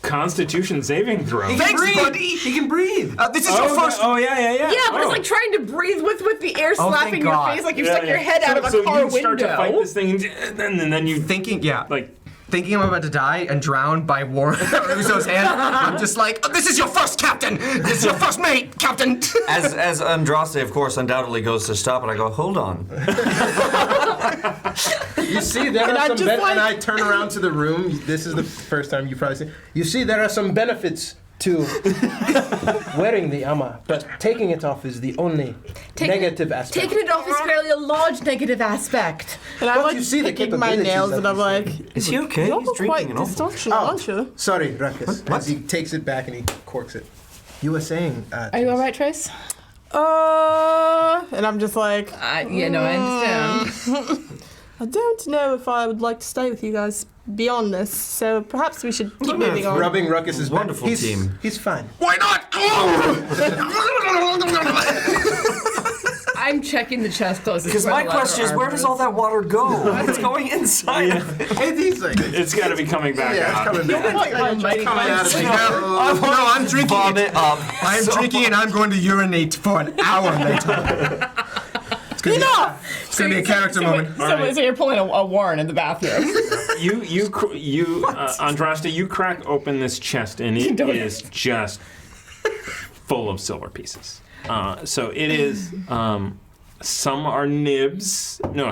Constitution saving throw. Thanks, Breathe. buddy. He can breathe. This is your first. Yeah, but Oh. it's like trying to breathe with the air Oh, slapping thank your God. face like you Yeah, stuck your yeah. head out of a so car you start window. to fight this thing, and then you Thinking, yeah, like. thinking I'm about to die and drown by Uzo's hand. I'm just like, this is your first captain. This is your first mate, captain. As Andraste, of course, undoubtedly goes to stop, and I go, hold on. You see, there And are I'm some just like- and I turn around to the room. This is the first time you probably see. You see, there are some benefits to wearing the armor, but taking it off is the only negative aspect. Taking it off is fairly a large negative aspect. And I'm Don't like you see the picking my capabilities nails, of and I'm this like, Is he okay? you're He's quite drinking an awful. dysfunctional, aren't you? Sorry, Ruckus. As he takes it back and he corks it. You were saying. Are you all right, Trace? And I'm just like, Yeah, no, I understand. I don't know if I would like to stay with you guys beyond this, so perhaps we should keep moving on. Rubbing Ruckus's back. Wonderful team. He's fine. Why not? I'm checking the chest closest. Because my question is, where does all that water go? It's going inside. It's got to be coming back Yeah, it's out. coming back. Almighty Coming out of me. No, I'm drinking it. Vomit up. I'm drinking and I'm going to urinate for an hour later. It's gonna be a character moment. So you're pulling a Warren in the bathroom. Andraste, you crack open this chest and it is just full of silver pieces. So it is. Some are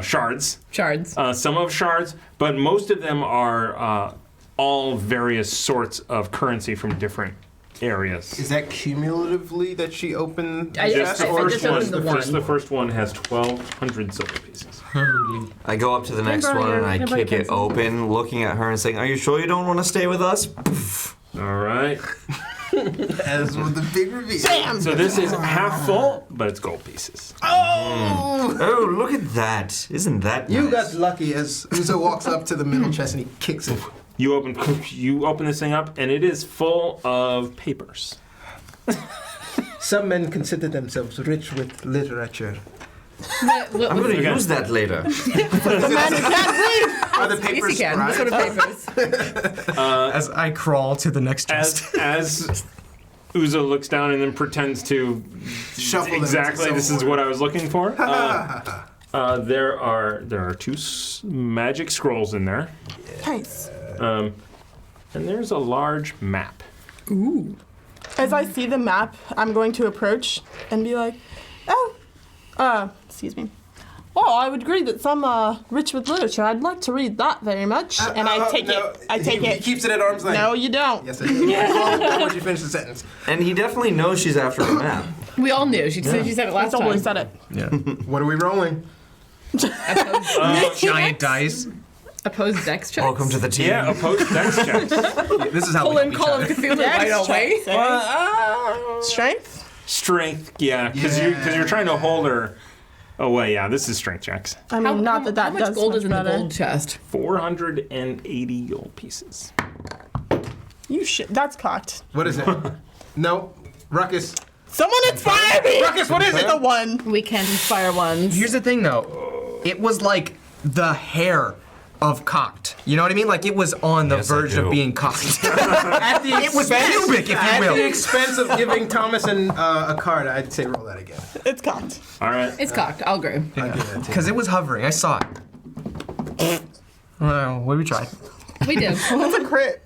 shards. Shards. Some of shards, but most of them are all various sorts of currency from different areas. Is that cumulatively that she opened? I Just the I first just one. opened the one. The first one has 1,200 silver pieces. I go up to the next borrow one and your- I can I borrow kick your it open, looking at her and saying, "Are you sure you don't want to stay with us?" All right. As with the big reveal. So this is half full, but it's gold pieces. Oh, look at that! Isn't that You nice? got lucky as Uzo walks up to the middle chest and he kicks it. You open this thing up, and it is full of papers. Some men consider themselves rich with literature. I'm going to Okay. use that later. The man who can't breathe. Are the Yes, papers you can. What sort scribed? of papers? As I crawl to the next chest. As Uzo looks down and then pretends to Shuffle them exactly. into This is what I was looking for. There are two magic scrolls in there, Nice. and there's a large map. As I see the map, I'm going to approach and be like, excuse me. Oh, I would agree that some are rich with literature. I'd like to read that very much. And I take it. I take He it. keeps it at arm's length. No, you don't. Yes, I do. Once you finish the sentence. And he definitely knows she's after a map. We all knew. She said it I last totally time. said it. What are we rolling? Giant dice. Opposed dex checks. Welcome to the team. Yeah, opposed dex checks. This is how Pull we in help each Call of other. Cthulhu, why don't we? Checks, eh? Strength? Strength, yeah, because you're trying to hold her away. Yeah, this is strength checks. I mean, not that How much does gold much is in the better. gold chest? 480 gold pieces. You shit. That's cocked. What is it? No. Ruckus. Someone inspire me! Ruckus, what is it? The one. We can't inspire ones. Here's the thing, though. It was like the hair of cocked. You know what I mean? Like it was on the Yes, I verge do. of being cocked. At the It was pubic, if you At the will. expense of giving Thomas a card, I'd say roll that again. It's cocked. All right. It's cocked. I'll agree. I'll give that to you. Because it was hovering. I saw it. Well, what did we try? We do. That's a crit.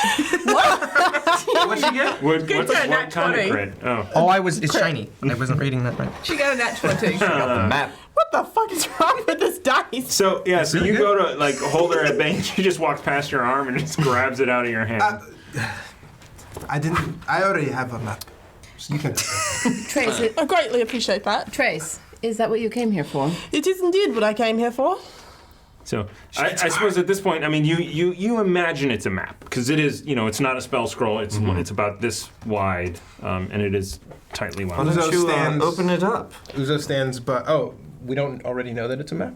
What'd you get? What Good turn, what nat kind of 20. crit? Oh. Oh, it's shiny. I wasn't reading that right. She got a nat 20. The map. What the fuck is wrong with this dice? So yeah, so really you good. go to like hold her at bay, and she just walks past your arm and just grabs it out of your hand. I already have a map. So you can. Trace, I greatly appreciate that. Trace, is that what you came here for? It is indeed what I came here for. So I suppose at this point, I mean, you imagine it's a map because it is, it's not a spell scroll. It's about this wide, and it is tightly Why wound. Uzo don't you stands- open it up? Uzo stands, but we don't already know that it's a map.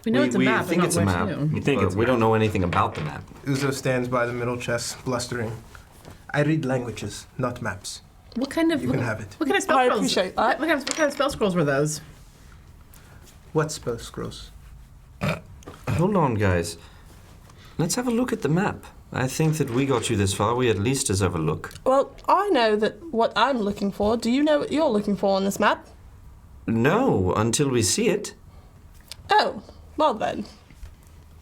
We know it's a map, think but it's not a where map. to. You think but it's a we map. don't know anything about the map. Uzo stands by the middle chest, blustering. I read languages, not maps. What kind of You can have it. What kind of spell I scrolls? appreciate that. What kind of spell scrolls were those? What spell scrolls? Hold on, guys. Let's have a look at the map. I think that we got you this far. We at least deserve a look. Well, I know that what I'm looking for. Do you know what you're looking for on this map? No, until we see it. Oh, well then.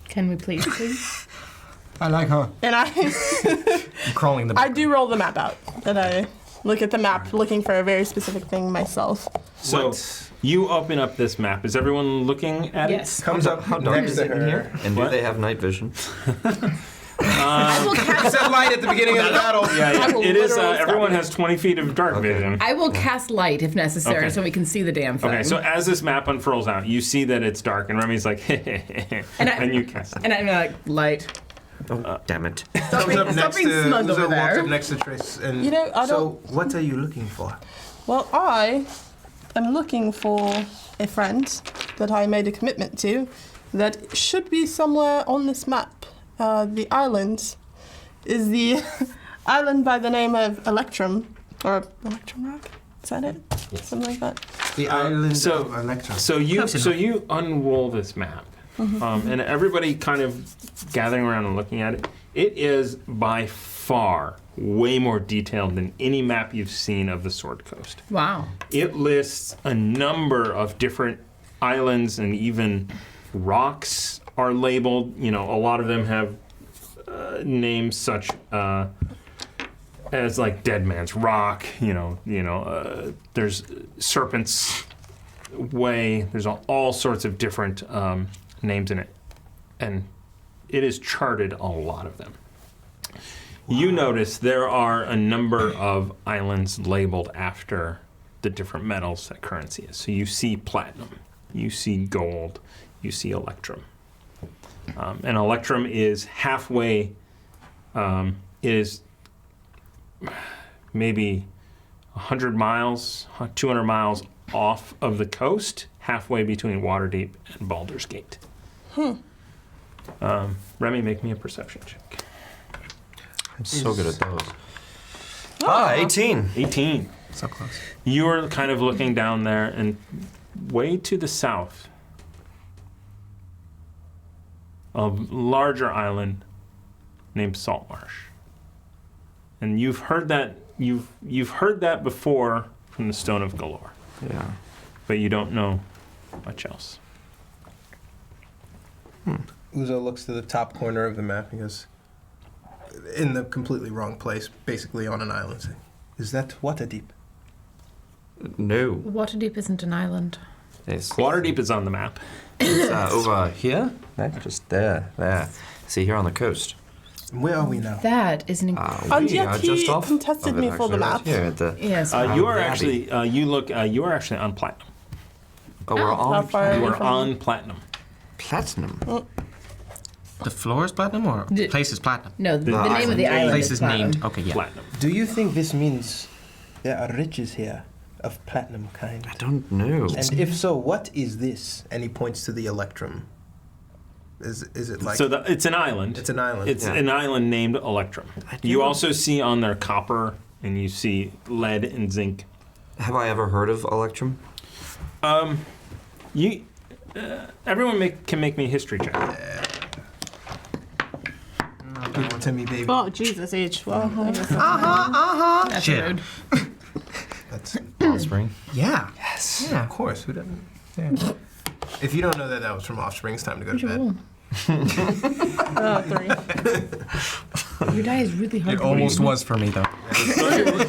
Can we please? I like her. And I'm crawling the I do roll the map out. And I look at the map, looking for a very specific thing myself. So you open up this map. Is everyone looking at Yes. Comes up How dark next is to it in her. here? And do What? they have night vision? I will cast. Said light at the beginning of the battle. Yeah, I will it is. literally stop Everyone you. has 20 feet of dark vision. I will cast light if necessary, Okay. so we can see the damn thing. Okay, so as this map unfurls out, you see that it's dark, and Remy's like, and you cast it. and I'm like light. Oh, damn it. Stop being, stop being smug Uzo over walks there. up next to Trace and I so what are you looking for? Well, I am looking for a friend that I made a commitment to that should be somewhere on this map. The island is the island by the name of Electrum, or Electrum Rock? Is that it? Something like that. The island so- of Electrum. So you unroll this map, and everybody kind of gathering around and looking at it. It is by far way more detailed than any map you've seen of the Sword Coast. Wow. It lists a number of different islands, and even rocks are labeled. A lot of them have names such as like Dead Man's Rock. There's Serpent's Way. There's all sorts of different names in it, and it is charted a lot of them. You notice there are a number of islands labeled after the different metals that currency is. So you see platinum, you see gold, you see electrum. And electrum is halfway, is maybe 100 miles, 200 miles off of the coast, halfway between Waterdeep and Baldur's Gate. Remy, make me a perception check. I'm so good at those. 18. 18. So close. You're kind of looking down there, and way to the south, a larger island named Saltmarsh. And you've heard that before from the Stone of Galore, Yeah. but you don't know much else. Uzo looks to the top corner of the map and goes, in the completely wrong place, basically on an island. Saying, is that Waterdeep? No. Waterdeep isn't an island. It's, Waterdeep is on the map. it's over here. Just there. See, here on the coast. Where are we now? That is an And We yet are he just off contested of it, me for the actually, right map. here at the, yes. You are Abbey. actually you are actually on platinum. oh, we're How on far are You we are from- on platinum. platinum. The floor is platinum or The- place is platinum? No, the No, name of the island. island Place is is platinum. named. Okay, yeah. Platinum. Do you think this means there are riches here of platinum kind? I don't know. And if so, what is this? And he points to the Electrum. Is it like... So it's an island. It's an island. It's Yeah. an island named Electrum. You also see on there copper, and you see lead and zinc. Have I ever heard of Electrum? Everyone can make me a history check. Give it to me, baby. Oh, Jesus, H. Well, I guess That's Shit. rude. That's... Offspring. Yeah. Yes. Yeah. Of course. Who doesn't? Yeah. If you don't know that, that was from Offspring's time to go to bed. Oh, 3. Your die is really hard It to almost read. was for me, though.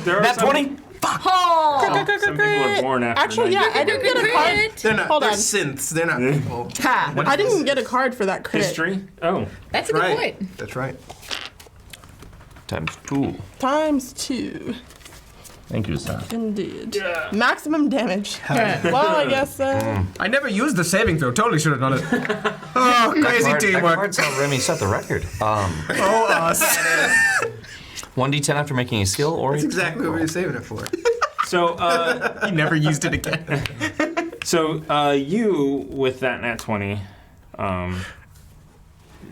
There are Nat some, 20? some people are born after Actually, 90. yeah, I didn't get a card. They're not. Hold they're on. synths. They're not people. Ha! I didn't get a card for that crit. History? Oh. That's a good Right. point. That's right. Times 2. Times 2. Thank you, sir. Indeed. Maximum damage. Yeah. Well, I guess. I never used the saving throw. Totally should have done it. Oh, crazy That teamwork. card's how Remy set the record. Oh, us. 1d10 after making a skill or That's exactly what we were saving it for. So, He never used it again. you, with that nat 20,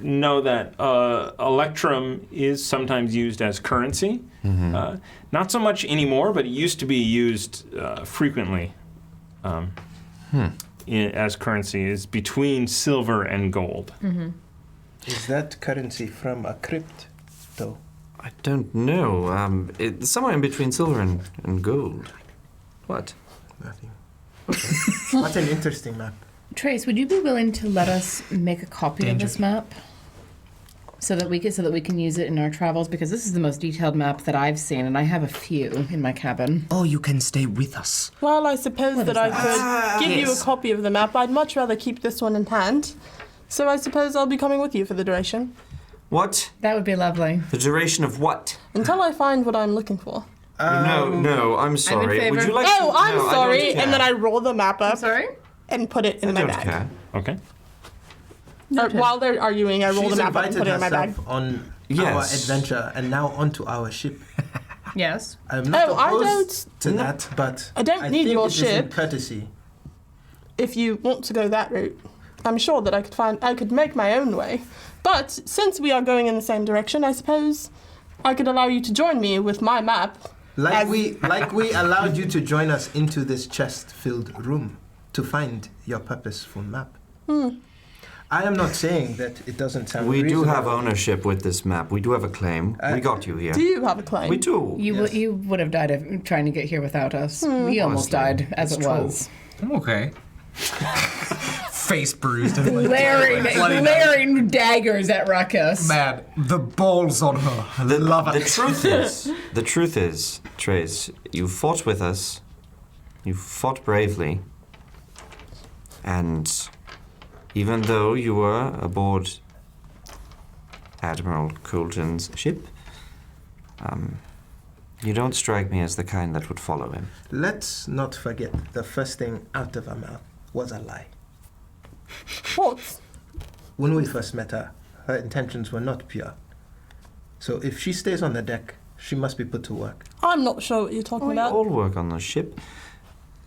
know that Electrum is sometimes used as currency. Not so much anymore, but it used to be used frequently as currency, is between silver and gold. Is that currency from a crypt, though? I don't know. It's somewhere in between silver and gold. What? Nothing. Okay. What an interesting map. Trace, would you be willing to let us make a copy of this map? So that we can use it in our travels, because this is the most detailed map that I've seen, and I have a few in my cabin. Oh, you can stay with us. Well, I suppose that I could give you a Yes. copy of the map. I'd much rather keep this one in hand. So I suppose I'll be coming with you for the duration. What? That would be lovely. The duration of what? Until I find what I'm looking for. No, I'm sorry. favor. Would you like Oh, to? I'm No, I sorry. don't care. And then I roll the map up Sorry? and put it in I my don't bag. care. Okay. Or while they're arguing, I roll She's the map up and invited put it in my bag. herself on Yes. our adventure and now onto our ship. Yes. I'm not Oh, I opposed don't- to that, but I don't need think your it is in ship. courtesy. If you want to go that route, I'm sure that I could make my own way. But since we are going in the same direction, I suppose I could allow you to join me with my map. Like As- we allowed you to join us into this chest-filled room to find your purposeful map. I am not saying that it doesn't sound We do reasonable. have ownership with this map. We do have a claim. We got you here. Do you have a claim? We do. You would have died of trying to get here without us. We almost Honestly, died as it it's true. was. I'm okay. Face bruised. And Glaring daggers at Ruckus. Man, the balls on her. I love it. The truth is, Trace, you fought with us. You fought bravely. And even though you were aboard Admiral Coulton's ship, you don't strike me as the kind that would follow him. Let's not forget the first thing out of her mouth was a lie. What? When we first met her, her intentions were not pure. So if she stays on the deck, she must be put to work. I'm not sure what you're talking We about. all work on the ship,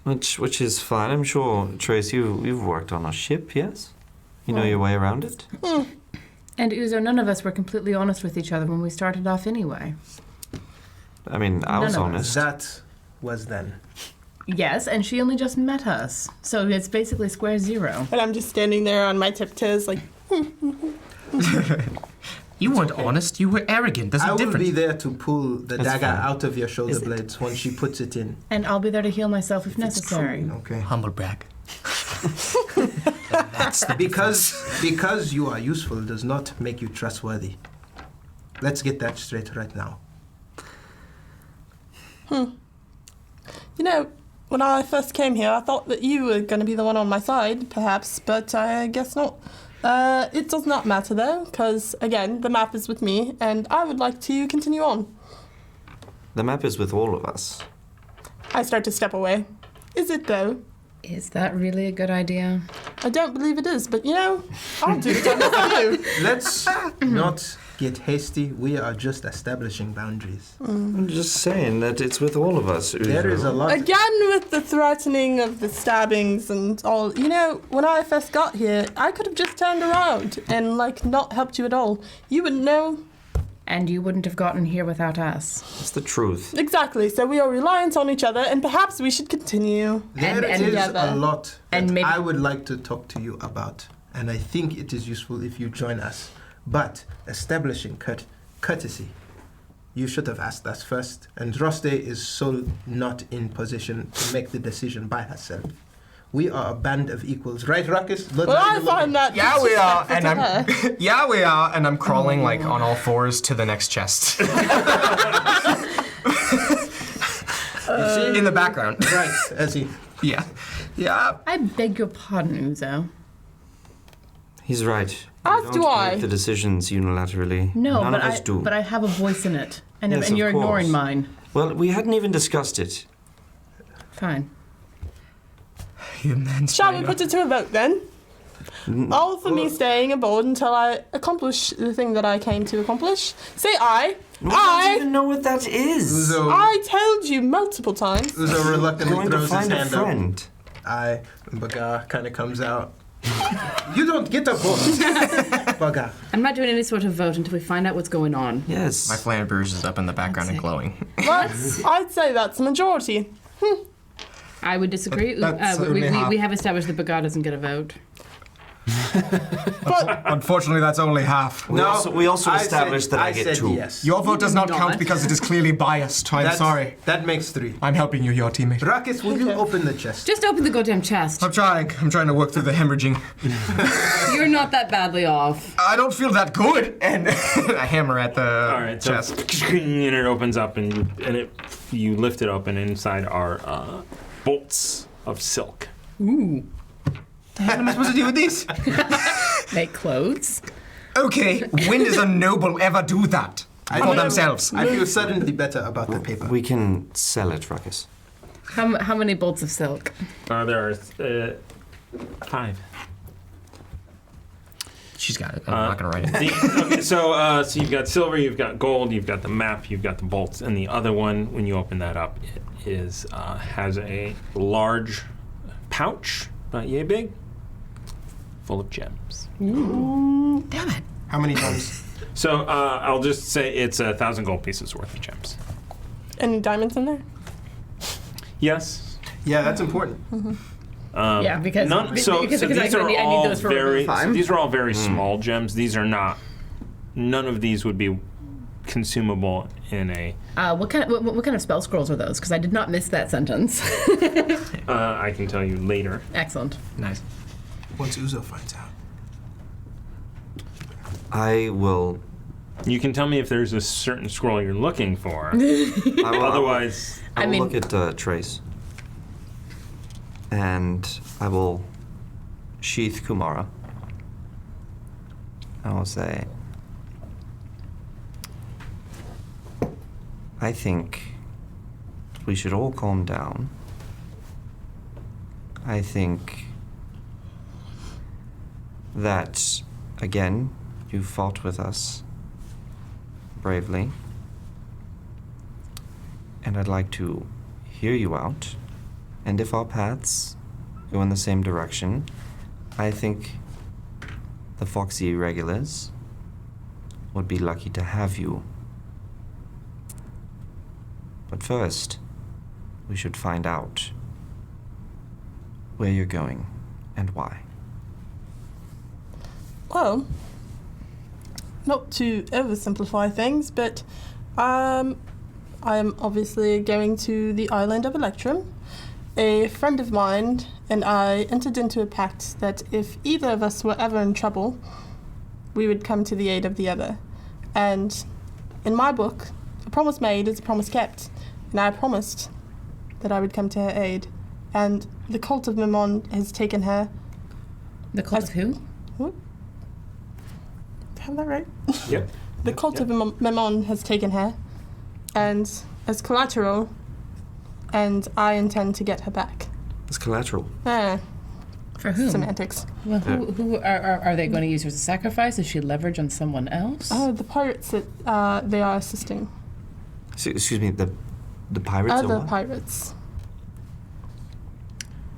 which is fine. I'm sure, Trace, you've worked on a ship, yes? You know your way around it? And Uzo, none of us were completely honest with each other when we started off anyway. I mean, I was None of us. honest. That was then. Yes, and she only just met us. So it's basically square zero. And I'm just standing there on my tiptoes like, You weren't honest. You were arrogant. There's I a will difference. be there to pull the That's dagger fine. out of your shoulder Is it? blades when she puts it in. And I'll be there to heal myself if necessary. Okay. Humble brag. Because you are useful does not make you trustworthy. Let's get that straight right now. you know, when I first came here, I thought that you were going to be the one on my side, perhaps, but I guess not. It does not matter, though, because, again, the map is with me, and I would like to continue on. The map is with all of us. I start to step away. Is it, though? Is that really a good idea? I don't believe it is, but, you know, I'll do it for you. Let's not get hasty. We are just establishing boundaries. I'm just saying that it's with all of us. There is a lot. Again, with the threatening of the stabbings and all, you know, when I first got here, I could have just turned around and, like, not helped you at all. You wouldn't know. And you wouldn't have gotten here without us. It's the truth. Exactly, so we are reliant on each other, and perhaps we should continue. There and is together. a lot And that maybe- I would like to talk to you about, and I think it is useful if you join us. But establishing courtesy, you should have asked us first, and Droste is so not in position to make the decision by herself. We are a band of equals, right, Ruckus? Well, I find that Yeah, we are, and disrespectful I'm. Yeah, we are, and I'm crawling like on all fours to the next chest. In the background. Right, as he. Yeah. Yeah. I beg your pardon, Uzo. He's right. As We do don't I. make the decisions unilaterally. No, None but of us do. I have a voice in it, and, Yes, and you're of course. ignoring mine. Well, we hadn't even discussed it. Fine. You men. Shall we put it to a vote then? All for me staying aboard until I accomplish the thing that I came to accomplish. Say aye. We don't even know what that is. Uzo, I told you multiple times. Uzo reluctantly Going to throws his find a hand up. friend. Baga kind of comes out. You don't get a vote. Baga. I'm not doing any sort of vote until we find out what's going on. Yes. My flamberge is up in the background and glowing. I'd say that's a majority. I would disagree. That's We only half. have established that Bagad doesn't get a vote. But Unfortunately, that's only half. We also established that I get said 2. yes. Your vote does not Not. count because it is clearly biased. I'm sorry. That makes 3. I'm helping you, your teammate. Ruckus, will you open the chest? Just open the goddamn chest. I'm trying. I'm trying to work through the hemorrhaging. You're not that badly off. I don't feel that good. And I hammer at the All right, so chest. and it opens up, and you lift it up, and inside are bolts of silk. Ooh. What the hell am I supposed to do with these? Make clothes. Okay, when does a noble ever do that? For themselves. I feel suddenly better about the paper. We can sell it, Ruckus. How many bolts of silk? There are 5. She's got it. I'm not gonna write it. Okay, so you've got silver, you've got gold, you've got the map, you've got the bolts, and the other one, when you open that up, it is has a large pouch, not yay big, full of gems. Damn it. How many times? So I'll just say it's 1,000 gold pieces worth of gems. any diamonds in there? Yes. Yeah, that's important. Yeah, because these are all those for very. time. So these are all very small gems. These are not. None of these would be consumable in a. What kind of spell scrolls are those? Because I did not miss that sentence. I can tell you later. Excellent. Nice. Once Uzo finds out. I will. You can tell me if there's a certain scroll you're looking for. Otherwise, I will mean- look at Trace. And I will sheath Kumara. I will say, I think we should all calm down. I think that, again, you fought with us bravely. And I'd like to hear you out. And if our paths go in the same direction, I think the Foxy Irregulars would be lucky to have you. But first, we should find out where you're going and why. Well, not to oversimplify things, but I am obviously going to the island of Electrum. A friend of mine and I entered into a pact that if either of us were ever in trouble, we would come to the aid of the other. And in my book, a promise made is a promise kept. And I promised that I would come to her aid. And the cult of Mammon has taken her. The cult of who? Did I have that right? yep. The cult of Mammon has taken her. And as collateral, and I intend to get her back. It's collateral. For whom? Semantics. Well, who are they going to use her as a sacrifice? Is she leverage on someone else? Oh, the pirates that they are assisting. Excuse me, the pirates or Other what? pirates.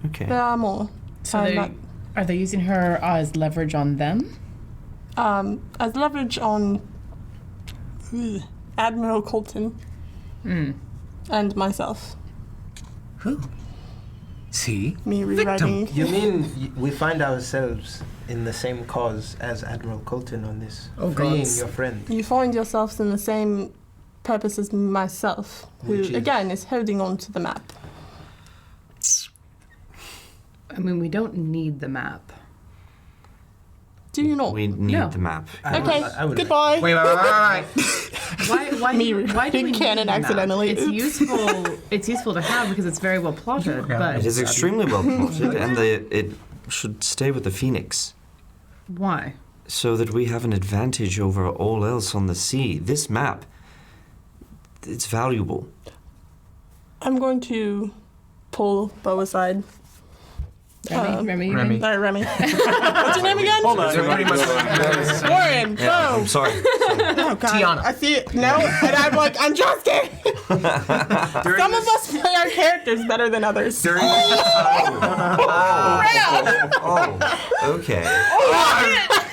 Okay. There are more. So I'm they not- are they using her as leverage on them? as leverage on Admiral Colton and myself. Who? See? Me rewriting. You mean we find ourselves in the same cause as Admiral Colton on this? Oh, freeing gods. your friend. You find yourselves in the same purpose as myself, who Which is? again is holding on to the map. I mean, we don't need the map. Do you not? We need No. the map. Okay, I would- goodbye. Wait. Why Me why do we reading need canon the map? accidentally. It's Oops. useful. It's useful to have because it's very well plotted. But It is extremely well plotted, and it should stay with the Phoenix, why? so that we have an advantage over all else on the sea. This map, it's valuable. I'm going to pull Bo aside. Remy. Remy. Remy. What's your name again? Hold on. They're pretty much Warren. Yeah, Bo. I'm sorry. Oh, God. Tiana. I see it. No, and I'm like, I'm just kidding. Some of us play our characters better than others. During Oh, okay.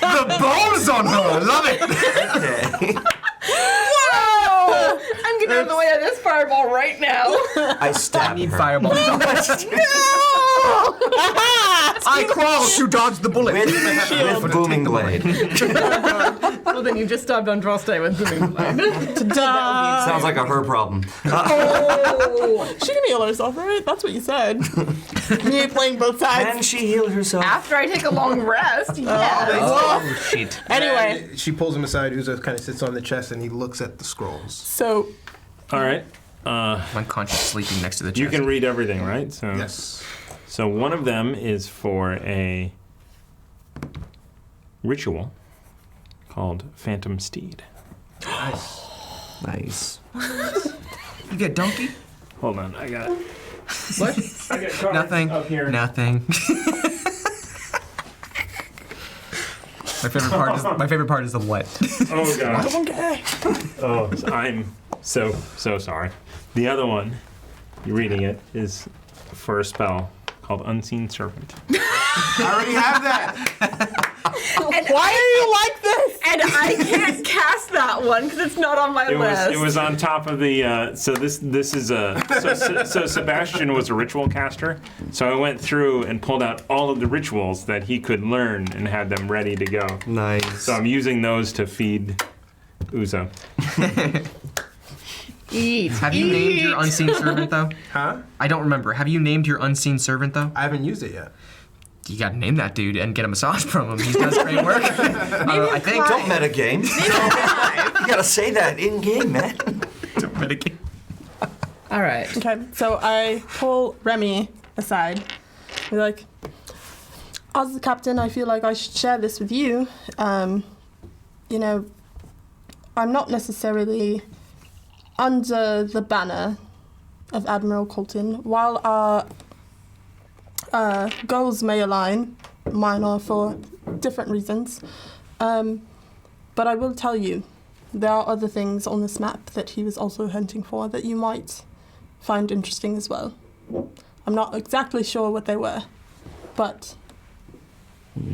the balls on her. Love it. Okay. Whoa! I'm getting out of the way of this fireball right now. I stab Need her. fireball. I crawl to dodge the bullet. With booming blade. Well, then you just stabbed Andraste with booming blade. Ta-da. Sounds like a her problem. She can heal herself, right? That's what you said. Me playing both sides. Can she heal herself? After I take a long rest, yes. Oh, shit. Anyway, And she pulls him aside. Uzo kind of sits on the chest and he looks at the scrolls. so All right. Unconscious sleeping next to the chest. You can read everything, right? So, Yes. So one of them is for a ritual called Phantom Steed. Nice. You get donkey? Hold on, I got it. What? I got cards Nothing. up here. Nothing. My favorite part is the what. Oh god. okay. Oh, I'm so sorry. The other one, you're reading it, is for a spell called Unseen Servant. I already have that. Why are you like this? And I can't cast that one because it's not on my list. It was on top of the. So this is a. So Sebastian was a ritual caster. So I went through and pulled out all of the rituals that he could learn and had them ready to go. Nice. So I'm using those to feed Uzo. Eat. Have you named your unseen servant though? Huh? I don't remember. Have you named your unseen servant though? I haven't used it yet. You gotta name that dude and get a massage from him. He does great work. I think. Don't metagame. You gotta say that in game, man. Don't mitigate. All right. Okay, so I pull Remy aside. We're like, as the captain, I feel like I should share this with you. You know, I'm not necessarily under the banner of Admiral Colton. While our goals may align, mine are for different reasons. But I will tell you, there are other things on this map that he was also hunting for that you might find interesting as well. I'm not exactly sure what they were, but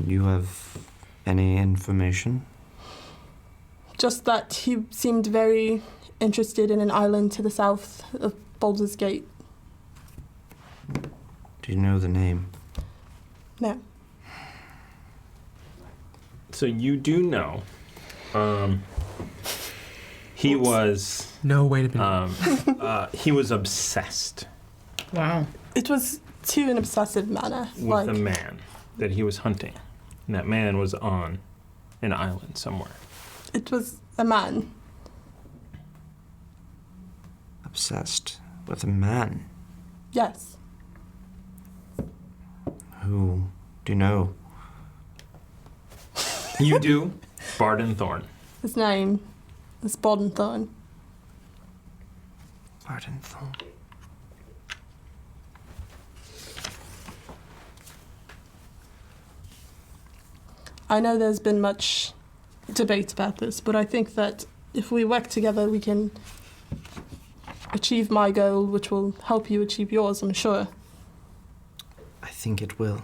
You have any information? just that he seemed very interested in an island to the south of Baldur's Gate. Do you know the name? No. So you do know. He was. No, wait a minute. He was obsessed Wow. It was to an obsessive manner. with a man that he was hunting. And that man was on an island somewhere. It was a man. Obsessed with a man. Yes. Who do you know? You do? Barden Thorn. His name is Bodenthorn. Barden Thorn. I know there's been much debate about this, but I think that if we work together, we can achieve my goal, which will help you achieve yours, I'm sure. I think it will.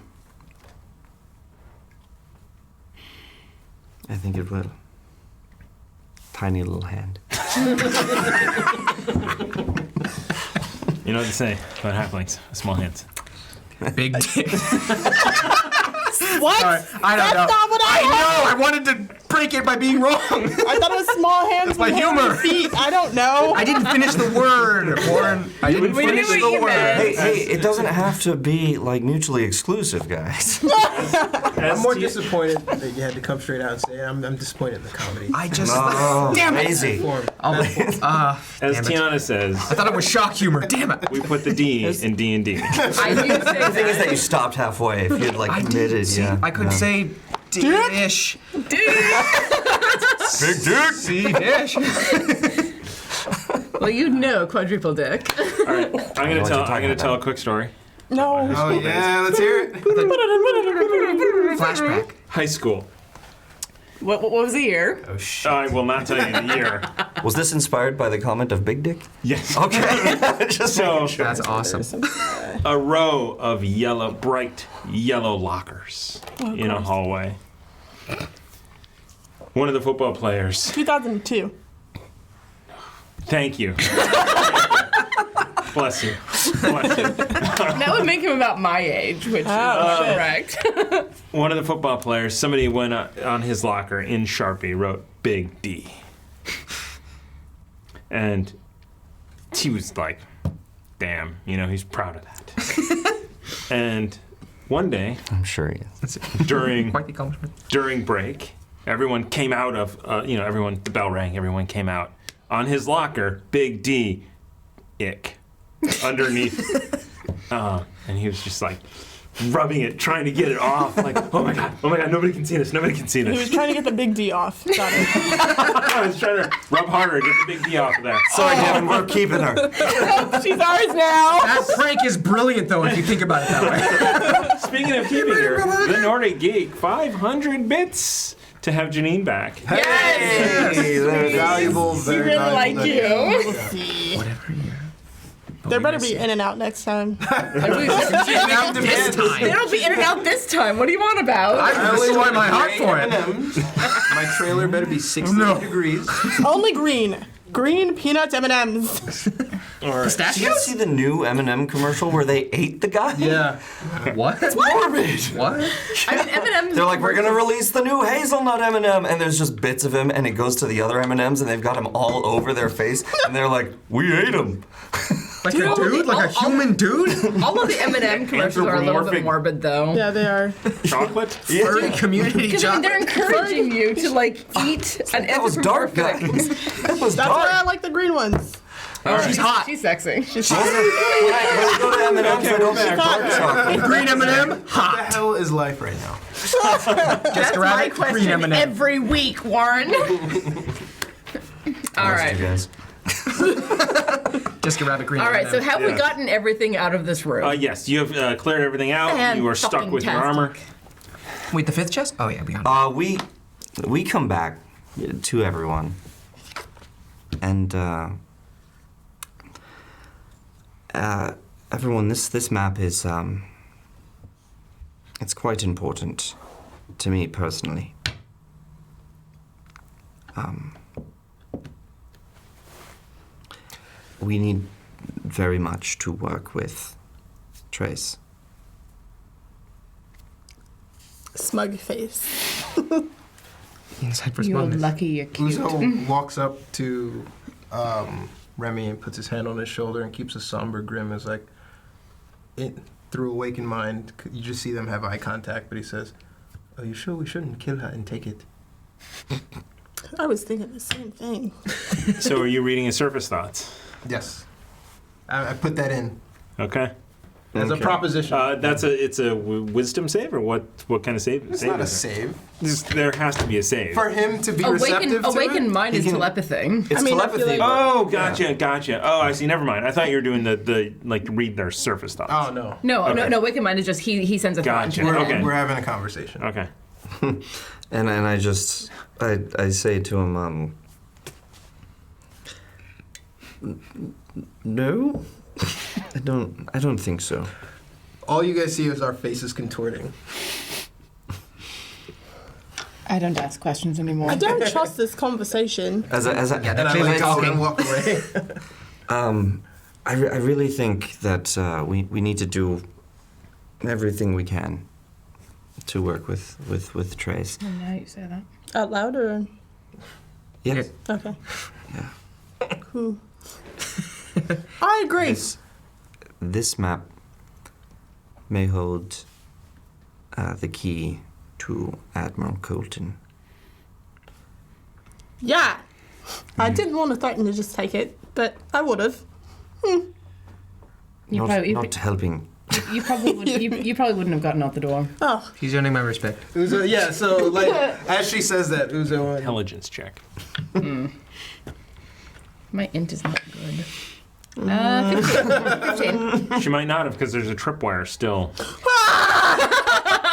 I think it will. Tiny little hand. You know what they say about halflings, small hands. Big dick. What? Sorry, I don't That's know. not what I know. I wanted to break it by being wrong. I thought it was small hands That's my and hairy humor. feet. I don't know. I didn't finish the word, Warren. I didn't We finish knew what the you word. meant. Hey, it doesn't have to be like mutually exclusive, guys. I'm more disappointed that you had to come straight out and say it. I'm disappointed in the comedy. I just. Oh, Damn it. crazy. Form. As Damn it. Tiana says, I thought it was shock humor. Damn it. we put the D in D&D. I do say The thing is that you stopped halfway. If you had like I committed, did. See, yeah. I could say dish. Big dick. See dish. Well, you know quadruple dick. All right, I'm what you're gonna talking tell a about. quick story. No. Oh yeah, let's hear it. Flashback. High school. What was the year? Oh shit. I will not tell you the year. Was this inspired by the comment of Big Dick? Yes. Okay. Just So, That's awesome. a row of bright yellow lockers in a hallway. One of the football players. 2002. Thank you. Bless you. Bless you. That would make him about my age, which is correct. One of the football players, somebody went on his locker in Sharpie, wrote Big D. And he was like, damn, he's proud of that. And one day, I'm sure he is. during Quite the accomplishment. during break, everyone came out of, the bell rang, everyone came out. On his locker, Big D, ick, underneath. And he was just like rubbing it, trying to get it off. Like, oh my God, nobody can see this, He was trying to get the big D off. Got it. I was trying to rub harder, get the Big D off of there. Sorry, Devin, we're keeping her. She's ours now. That prank is brilliant, though, if you think about it that way. Speaking of keeping her, the Nordic Geek, 500 bits to have Janine back. Yes! Hey, there it is. Valuable, We very really valuable. like you. Whatever year. There better be In and Out next time. Now this time. They don't be in and out this time. What do you want about? I really want my heart for it. M&Ms. My trailer better be 60 degrees. Only green. Green peanuts M&Ms. Did you Pistachios? see the new M&M commercial where they ate the guy? Yeah. What? Morbid. What? I mean, M&M's. They're like, we're gonna release the new hazelnut M&M, and there's just bits of him, and it goes to the other M&Ms, and they've got him all over their face, and they're like, we ate him. Like a dude? Like a human dude? All of the M&M commercials are a little bit Anthropomorphic. morbid, though. Yeah, they are. Chocolate? Furry community Because job. they're encouraging you to eat an That was dark, guys. anthropomorphic. That was That's why I dark. like the green ones. She's hot. She's sexy. When I go to M&M's, they don't make dark chocolate. Green M&M? What the hell is life right now? Jessica My Rabbit, green question M&M. every week, Warren. All You right. guys. Jessica Rabbit, green All right, so M&M. have we gotten everything out of this room? Yes, you have cleared everything out. You are stuck with your armor. Wait, the fifth chest? Oh, yeah, we got it. We come back to everyone, and everyone, this map is it's quite important to me personally. We need very much to work with Trace. Smug face. Inside for You're smugness. lucky you're cute. Uzo walks up to Remy and puts his hand on his shoulder and keeps a somber grin. Is like, through awakened mind, you just see them have eye contact. But he says, "Are you sure we shouldn't kill her and take it?" I was thinking the same thing. So are you reading his surface thoughts? Yes, I put that in Okay. as a Okay. proposition. It's a wisdom save, or what kind of save? it's save not a is it? save There has to be a save. for him to be receptive to Awakened it. mind He is can- telepathy. It's I mean, I feel telepathy. like- Oh, gotcha. Oh, I see. Never mind. I thought you were doing the read their surface thoughts. Oh no, No, awakened mind is just he sends a thought Gotcha. into we're, them. Okay. we're having a conversation. Okay. And I just I say to him, no, I don't think so. All you guys see is our faces contorting. I don't ask questions anymore. I don't trust this conversation. As Yeah, And that I clearly let go talking. and walk away. I really think that we need to do everything we can to work with Trace. Oh, now you say that. Out loud or? Yes. Okay. Yeah. Cool. I agree. This map may hold the key to Admiral Colton. Yeah. I didn't want to threaten to just take it, but I would have. Not helping. You probably wouldn't have gotten out the door. Oh. He's earning my respect. Uzo, yeah, so like as she says that, Uzo Intelligence check. My int is not good. 15. She might not have because there's a tripwire still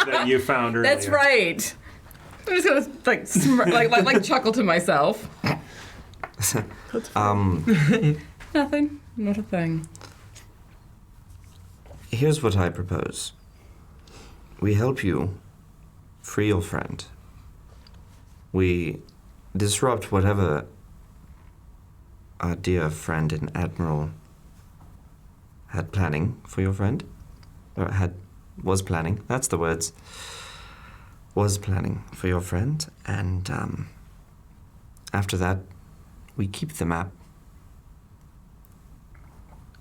that you found earlier. That's right. I'm just gonna like chuckle to myself. Nothing. Not a thing. Here's what I propose. We help you free your friend. We disrupt whatever our dear friend and Admiral had planning for your friend. Or was planning. That's the words. Was planning for your friend. And after that, we keep the map.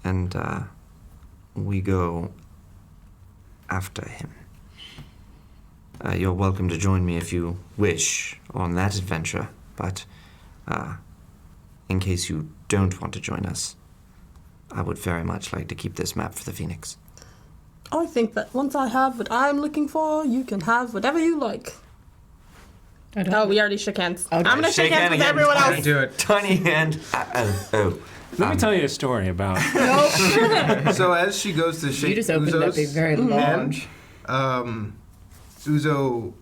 And we go after him. You're welcome to join me if you wish on that adventure, but in case you don't want to join us, I would very much like to keep this map for the Phoenix. I think that once I have what I'm looking for, you can have whatever you like. Oh, we already shook hands. Okay. I'm gonna shake hands with again. everyone else. Do it. Tiny hand. Let me tell you a story about. So as she goes to shake You just opened up a Uzo's very hand, large. Uzo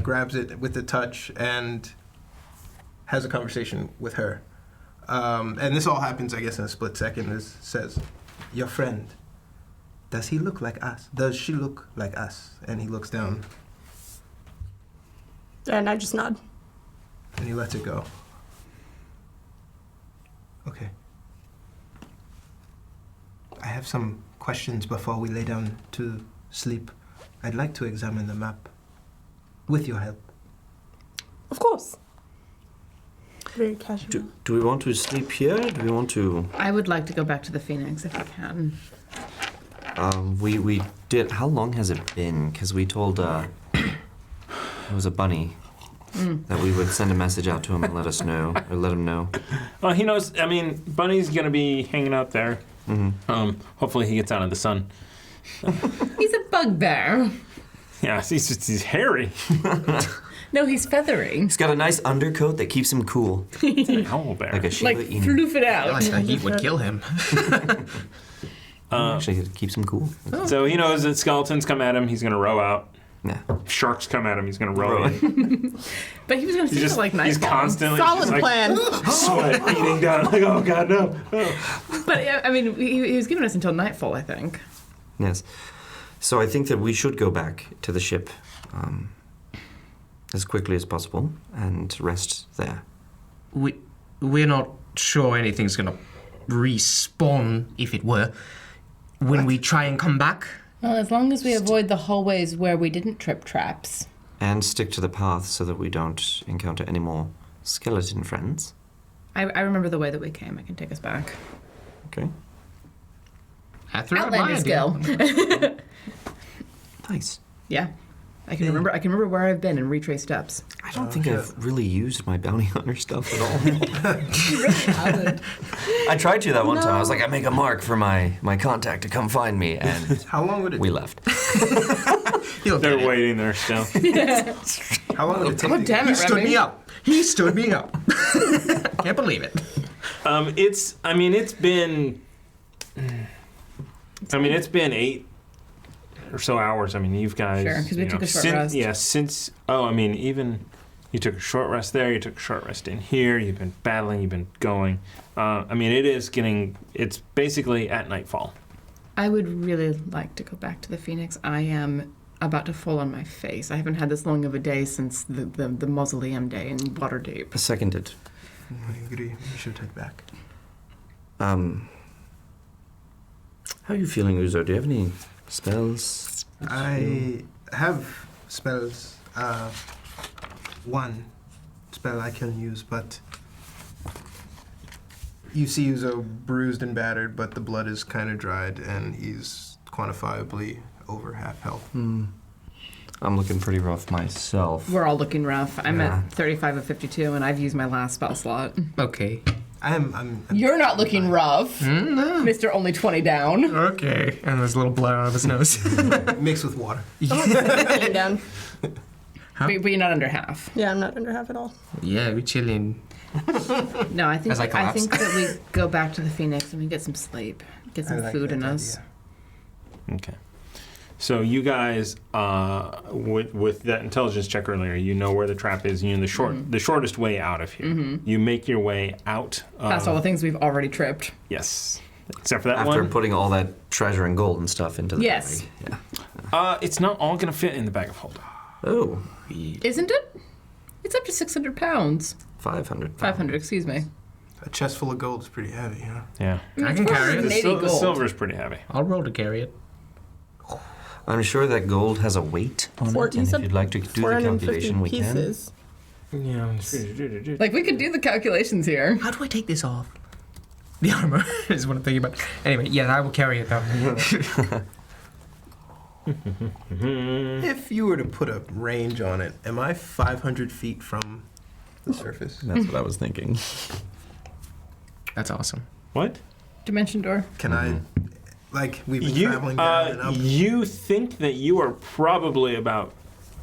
grabs it with a touch and has a conversation with her. And this all happens, I guess, in a split second. This says, "Your friend, does he look like us? Does she look like us?" And he looks down And I just nod. and he lets it go. Okay. I have some questions before we lay down to sleep. I'd like to examine the map with your help. Of course. Very casual. Do we want to sleep here? Do we want to... I would like to go back to the Phoenix if I can. We did... How long has it been? Because we told... it was a bunny that we would send a message out to him and let us know, or let him know. Well, he knows. I mean, Bunny's gonna be hanging out there. Mm-hmm. Hopefully, he gets out of the sun. He's a bugbear. Yeah, he's hairy. No, he's feathery. He's got a nice undercoat that keeps him cool. It's an owl bear. Like a Shiba Like, Inu. floof it I out. like the heat would kill him. Actually, it keeps him cool. So he knows that skeletons come at him. He's gonna row out. Yeah. If sharks come at him. He's gonna row in. But he was going to He's sleep just till like he's nightfall. constantly Solid just, like, plan. sweat beating down. Like, oh god, no. Oh. But I mean, he was giving us until nightfall, I think. Yes. So I think that we should go back to the ship as quickly as possible and rest there. We're not sure anything's gonna respawn, if it were, when we try and come back. Well, as long as we avoid the hallways where we didn't trip traps. And stick to the path so that we don't encounter any more skeleton friends. I remember the way that we came. I can take us back. Okay. I threw out my Outlander idea. skill. Nice. Yeah. I can remember where I've been and retrace steps. I don't think I've really used my bounty hunter stuff at all. You really haven't. I tried to that one time. I was like, I make a mark for my contact to come find me, and How long would it we left. They're waiting there still. How long would it take? Oh, to damn He it, stood Remy. me up. He stood me up. Can't believe it. It's been 8 or so hours. I mean, you guys. Sure, 'cause we you took know, a short since, rest. Yeah, since. Oh, I mean, even you took a short rest there. You took a short rest in here. You've been battling. You've been going. I mean, it is getting. It's basically at nightfall. I would really like to go back to the Phoenix. I am about to fall on my face. I haven't had this long of a day since the mausoleum day in Waterdeep. Seconded. I agree. We should take back. How are you feeling, Uzo? Do you have any spells? I have spells. One spell I can use, but you see Uzo bruised and battered, but the blood is kind of dried, and he's quantifiably over half health. I'm looking pretty rough myself. We're all looking rough. I'm Yeah. at 35 of 52, and I've used my last spell slot. Okay. I'm You're not looking rough, No. Mr. Only 20 down. Okay. And there's a little blood out of his nose. mixed with water. Sitting down. Huh? But you're not under half. Yeah, I'm not under half at all. Yeah, we chilling. No, I think As I collapse. that we go back to the Phoenix and we get some sleep, get I some like food that in us. idea. Okay. So you guys, with that intelligence check earlier, you know where the trap is. You know the shortest way out of here. You make your way out. Past all the things we've already tripped. Yes, except for that After one. putting all that treasure and gold and stuff into the Yes. bag. Yeah. It's not all gonna fit in the bag of holding. Oh, Isn't it? It's up to 600 pounds. 500. 500, excuse me. A chest full of gold is pretty heavy, huh? Yeah. I can carry The, it. 80 the gold. silver's pretty heavy. I'll roll to carry it. I'm sure that gold has a weight on Four- it, you and if said you'd like to do the 450 calculation, we can. pieces. Yeah. Like, we could do the calculations here. How do I take this off? The armor is what I'm thinking about. Anyway, yeah, I will carry it though. If you were to put a range on it, am I 500 feet from the surface? That's what I was thinking. That's awesome. What? Dimension door. Can I, like, we've been You traveling down and up? you think that you are probably about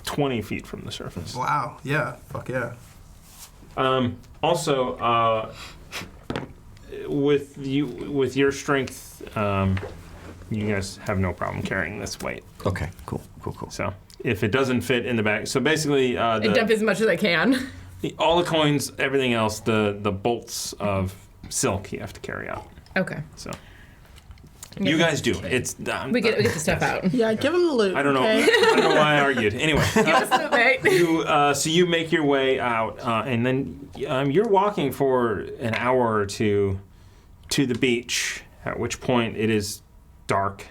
20 feet from the surface. Wow, yeah, fuck yeah. Also, with your strength, you guys have no problem carrying this weight. Okay, cool. So if it doesn't fit in the bag, so basically, I dump as much as I can. all the coins, everything else, the bolts of silk you have to carry out. Okay. So you guys do. It's We get the stuff out. Yeah, give him the loot. I don't know. Okay? I don't know why I argued. Anyway. Give us the mate. So you make your way out, and then you're walking for an hour or two to the beach. At which point it is dark.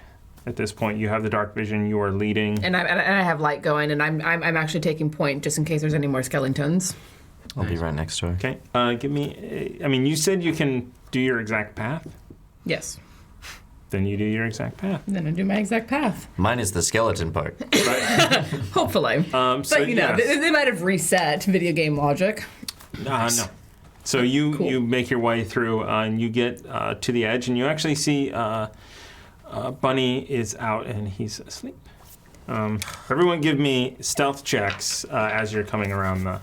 At this point, you have the dark vision. You are leading. And I have light going, and I'm actually taking point just in case there's any more skeletons. I'll be right next to her. Okay. Give me. I mean, you said you can do your exact path. Yes. Then you do your exact path. And then I do my exact path. Mine is the skeleton part. Hopefully. So But you know, yes. they might have reset video game logic. No. So you Cool. you make your way through, and you get to the edge, and you actually see Bunny is out, and he's asleep. Everyone, give me stealth checks as you're coming around the.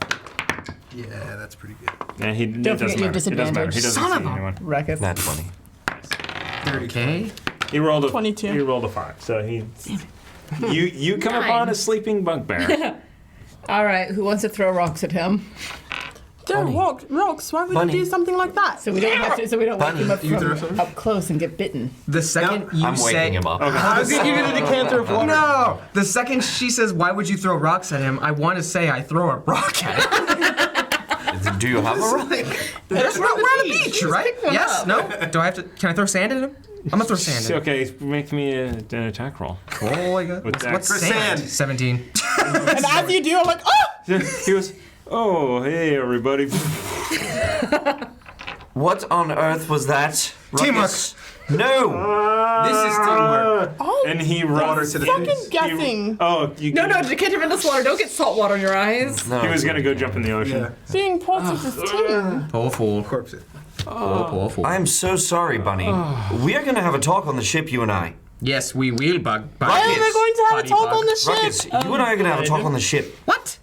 Yeah, that's pretty good. And he Don't it doesn't forget your matter. It doesn't matter. He disadvantage. doesn't Son see of a- anyone. Wreck it. That's funny. 30. Okay. He rolled a 22. He rolled a 5. So he. You come Nine. upon a sleeping bugbear. All right, who wants to throw rocks at him? They're rocks. Why would Bunny. you do something like that? So we don't have to. So we don't wake Bunny. him up You throw from something? up close and get bitten. The second you I'm say waking him up. I was gonna give you the decanter of water. No! The second she says, why would you throw rocks at him? I want to say I throw a rock at him. Do you have a rock? We're on the beach, right? one Yes? up. No? Do I have to? Can I throw sand at him? I'm gonna throw sand at him. Okay, make me an attack roll. Oh my god. With What's that- sand? 17. And as you do, I'm like, oh! He was. Oh, hey everybody. What on earth was that? Teamwork. Ruckus? No! This is teamwork. Oh, And he runs. to the fucking face. guessing. Oh, you. No, decanter in the water. Don't get salt water in your eyes. No, He was gonna go jump in the ocean. Yeah, Being part of this team. Poor fool. corpse it. Poor fool. I'm so sorry, Bunny. We are gonna have a talk on the ship, you and I. Yes, we will, bug. Why are we going to have a Buddy talk bug. on the ship? Ruckus, you and I are gonna have a talk on the ship. What?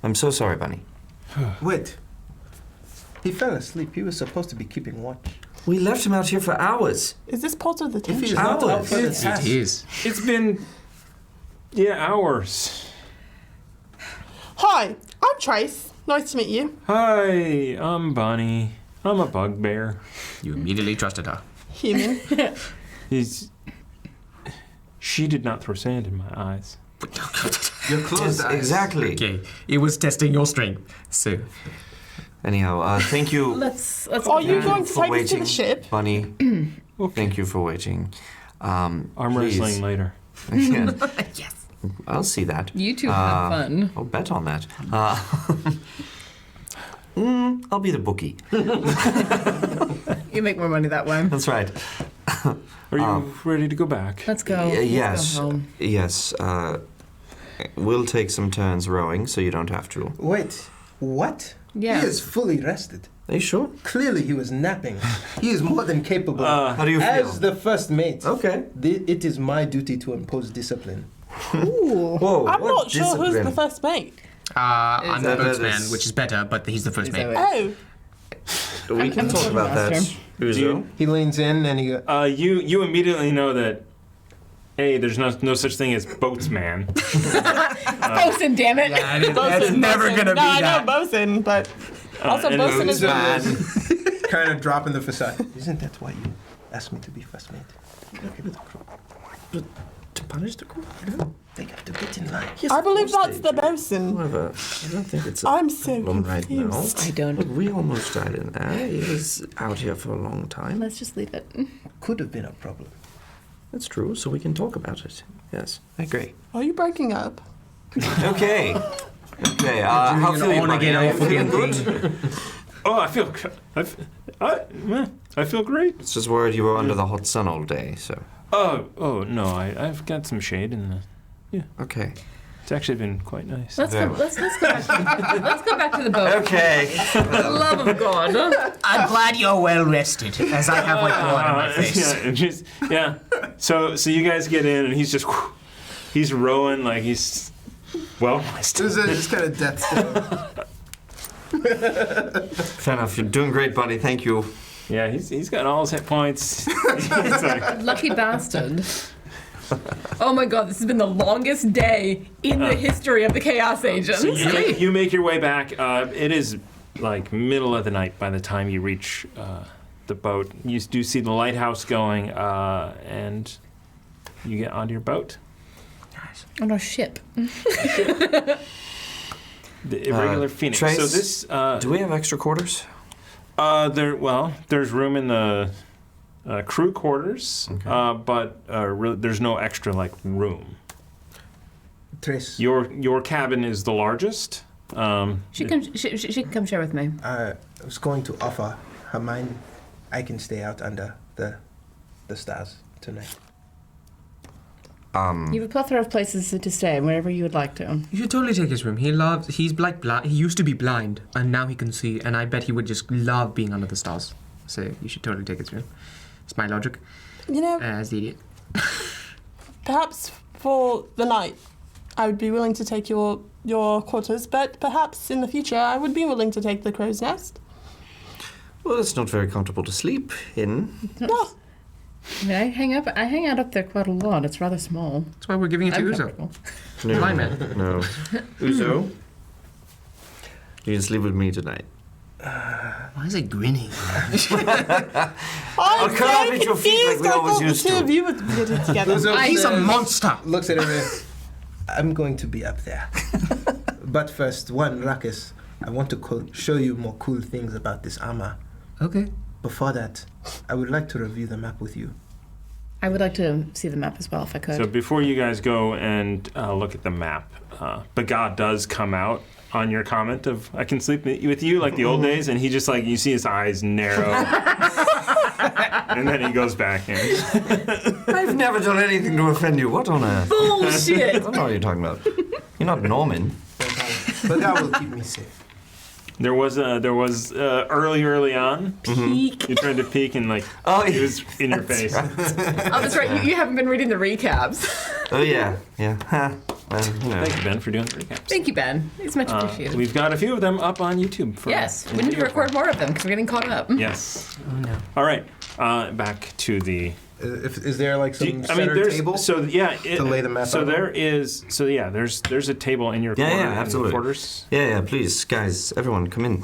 I'm so sorry, Bunny. Wait. He fell asleep. He was supposed to be keeping watch. We left him out here for hours. Is this part of the If team? he is not out for the It's- task, It is. It's been. Yeah, hours. Hi, I'm Trace. Nice to meet you. Hi, I'm Bunny. I'm a bugbear. You immediately trusted her. Human. She did not throw sand in my eyes. your closed eyes. Exactly. Okay, it was testing your strength. So, Anyhow, thank you Let's. Are you going to for take us to waiting, the ship? Bunny. Thank you for waiting. Arm Please. wrestling later. Yeah. yes. I'll see that. You two have fun. I'll bet on that. I'll be the bookie. You make more money that way. That's right. Are you ready to go back? Let's go. Yes. Let's go home. Yes. We'll take some turns rowing, so you don't have to. Wait, what? Yeah. He is fully rested. Are you sure? Clearly, he was napping. He is more than capable. How do you feel? As the first mate, Okay. it is my duty to impose discipline. Ooh. Whoa, I'm what not sure who's the discipline? first mate. I'm the that boatsman, is- which is better, but he's the first Is mate. that it? Oh. We can I'm talk about that. master. Uzo? He leans in and he goes, You immediately know that, A, there's no such thing as boatsman. Bosun, damn it. Yeah, that's Bosun, never Bosun. gonna be no, I that. know Bosun, but also and Bosun is bad. kind of dropping the facade. Isn't that why you asked me to be first mate? But to punish the crew? They got to get in line. Yes, I of believe course that's they the do. Bosun. However, I don't think it's a I'm so problem right now. confused. I don't. Look, we almost died in there. He was out here for a long time. Let's just leave it. Could have been a problem. That's true, so we can talk about it. Yes, I agree. Are you breaking up? Okay. Okay, how an feel you, honor buddy? get Are you off feeling again, good? Oh, I feel great. It's just worried you were under the hot sun all day, so. Oh no, I've got some shade in the. Okay. It's actually been quite nice. Let's go. Let's go back. Let's go back to the boat. Okay. For the love of God. I'm glad you're well rested, as I have like blood on my face. Yeah, and so you guys get in, and he's just he's rowing like he's well rested. This is just kind of death still. Fair enough. You're doing great, buddy. Thank you. Yeah, he's got all his hit points. He's like, Lucky bastard. Oh my God, this has been the longest day in the history of the Chaos Agents. so you make your way back. It is like middle of the night by the time you reach the boat. You do see the lighthouse going, and you get onto your boat. On our ship. The Irregular Phoenix. Trace, So this Do we have extra quarters? there's room in the crew quarters, Okay. but there's no extra like room. Trace, Your cabin is the largest. She can come share with me. I was going to offer her mine. I can stay out under the stars tonight. You have a plethora of places to stay, wherever you would like to. You should totally take his room. He's like blind. He used to be blind, and now he can see. And I bet he would just love being under the stars. So you should totally take his room. It's my logic. You know, As the idiot. perhaps for the night, I would be willing to take your quarters, but perhaps in the future, I would be willing to take the crow's nest. Well, it's not very comfortable to sleep in. No. I mean, I hang out up there quite a lot. It's rather small. That's why we're giving it to I'm Uzo. comfortable. No, Blind man. no. Uzo, you can sleep with me tonight. Why is it grinning? I'm cut off so at your feet like confused. we I always thought the used two to. of you would get it together. He's a monster. Looks at her. I'm going to be up there. But first, one, Ruckus, I want to show you more cool things about this armor. Okay. Before that, I would like to review the map with you. I would like to see the map as well, if I could. So before you guys go and look at the map, Bagad does come out on your comment of I can sleep with you like the old days, and he just like you see his eyes narrow, and then he goes back in. I've never done anything to offend you. What on earth? Bullshit! I don't know what you're talking about. You're not Norman. But that will keep me safe. There was early on. Peek. You tried to peek and like it was in your face. Oh, that's right. You haven't been reading the recaps. Oh yeah. Huh. Well, you know. Thank you, Ben, for doing the recaps. Thank you, Ben. It's much appreciated. We've got a few of them up on YouTube. Yes, we need to record more of them because we're getting caught up. Yes. Oh no. All right. Back to the. Is there like some center there's table? so yeah to lay the map so out on? there is so yeah there's a table in your Yeah, corner yeah, in the absolutely. quarters. Yeah, please, guys, everyone, come in.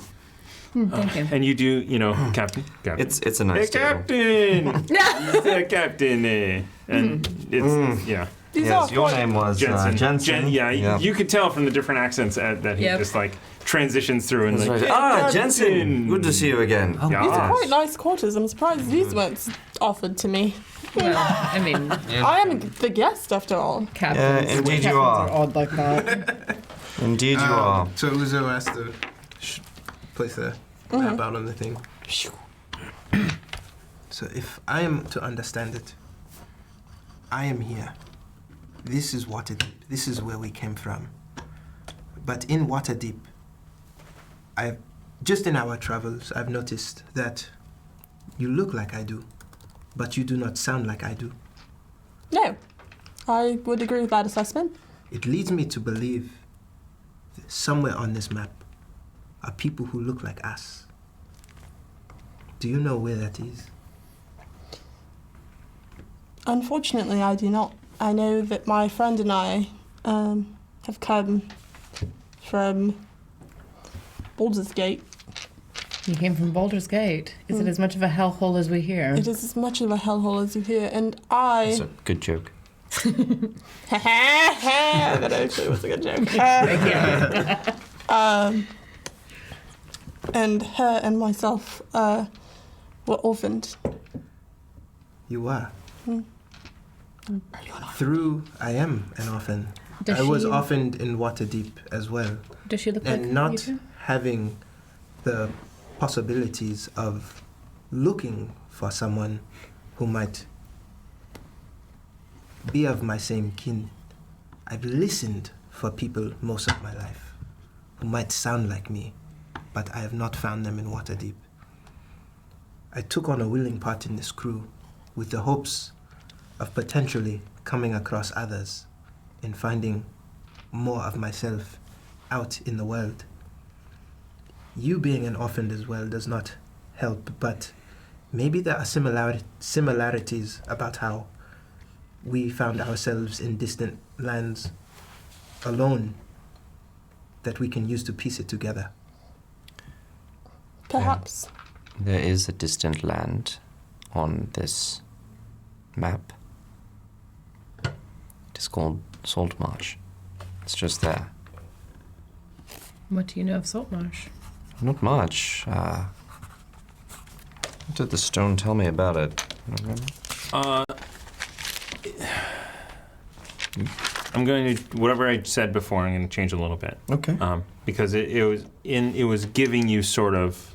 Thank you. And you do captain. It's a nice Hey, table. captain. Yeah, captain. And it's yeah. These Yes, are your quite- name was Jensen. Jensen. Yeah, you could tell from the different accents that he Yep. just like transitions through and That's like. right. Jensen. Jensen! Good to see you again. Oh, Yeah. These are quite nice quarters. I'm surprised these weren't offered to me. Well, I mean, I am the guest after all. captains. indeed you captains are. odd like that. Indeed you are. So Uzo has to place the map out on the thing. So if I am to understand it, I am here. This is Waterdeep. This is where we came from. But in Waterdeep, just in our travels, I've noticed that you look like I do, but you do not sound like I do. No, I would agree with that assessment. It leads me to believe that somewhere on this map are people who look like us. Do you know where that is? Unfortunately, I do not. I know that my friend and I have come from Baldur's Gate. You came from Baldur's Gate. Is it as much of a hellhole as we hear? It is as much of a hellhole as you hear, and I. That's a good joke. That actually was a good joke. Thank you. And her and myself were orphaned. You are. Are you an Through, I am an orphan. Does I was she- orphaned in Waterdeep as well. Does she look like And you not two? having the possibilities of looking for someone who might be of my same kin. I've listened for people most of my life who might sound like me, but I have not found them in Waterdeep. I took on a willing part in this crew with the hopes of potentially coming across others and finding more of myself out in the world. You being an orphan as well does not help, but maybe there are similarities about how we found ourselves in distant lands alone that we can use to piece it together. Perhaps. There is a distant land on this map. It is called Saltmarsh. It's just there. What do you know of Saltmarsh? Not much. What did the stone tell me about it? I'm going to whatever I said before. I'm going to change a little bit. Okay. Because it was giving you sort of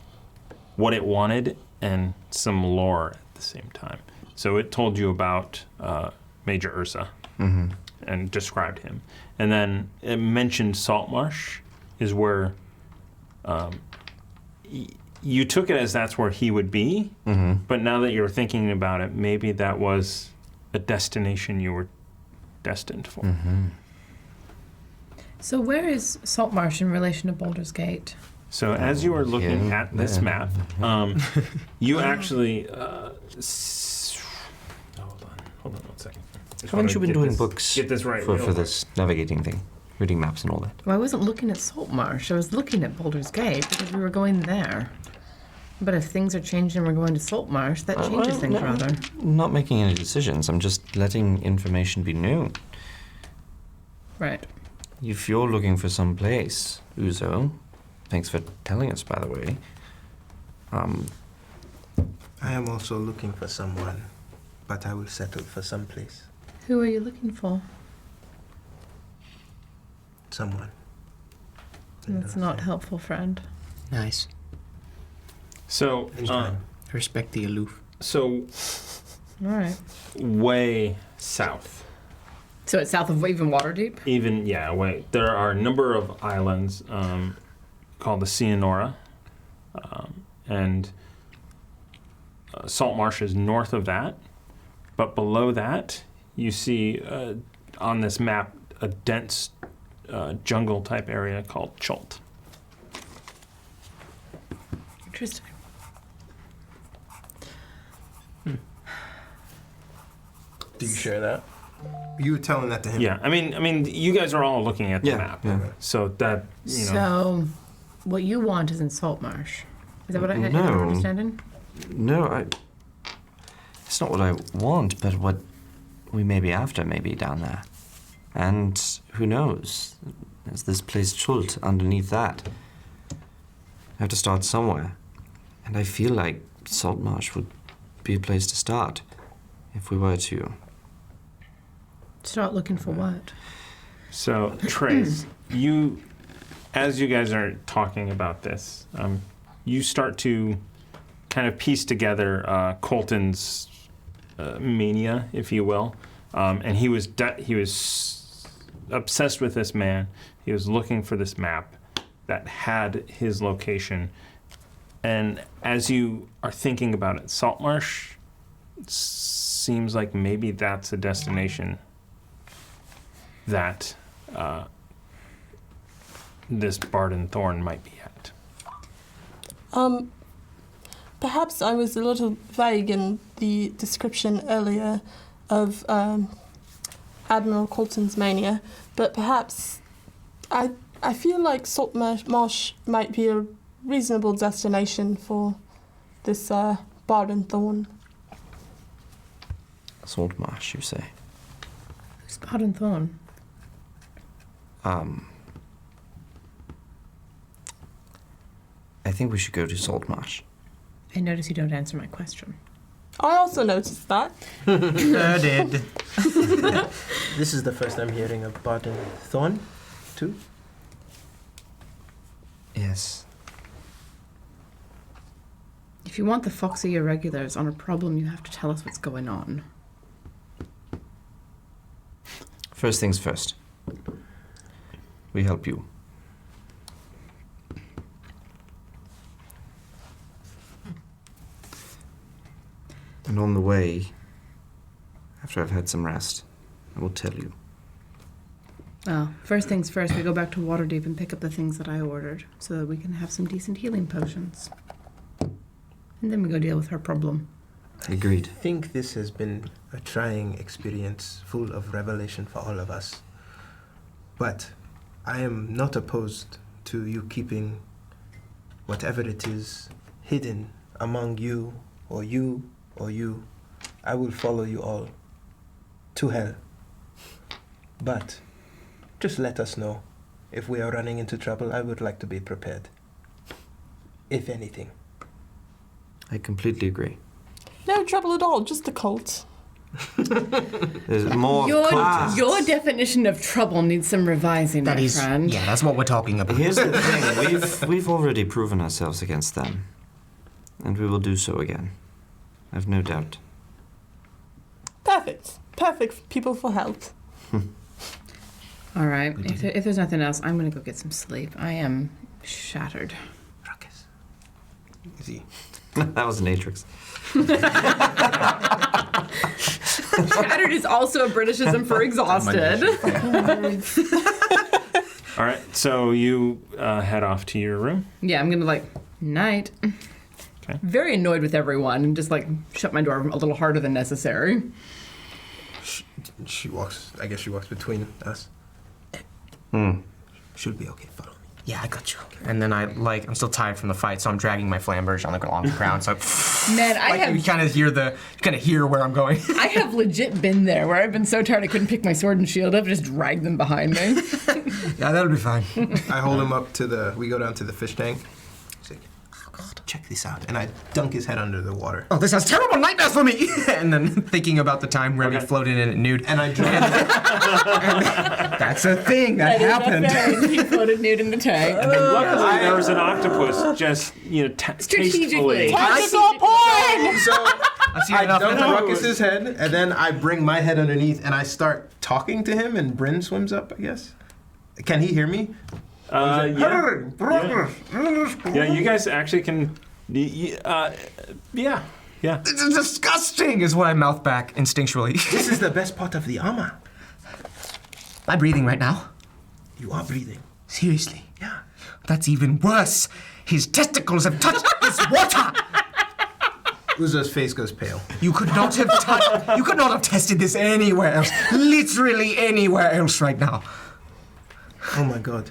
what it wanted and some lore at the same time. So it told you about Major Ursa and described him, and then it mentioned Saltmarsh is where you took it as that's where he would be. But now that you're thinking about it, maybe that was a destination you were destined for. So where is Saltmarsh in relation to Baldur's Gate? So as you are looking Yeah, at this yeah. map, you actually. Hold on 1 second. Just Haven't wanna you been get doing this- books Get this right. for real quick. this navigating thing? Reading maps and all that? Well, I wasn't looking at Saltmarsh. I was looking at Baldur's Gate because we were going there. But if things are changing and we're going to Saltmarsh, that changes well, things no. rather. Not making any decisions. I'm just letting information be known. Right. If you're looking for some place, Uzo, thanks for telling us, by the way. I am also looking for someone, but I will settle for some place. Who are you looking for? Someone. That's not helpful, friend. Nice. So, Respect the aloof. so All right. way south. So it's south of even Waterdeep? Even way. There are a number of islands called the Cianora, and Saltmarsh is north of that. But below that, you see on this map a dense jungle type area called Chult. Interesting. Do you share that? You were telling that to him. Yeah, I mean, you guys are all looking at the map, so that So what you want is in Saltmarsh. Is that what I'm No. understanding? No, it's not what I want, but what we may be after maybe down there. And who knows? Is this place Schult underneath that? I have to start somewhere. And I feel like Saltmarsh would be a place to start if we were to. Start looking for what? So, Trace, as you guys are talking about this, you start to kind of piece together Colton's mania, if you will. And he was obsessed with this man. He was looking for this map that had his location. And as you are thinking about it, Saltmarsh seems like maybe that's a destination that this Barden Thorn might be at. Perhaps I was a little vague in the description earlier of Admiral Colton's mania, but perhaps I feel like Saltmarsh might be a reasonable destination for this Barden Thorn. Saltmarsh, you say? Who's Barden Thorn? I think we should go to Saltmarsh. I notice you don't answer my question. I also noticed that. Did. This is the first I'm hearing of Barden Thorn, too. Yes. If you want the Foxy Irregulars on a problem, you have to tell us what's going on. First things first. We help you. And on the way, after I've had some rest, I will tell you. Well, first things first, we go back to Waterdeep and pick up the things that I ordered so that we can have some decent healing potions. And then we go deal with her problem. Agreed. I think this has been a trying experience full of revelation for all of us. But I am not opposed to you keeping whatever it is hidden among you or you or you. I will follow you all to hell. But just let us know. If we are running into trouble, I would like to be prepared. If anything. I completely agree. No trouble at all, just a cult. There's more Your cultists. definition of trouble needs some revising, That my is, friend. yeah, that's what we're talking about. Here's the thing, we've already proven ourselves against them. And we will do so again. I've no doubt. Perfect. Perfect people for help. All right. If there's nothing else, I'm going to go get some sleep. I am shattered. Ruckus. Easy. That was an Atrix. Shattered is also a Britishism for exhausted. All right, so you head off to your room. Yeah, I'm going to night. Okay. Very annoyed with everyone and just shut my door a little harder than necessary. She walks. I guess she walks between us. Should be okay. Follow me. Yeah, I got you. And then I'm still tired from the fight, so I'm dragging my flamberge along the ground. So Man, you kind of hear where I'm going. I have legit been there where I've been so tired I couldn't pick my sword and shield up, just dragged them behind me. Yeah, that'll be fine. I hold him up to we go down to the fish tank. He's like, oh God, check this out. And I dunk his head under the water. Oh, this has terrible nightmares for me. And then thinking about the time Remy Okay. floated in it nude. And I drown. That's a thing that happened. He floated nude in the tank. Luckily, there was an octopus just, Strategically. tastefully. Tactical point! So I see I enough dunk in it. Ruckus's head, and then I bring my head underneath, and I start talking to him, and Bryn swims up, I guess. Can he hear me? Yeah, you guys actually can. Yeah. It's disgusting, is what I mouth back instinctually. This is the best part of the armor. Am I breathing right now? You are breathing. Seriously? Yeah. That's even worse. His testicles have touched this water. Uzo's face goes pale. You could not have tested this anywhere else. Literally anywhere else right now. Oh my God.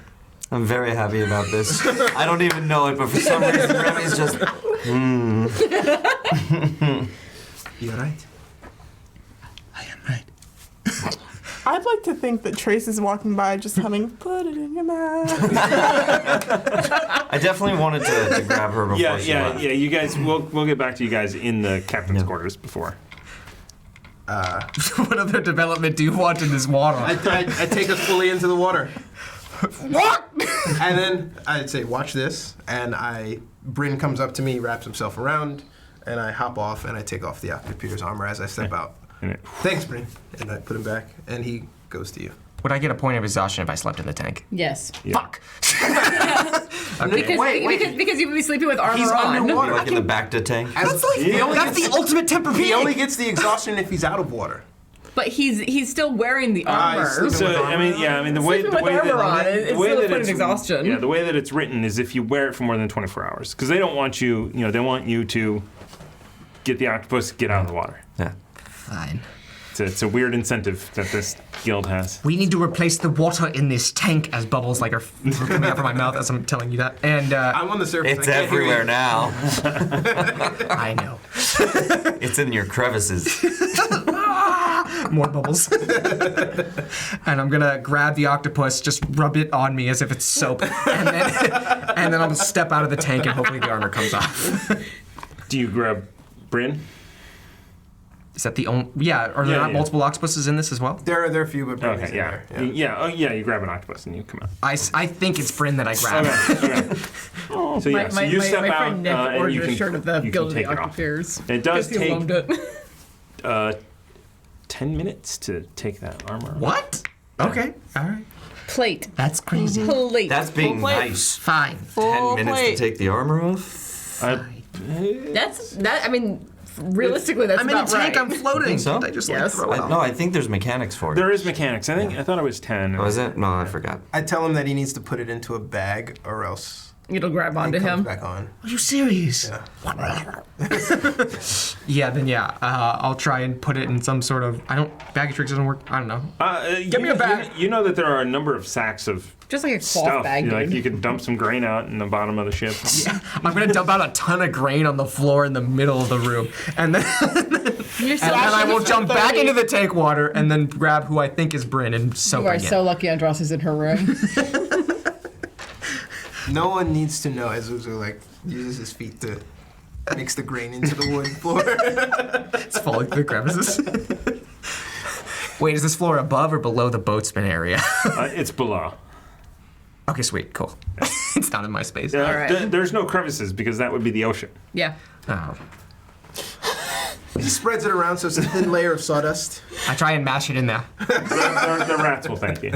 I'm very happy about this. I don't even know it, but for some reason Remy's just... You're right. I am right. I'd like to think that Trace is walking by just humming, put it in your mouth. I definitely wanted to grab her before she left. Yeah. You guys, we'll get back to you guys in the captain's quarters before. What other development do you want in this water? I take us fully into the water. What? And then I'd say, watch this. And Bryn comes up to me, wraps himself around, and I hop off and I take off the Octopier's armor as I step out. Thanks, Bryn. And I put him back, and he goes to you. Would I get a point of exhaustion if I slept in the tank? Yes. Yeah. Fuck. Because you would be sleeping with armor He's on. underwater. Like in the back to tank. That's the ultimate temper He only gets the exhaustion if he's out of water. But he's still wearing the armor. he's still- So I mean, the way Sleeping with armor on, it's still a point of exhaustion. Yeah, the way that it's written is if you wear it for more than 24 hours, because they don't want you. They want you to get the octopus, get out of the water. Yeah. Fine. It's a weird incentive that this guild has. We need to replace the water in this tank as bubbles are coming out from my mouth as I'm telling you that. And I'm on the surface. It's I can't hear you. everywhere now. I know. It's in your crevices. More bubbles. And I'm gonna grab the octopus, just rub it on me as if it's soap, and then I'll step out of the tank and hopefully the armor comes off. Do you grab Bryn? Is that the only? Yeah. Are there not multiple octopuses in this as well? There are a few, but Bryn's Okay, in yeah. there. Yeah. You grab an octopus and you come out. I think it's Bryn that I grab. Okay. So yeah, so you step my out friend Nick and ordered you a can shirt of the you Guild can of take the it off. Octopeers. It does He loved take it. 10 minutes to take that armor off. What? Okay. All right. Plate. That's crazy. Plate. That's being plate. nice. Fine. 10 minutes to take the armor off? I mean, realistically, that's I'm in a about tank. right. I'm floating. Think so? I just Yes. throw it off. No, I think there's mechanics for it. There is mechanics. I thought it was 10. Oh, is it? No, I forgot. I tell him that he needs to put it into a bag or else It'll grab it onto comes him. back on. Are you serious? I'll try and put it in some sort of. Bag of tricks doesn't work. I don't know. Give me a bag. You know that there are a number of sacks of Just like a cloth stuff. bag, Like dude. you can dump some grain out in the bottom of the ship. I'm gonna dump out a ton of grain on the floor in the middle of the room, and then You're so, I will jump back 30. into the tank water and then grab who I think is Bryn and soak you are it again. so lucky Andros is in her room. No one needs to know as Uzo uses his feet to mix the grain into the wood floor. It's falling through crevices. Wait, is this floor above or below the boatsman area? It's below. Okay, sweet, cool. It's not in my space. Yeah, All right. there's no crevices because that would be the ocean. Yeah. Oh. He spreads it around so it's a thin layer of sawdust. I try and mash it in there. The rats will thank you.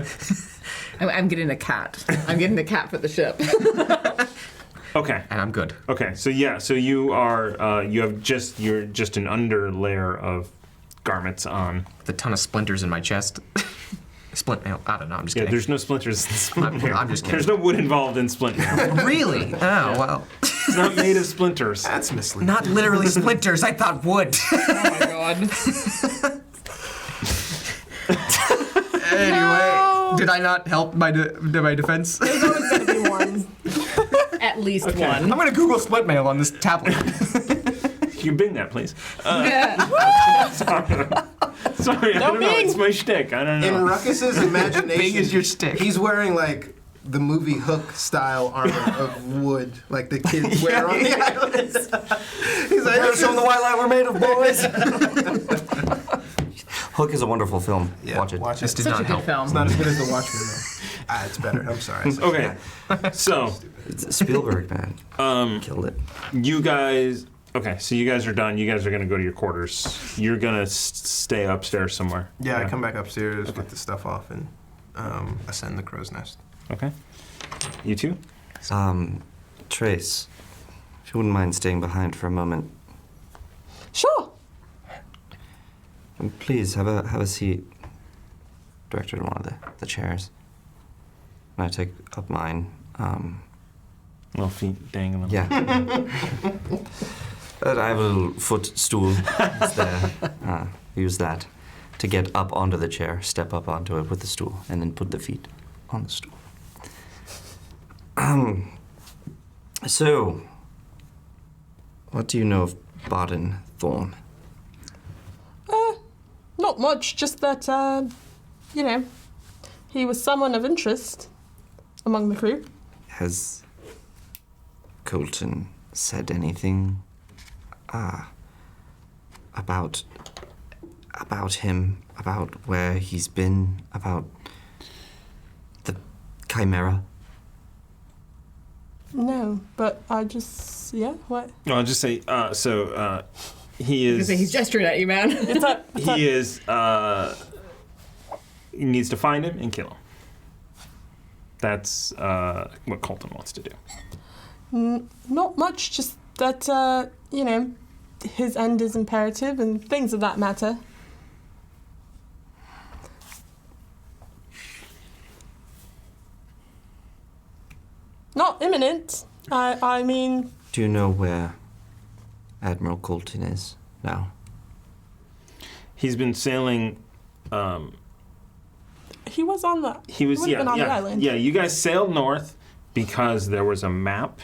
I'm getting a cat. I'm getting the cat for the ship. Okay. And I'm good. Okay. So you're just an under layer of garments on. With a ton of splinters in my chest. Splint mail. I don't know, I'm just Yeah, kidding. there's no splinters in splint mail. I'm just kidding. There's no wood involved in splint mail. Really? Oh, well. It's not made of splinters. That's misleading. Not literally splinters, I thought wood. Oh my god. Anyway, did I not help my defense? There's always going to be one. At least Okay. I'm one. gonna Google split mail on this tablet. Can you bing that, please? Yeah. Sorry, I don't know. bing. It's my shtick. I don't In know. Ruckus's imagination, Big is your stick. he's wearing the movie Hook style armor of wood, like the kids wear on the islands. He's like, Show them the white light we're made of, boys. Hook is a wonderful film. Yeah, Watch it. Watch This it. did Such a not good help. film. It's not as good as The Watchmen, though. It's better. I'm sorry. Okay. So, It's Spielberg, man. Killed it. you guys. Okay, so you guys are done. You guys are gonna go to your quarters. You're gonna stay upstairs somewhere. Yeah, I come back upstairs, get the stuff off, and ascend the crow's nest. Okay. You too. Trace, if you wouldn't mind staying behind for a moment. Sure. And please, have a seat. Directed to one of the chairs. And I take up mine. Little feet dangling. Yeah. I have a little footstool. It's there. Use that to get up onto the chair, step up onto it with the stool, and then put the feet on the stool. So, what do you know of Baden Thorn? Not much, just that you know, he was someone of interest among the crew. Has Colton said anything about him, about where he's been, about the Chimera? No, but I just, yeah, what? No, I'll just say, he is. He's gesturing at you, man. It's up. He is. He needs to find him and kill him. That's what Colton wants to do. Not much, just that, you know, his end is imperative and things of that matter. Not imminent. I mean... Do you know where Admiral Colton is now? He's been sailing. He was on the... He was been on the island. Yeah, you guys sailed north because there was a map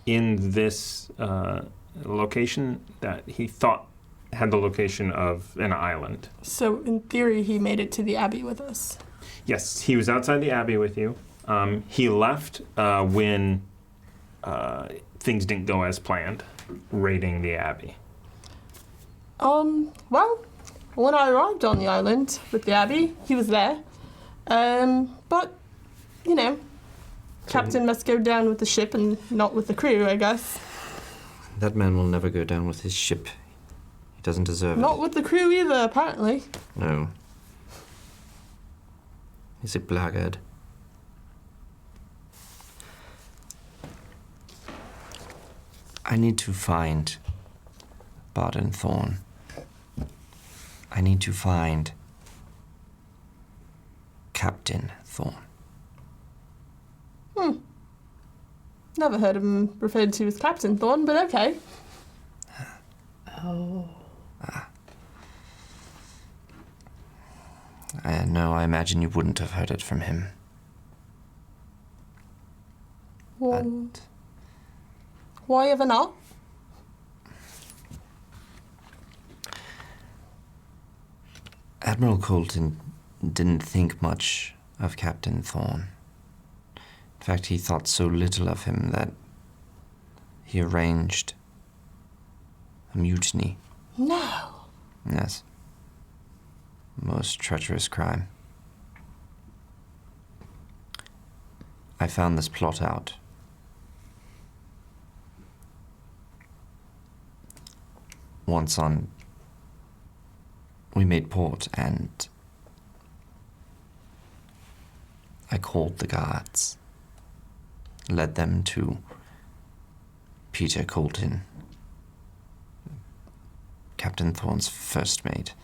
in this location that he thought had the location of an island. So, in theory, he made it to the Abbey with us. Yes, he was outside the Abbey with you. He left when things didn't go as planned, raiding the Abbey. Well, when I arrived on the island with the Abbey, he was there. But, you know, captain must go down with the ship and not with the crew, I guess. That man will never go down with his ship. He doesn't deserve Not it. with the crew either, apparently. No. He's a blackguard. I need to find Barton Thorn. I need to find Captain Thorn. Never heard him referred to as Captain Thorn, but okay. Oh. No, I imagine you wouldn't have heard it from him. Well, why ever not? Admiral Colton didn't think much of Captain Thorn. In fact, he thought so little of him that he arranged a mutiny. No. Yes. Most treacherous crime. I found this plot out. Once we made port and I called the guards, led them to Peter Colton, Captain Thorne's first mate.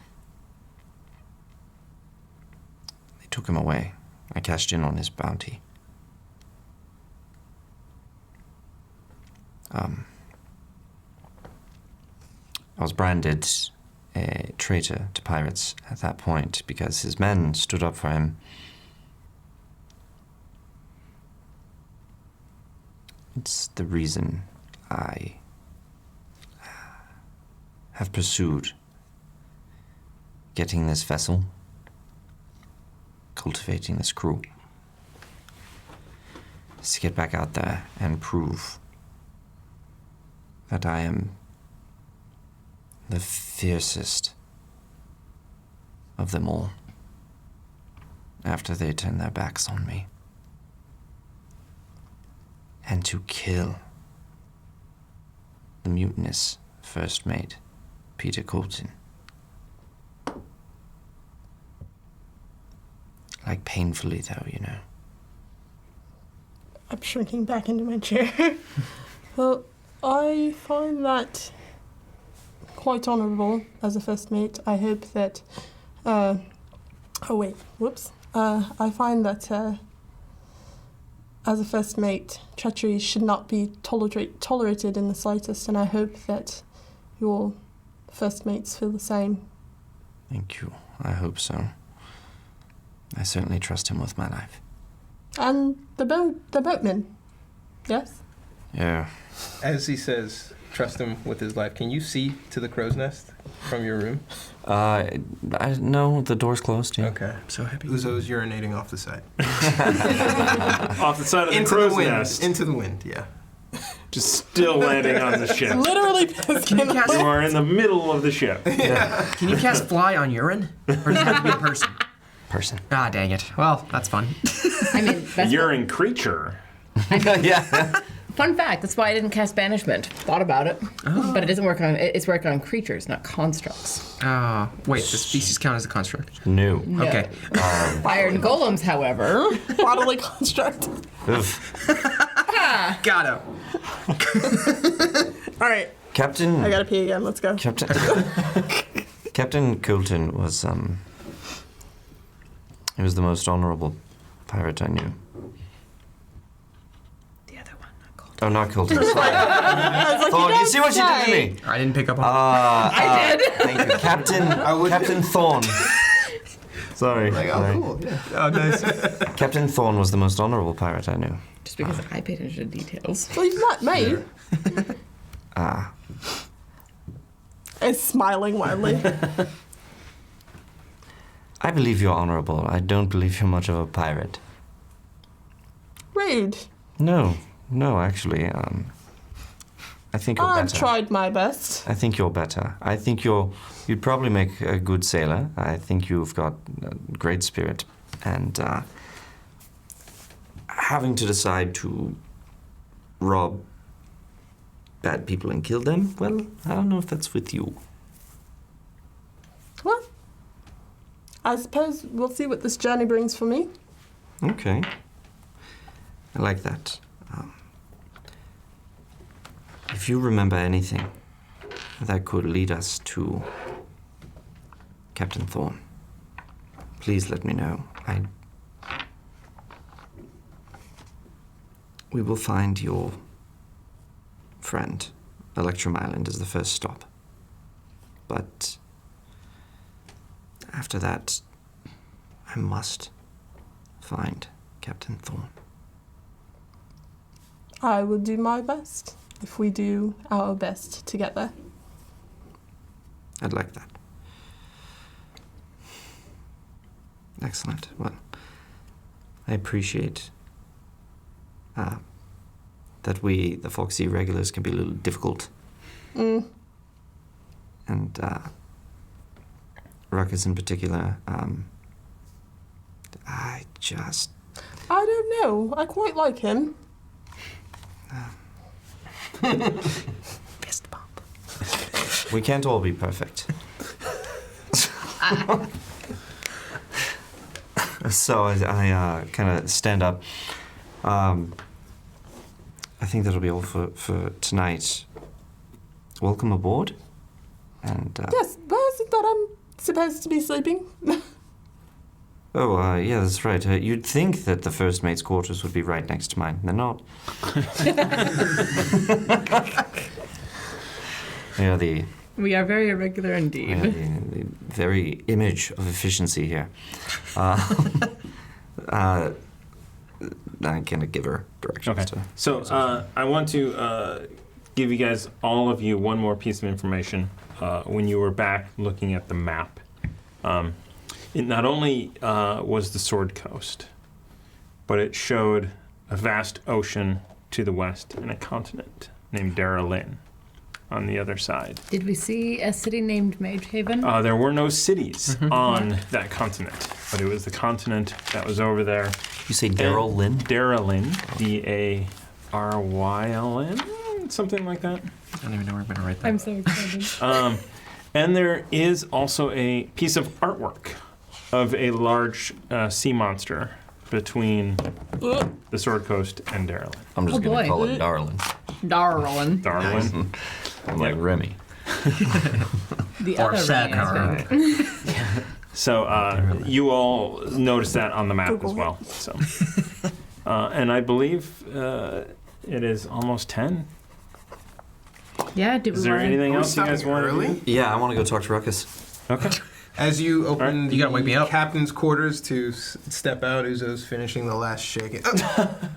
They took him away. I cashed in on his bounty. I was branded a traitor to pirates at that point because his men stood up for him. It's the reason I have pursued getting this vessel, cultivating this crew, is to get back out there and prove that I am the fiercest of them all after they turn their backs on me. And to kill the mutinous first mate, Peter Colton. Like painfully though, you know. I'm shrinking back into my chair. Well, I find that quite honourable as a first mate. I hope that... I find that as a first mate, treachery should not be tolerated in the slightest, and I hope that your first mates feel the same. Thank you. I hope so. I certainly trust him with my life. And the boatman, yes? Yeah. As he says, trust him with his life. Can you see to the crow's nest from your room? No, the door's closed. Yeah. Okay. I'm so happy. Uzo's urinating off the side. Off the side of the Into crow's the wind. nest. Into the wind, yeah. Just still landing on the ship. Literally pissing. You are in the middle of the ship. Can you cast fly on urine? Or does it have to be a person? Person. Ah, dang it. Well, that's fun. I mean, that's Urine creature. Yeah. fun fact. That's why I didn't cast banishment. Thought about it, but it doesn't work on. It's work on creatures, not constructs. Wait, the species count as a construct? No. No. Okay. Fire and golems, however. Bodily construct. Oof. Got him. All right, Captain. I gotta pee again. Let's go. Captain Colton was he was the most honorable pirate I knew. The other one, not gold. Oh, not Colton. Sorry. I was like, Thorn, you don't see what you did to say. me? I didn't pick up on I did. Thank you, Captain Thorn. Sorry. Like, oh, sorry. cool, yeah. Oh, nice. Captain Thorn was the most honorable pirate I knew. Just because I paid attention to details. Well, he's not me. Is smiling wildly. I believe you're honorable. I don't believe you're much of a pirate. Rude. No, actually, I think you're I've better. tried my best. I think you're better. I think you'd probably make a good sailor. I think you've got a great spirit. And having to decide to rob bad people and kill them, well, I don't know if that's with you. Well, I suppose we'll see what this journey brings for me. Okay. I like that. If you remember anything that could lead us to Captain Thorn, please let me know. We will find your friend. Electrum Island is the first stop. But after that, I must find Captain Thorn. I will do my best if we do our best together. I'd like that. Excellent. Well, I appreciate that we, the Foxy Irregulars, can be a little difficult. And Ruckus in particular, I don't know. I quite like him. Fist bump. We can't all be perfect. So I kind of stand up. I think that'll be all for tonight. Welcome aboard. And Yes, where's it that I'm supposed to be sleeping? yeah, that's right. You'd think that the first mate's quarters would be right next to mine. They're not. They are the We are very irregular indeed. the very image of efficiency here. I can't give her directions. Okay. So I want to give you guys, all of you, one more piece of information. When you were back looking at the map, it not only was the Sword Coast, but it showed a vast ocean to the west and a continent named Daralyn on the other side. Did we see a city named Mage Haven? There were no cities on that continent, but it was the continent that was over there. You say Daryl Lynn? Daralyn, Darylyn, something like that. I don't even know where I'm going to write that. I'm so excited. And there is also a piece of artwork of a large sea monster between the Sword Coast and Daralyn. I'm just Oh, going boy. to call it Darlin. Darlin. Darlyn. I'm like Remy. The Or other Remy, I think. So you all noticed that on the map as well. So, and I believe it is almost 10. Yeah, did Is we there want anything Are we else you guys stopping want to early? do? Yeah, I want to go talk to Ruckus. Okay. As you open Alright. the You gotta wake me up. captain's quarters to step out, Uzo's finishing the last shake. The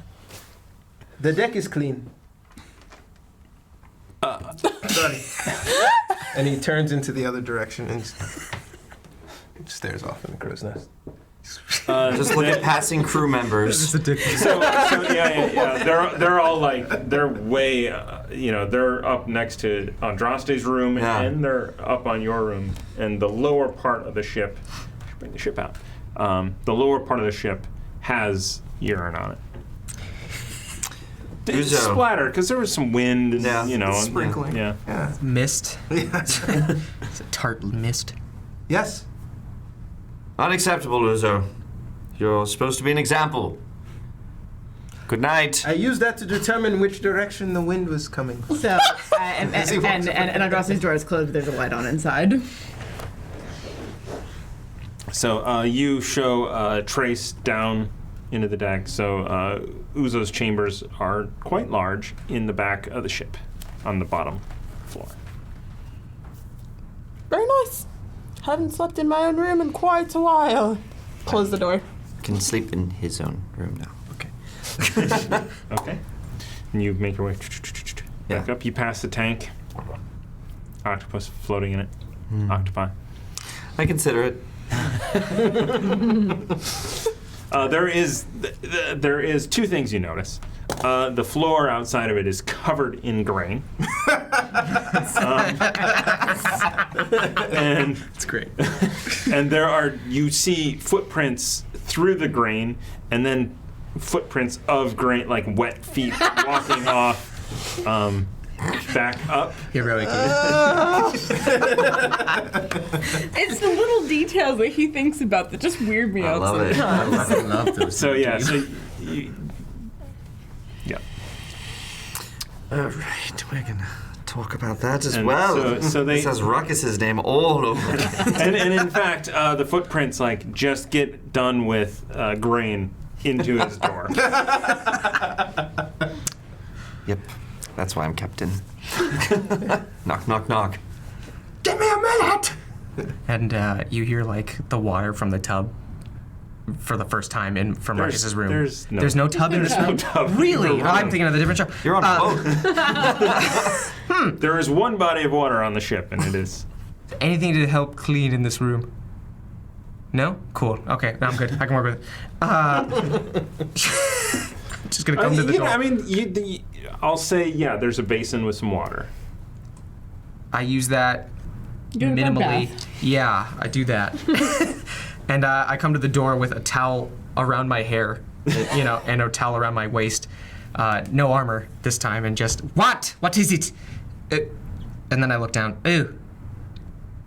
deck is clean. everybody. And he turns into the other direction and stares off in the crow's nest. Just look at passing crew members. So yeah. They're all like they're way, they're up next to Andraste's room and they're up on your room. And the lower part of the ship, I should bring the ship out. The lower part of the ship has urine on it. It's splattered because there was some wind and sprinkling. Yeah. Mist. It's a tart mist. Yes. Unacceptable, Uzo. You're supposed to be an example. Good night. I used that to determine which direction the wind was coming from. So, and Andraste's door is closed, but there's a light on inside. So you show Trace down into the deck. So Uzo's chambers are quite large in the back of the ship, on the bottom floor. Very nice. Haven't slept in my own room in quite a while. Close the door. Can sleep in his own room now. Okay. Okay. And you make your way back up. You pass the tank. Octopus floating in it. Octopi. I consider it. There is two things you notice. The floor outside of it is covered in grain. And It's great. and you see footprints through the grain, and then footprints of grain, like wet feet walking off, back up. Heroic. It's the little details that he thinks about that just weird me I out love it. sometimes. I love those. So yeah, All right, we're gonna talk about that as And well. so they- This has Ruckus's name all over it. and in fact, the footprints just get done with grain into his door. Yep, that's why I'm captain. Knock, knock, knock. Give me a minute! And you hear the water from the tub for the first time from Marcus's room. There's no tub in this room? no tub. Really? Oh, I'm thinking of the different show. You're on a boat. There is one body of water on the ship, and it is. Anything to help clean in this room? No? Cool. Okay, now I'm good. I can work with it. Just gonna come to the door. I'll say, there's a basin with some water. I use that You're a bug minimally. bath. Yeah, I do that. And I come to the door with a towel around my hair, and a towel around my waist. No armor this time, and just, what? What is it? And then I look down. Ooh.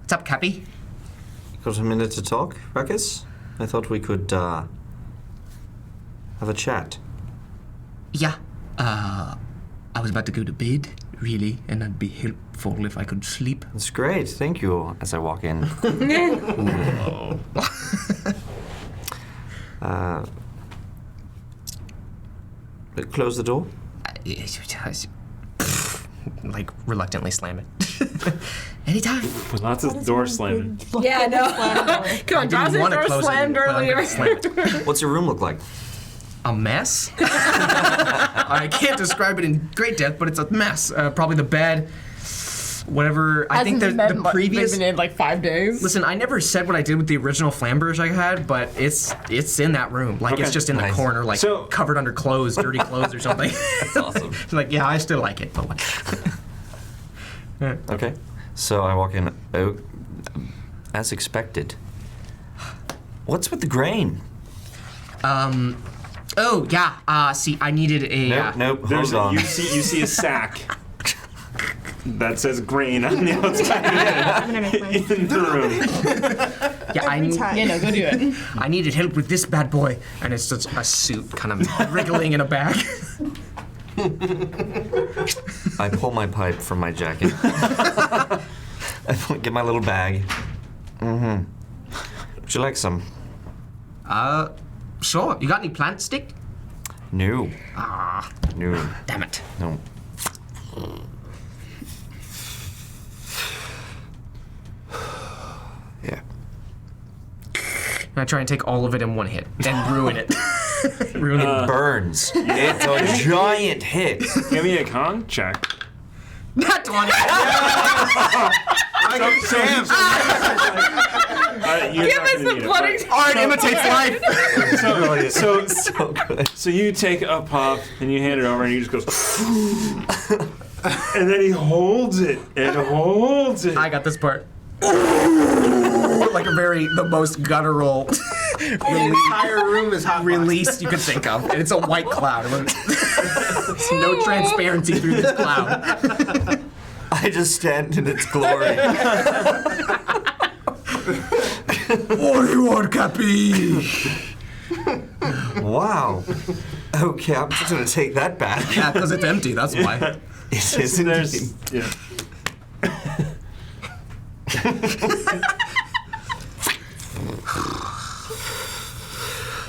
What's up, Cappy? Got a minute to talk, Ruckus? I thought we could have a chat. Yeah. I was about to go to bed, really, and it'd be helpful if I could sleep. That's great, thank you. As I walk in. Close the door. Reluctantly slam it. Anytime. With lots of doors slamming. Yeah, no. Come on, Dawson's wanna door close it, slammed but I'm earlier. gonna slam it. What's your room look like? A mess? I can't describe it in great depth, but it's a mess. Probably the bed, whatever. I think the previous. Been in 5 days. Listen, I never said what I did with the original flamberge I had, but it's in that room. Okay. It's just in the corner, covered under clothes, dirty clothes or something. That's awesome. Yeah, I still like it, but what? Okay, so I walk in. Oh, as expected. What's with the grain? Oh yeah. See, I needed a. Nope. There's Hold on. you see a sack that says grain on the outside in the room. Yeah, Every time. Yeah, no, go do it. I needed help with this bad boy, and it's just a suit kind of wriggling in a bag. I pull my pipe from my jacket. I get my little bag. Mm-hmm. Would you like some? Sure. You got any plant stick? No. Ah, No. damn it. No. Yeah. And I try and take all of it in one hit and ruin it. Burns. It's a giant hit. Give me a con check. Not 20. Give us the bloody. Art imitates life. So good. So you take a puff and you hand it over, and he just goes, and then he holds it and holds it. I got this part. Like the most guttural The entire room is hot. release you could think of. And it's a white cloud. There's no transparency through this cloud. I just stand in its glory. What do you want, Cappy? Wow. Okay, I'm just gonna take that back. Yeah, because it's empty, that's why. It is There's, yeah.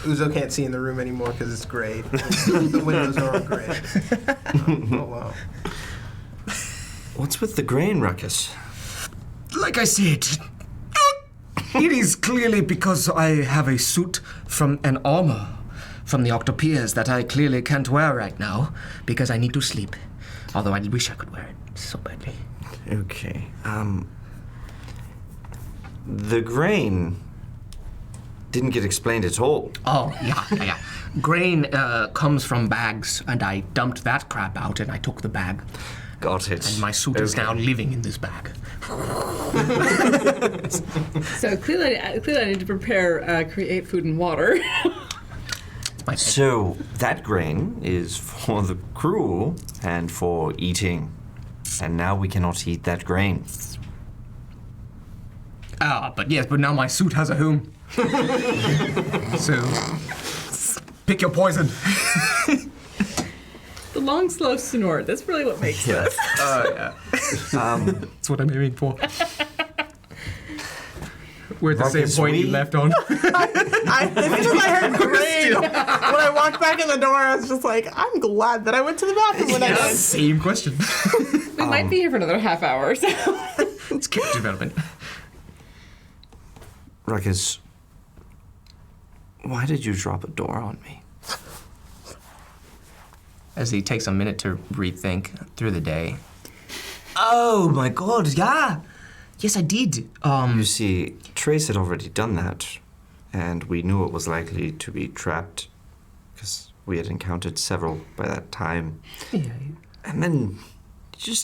Uzo can't see in the room anymore because it's gray. The windows are all gray. Oh wow. What's with the grain, Ruckus? Like I said, it is clearly because I have a suit from an armor from the Octopias that I clearly can't wear right now because I need to sleep. Although I wish I could wear it so badly. Okay. The grain didn't get explained at all. Oh, yeah. Grain comes from bags, and I dumped that crap out, and I took the bag. Got it. And my suit is now living in this bag. So clearly I need to prepare, create food and water. So that grain is for the crew and for eating. And now we cannot eat that grain. But now my suit has a home. So, pick your poison. The long, slow snort. That's really what makes this. Yeah. That's what I'm aiming for. We're at the same Ruckus, point you we- left on. It's because I heard grain. When I walked back in the door, I was just like, I'm glad that I went to the bathroom when I did. Same question. We might be here for another half hour. So. It's character development. Ruckus, why did you drop a door on me? As he takes a minute to rethink through the day. Oh my god, yeah. Yes, I did. You see, Trace had already done that, and we knew it was likely to be trapped, because we had encountered several by that time. Yeah. And then you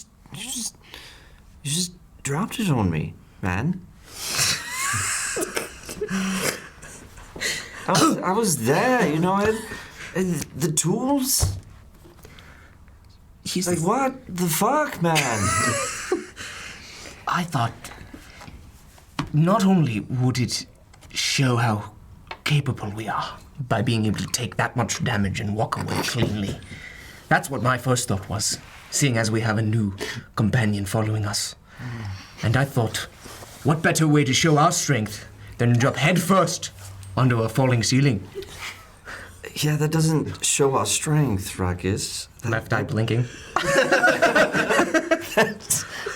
just dropped it on me, man. I was there, you know, the tools. He's Like, what the fuck, man? I thought not only would it show how capable we are by being able to take that much damage and walk away cleanly. That's what my first thought was, seeing as we have a new companion following us. And I thought, what better way to show our strength than jump head first onto a falling ceiling? Yeah, that doesn't show our strength, Ruckus. Left eye blinking.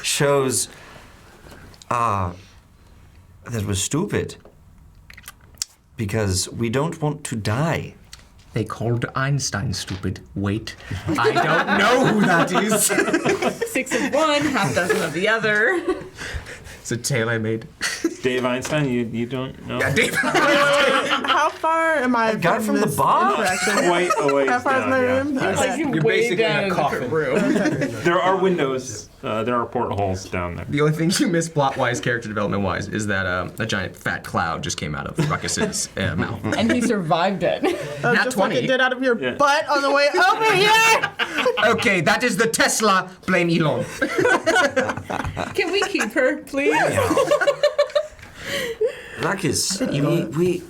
Shows that we're stupid. Because we don't want to die. They called Einstein stupid. Wait, I don't know who that is. 6 of one, half dozen of the other. It's a tale I made. Dave Einstein, you don't know? Yeah, Dave. How far am I guy from the bar? Quite a ways How far is down, my yeah. room? It's like You're way basically down in a in a different room. There are windows. There are portholes down there. The only thing you missed plot-wise, character development-wise, is that a giant fat cloud just came out of Ruckus's mouth. And he survived it. Not Just like 20. it did out of your Yeah. butt on the way over here. Okay, that is the Tesla. Blame Elon. Can we keep her, please? Ruckus, we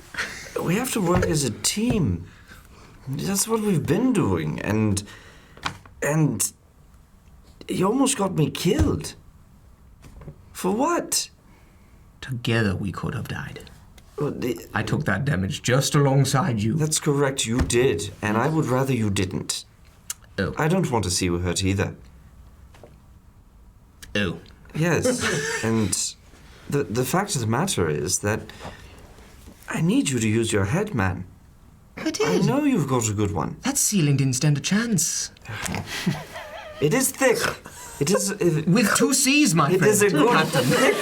have to work as a team. That's what we've been doing, and you almost got me killed. For what? Together we could have died. Well, I took that damage just alongside you. That's correct, you did, and I would rather you didn't. Oh. I don't want to see you hurt either. Oh. Yes, and the fact of the matter is that I need you to use your head, man. I I did. know you've got a good one. That ceiling didn't stand a chance. It is thick. It is. With 2 C's, my It friend. is a good thick.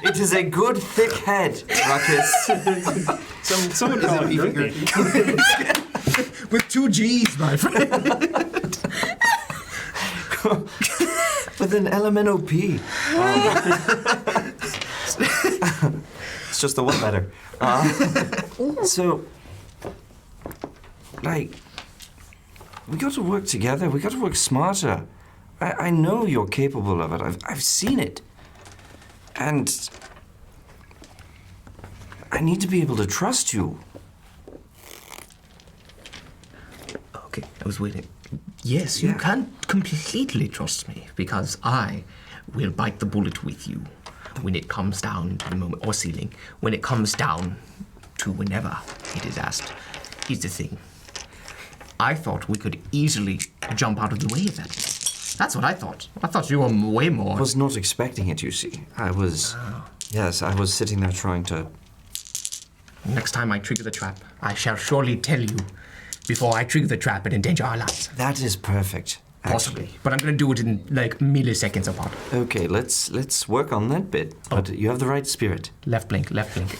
It is a good thick head, Ruckus. Someone call it girthy. With 2 G's, my friend. With an elemental P. It's just the one letter. So, like, we got to work together. We got to work smarter. I know you're capable of it. I've seen it. And I need to be able to trust you. Okay, I was waiting. Yes, you can completely trust me because I will bite the bullet with you when it comes down to the moment, or ceiling, when it comes down to whenever it is asked. Here's the thing. I thought we could easily jump out of the way of that. That's what I thought. I thought you were way more. I was not expecting it, you see. I was sitting there trying to... Next time I trigger the trap, I shall surely tell you before I trigger the trap and endanger our lives. That is perfect. Possibly. But I'm gonna do it in like milliseconds apart. Okay, let's work on that bit. But you have the right spirit. Left blink, left blink.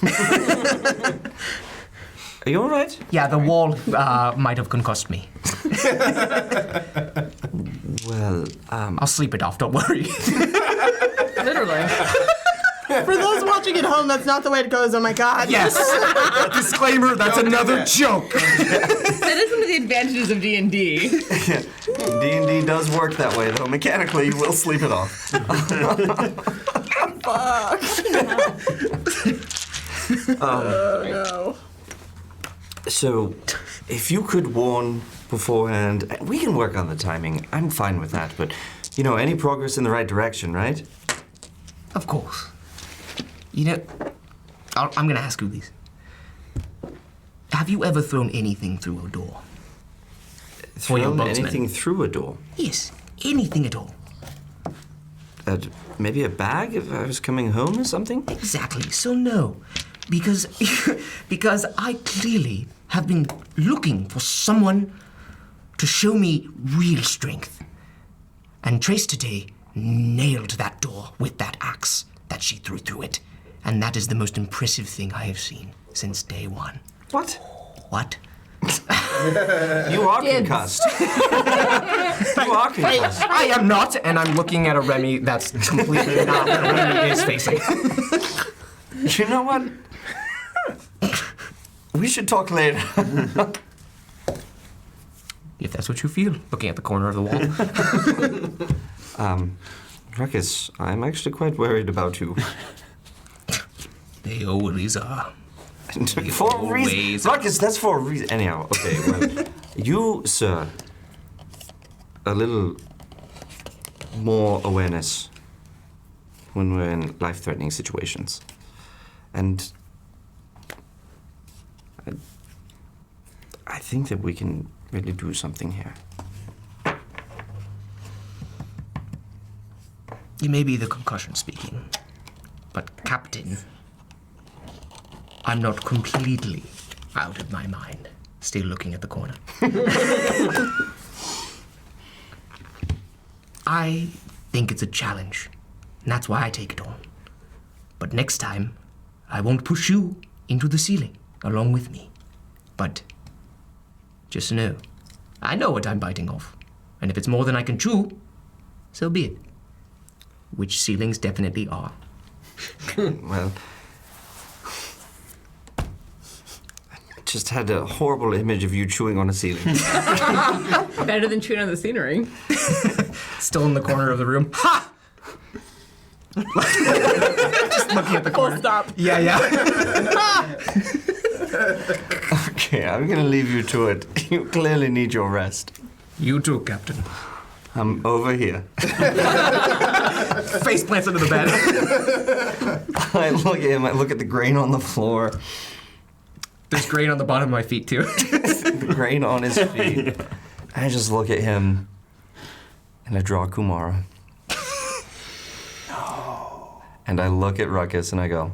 Are you all right? Yeah, the wall might have concussed me. Well, I'll sleep it off, don't worry. Literally. For those watching at home, that's not the way it goes. Oh my god. Yes! Disclaimer, that's another joke. That is one of the advantages of D&D. D&D does work that way, though. Mechanically, you will sleep it off. Fuck. Oh no. So, if you could warn beforehand, we can work on the timing. I'm fine with that, but, you know, any progress in the right direction, right? Of course. You know, I'm gonna ask you this. Have you ever thrown anything through a door? For your Thrown boatsmen? anything through a door? Yes, anything at all. Maybe a bag if I was coming home or something? Exactly, so no. Because I clearly have been looking for someone to show me real strength. And Trace today nailed that door with that axe that she threw through it. And that is the most impressive thing I have seen since day one. What? What? You are concussed. You are concussed. I am not, and I'm looking at a Remy that's completely not what Remy is facing. You know what? We should talk later. If that's what you feel, looking at the corner of the wall. Ruckus, I'm actually quite worried about you. They always are. For a reason. Always. Ruckus, that's for a reason. Anyhow, okay, well, you, sir, a little more awareness when we're in life-threatening situations. And I think that we can really do something here. It may be the concussion speaking, but Captain, I'm not completely out of my mind. Still looking at the corner. I think it's a challenge, and that's why I take it on. But next time, I won't push you into the ceiling along with me. But just know, I know what I'm biting off. And if it's more than I can chew, so be it. Which ceilings definitely are. Well, I just had a horrible image of you chewing on a ceiling. Better than chewing on the scenery. Still in the corner of the room. Ha! Just looking at the corner. Full stop. Yeah, yeah. Okay, I'm gonna leave you to it. You clearly need your rest. You too, Captain. I'm over here. Face plants under the bed. I look at him, I look at the grain on the floor, There's grain on the bottom of my feet, too. the grain on his feet. I just look at him, and I draw Kumara. No. And I look at Ruckus, and I go,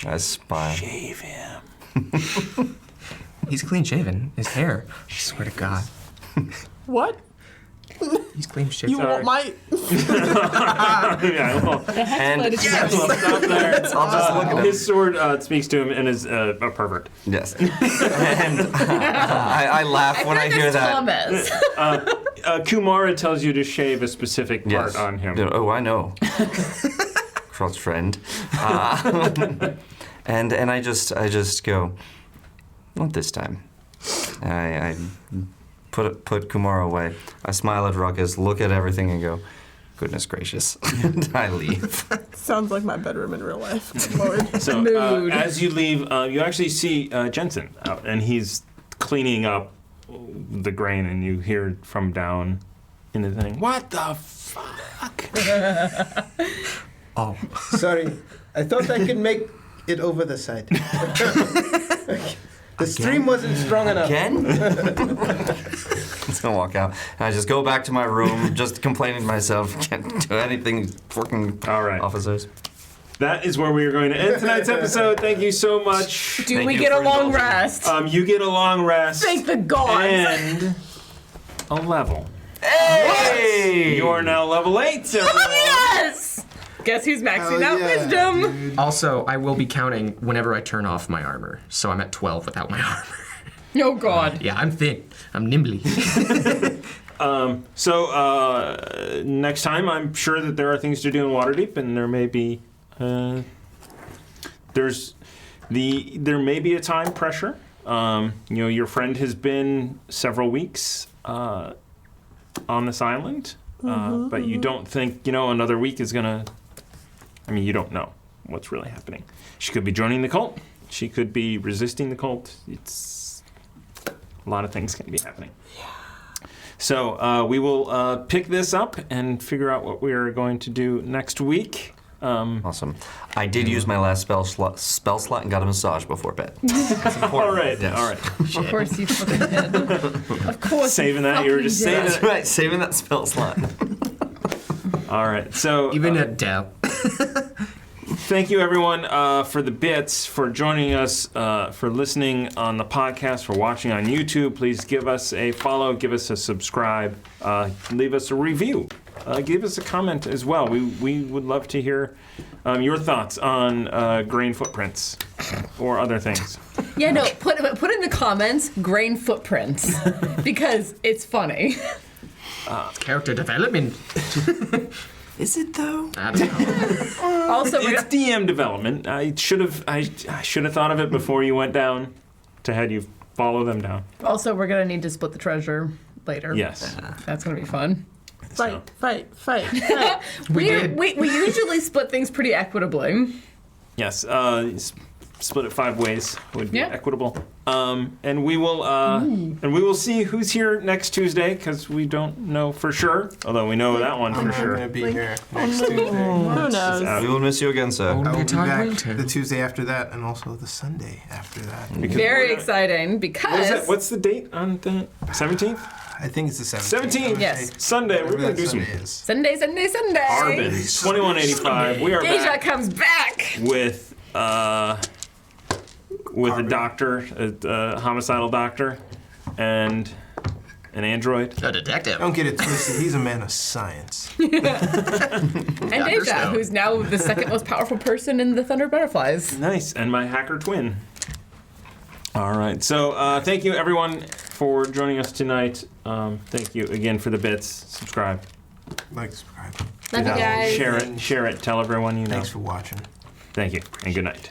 I smile. Shave him. He's clean shaven. His hair, I swear to God. What? He's clean shit. You want my? Yeah, well, And well, stop there. I'll just look at him. His sword speaks to him and is a pervert. Yes. And I laugh when I hear that. Thomas. Kumara tells you to shave a specific part Yes. on him. Oh, I know. Cross friend. And I just go, not this time. I put Kumara away. I smile at Ruckus, look at everything, and go, goodness gracious. And I leave. Sounds like my bedroom in real life. Good Lord. So Mood. as you leave, you actually see Jensen out, and he's cleaning up the grain, and you hear from down in the thing, what the fuck? Oh, sorry. I thought I could make it over the side. The stream wasn't strong enough. Again? Just gonna walk out. And I just go back to my room, just complaining to myself. Can't do anything, fucking All right. officers. That is where we are going to end tonight's episode. Thank you so much. Do Thank we you get a for long indulging. rest? You get a long rest. Thank the gods. And a level. Hey! You are now level 8, everyone. Yes! Guess who's maxing Hell out yeah, wisdom? dude. Also, I will be counting whenever I turn off my armor, so I'm at 12 without my armor. Oh god. Yeah, I'm thin. I'm nimbly. So next time, I'm sure that there are things to do in Waterdeep, and there may be there may be a time pressure. Your friend has been several weeks on this island, but you don't think another week is gonna. I mean, you don't know what's really happening. She could be joining the cult. She could be resisting the cult. It's a lot of things can be happening. So we will pick this up and figure out what we are going to do next week. Awesome. I did use my last spell slot and got a massage before bed. All right, Yes. all right. Of course you fucking did. Of course. Saving that, you were just saving That's it. right, saving that spell slot. All right, so Even at doubt. thank you everyone for the bits, for joining us, for listening on the podcast, for watching on YouTube. Please give us a follow, give us a subscribe, leave us a review. Give us a comment as well. We would love to hear your thoughts on grain footprints or other things. Yeah, no, put in the comments grain footprints because it's funny. Character development. Is it though? I don't know. Also, It's DM development. I should have thought of it before you went down to had you follow them down. we're gonna need to split the treasure later. Yes. That's gonna be fun. Fight. We did. We usually split things pretty equitably. Yes. Split it 5 ways would be Yeah. equitable. And we will see who's here next Tuesday because we don't know for sure. Although we know that one for I'm sure. gonna be here next Tuesday. Who knows? We will miss you again, sir. Only I will be time back will tell. the Tuesday after that, and also the Sunday after that. Because Very we're not- exciting What is because that? What's the date on the 17th? I think it's the 17th. 17th. Yes. Sunday. We're gonna do some Sunday Carbon. is. Sunday. 2185. We are Deja back comes back. with a doctor, a homicidal doctor, and an android. A detective. Don't get it twisted. He's a man of science. And Deja, who's now the second most powerful person in the Thunder Butterflies. Nice, and my hacker twin. All right, so thank you everyone for joining us tonight. Thank you again for the bits. Subscribe, Like, subscribe. Love you guys. share it, tell everyone you know. Thanks for watching. Thank you, and good night.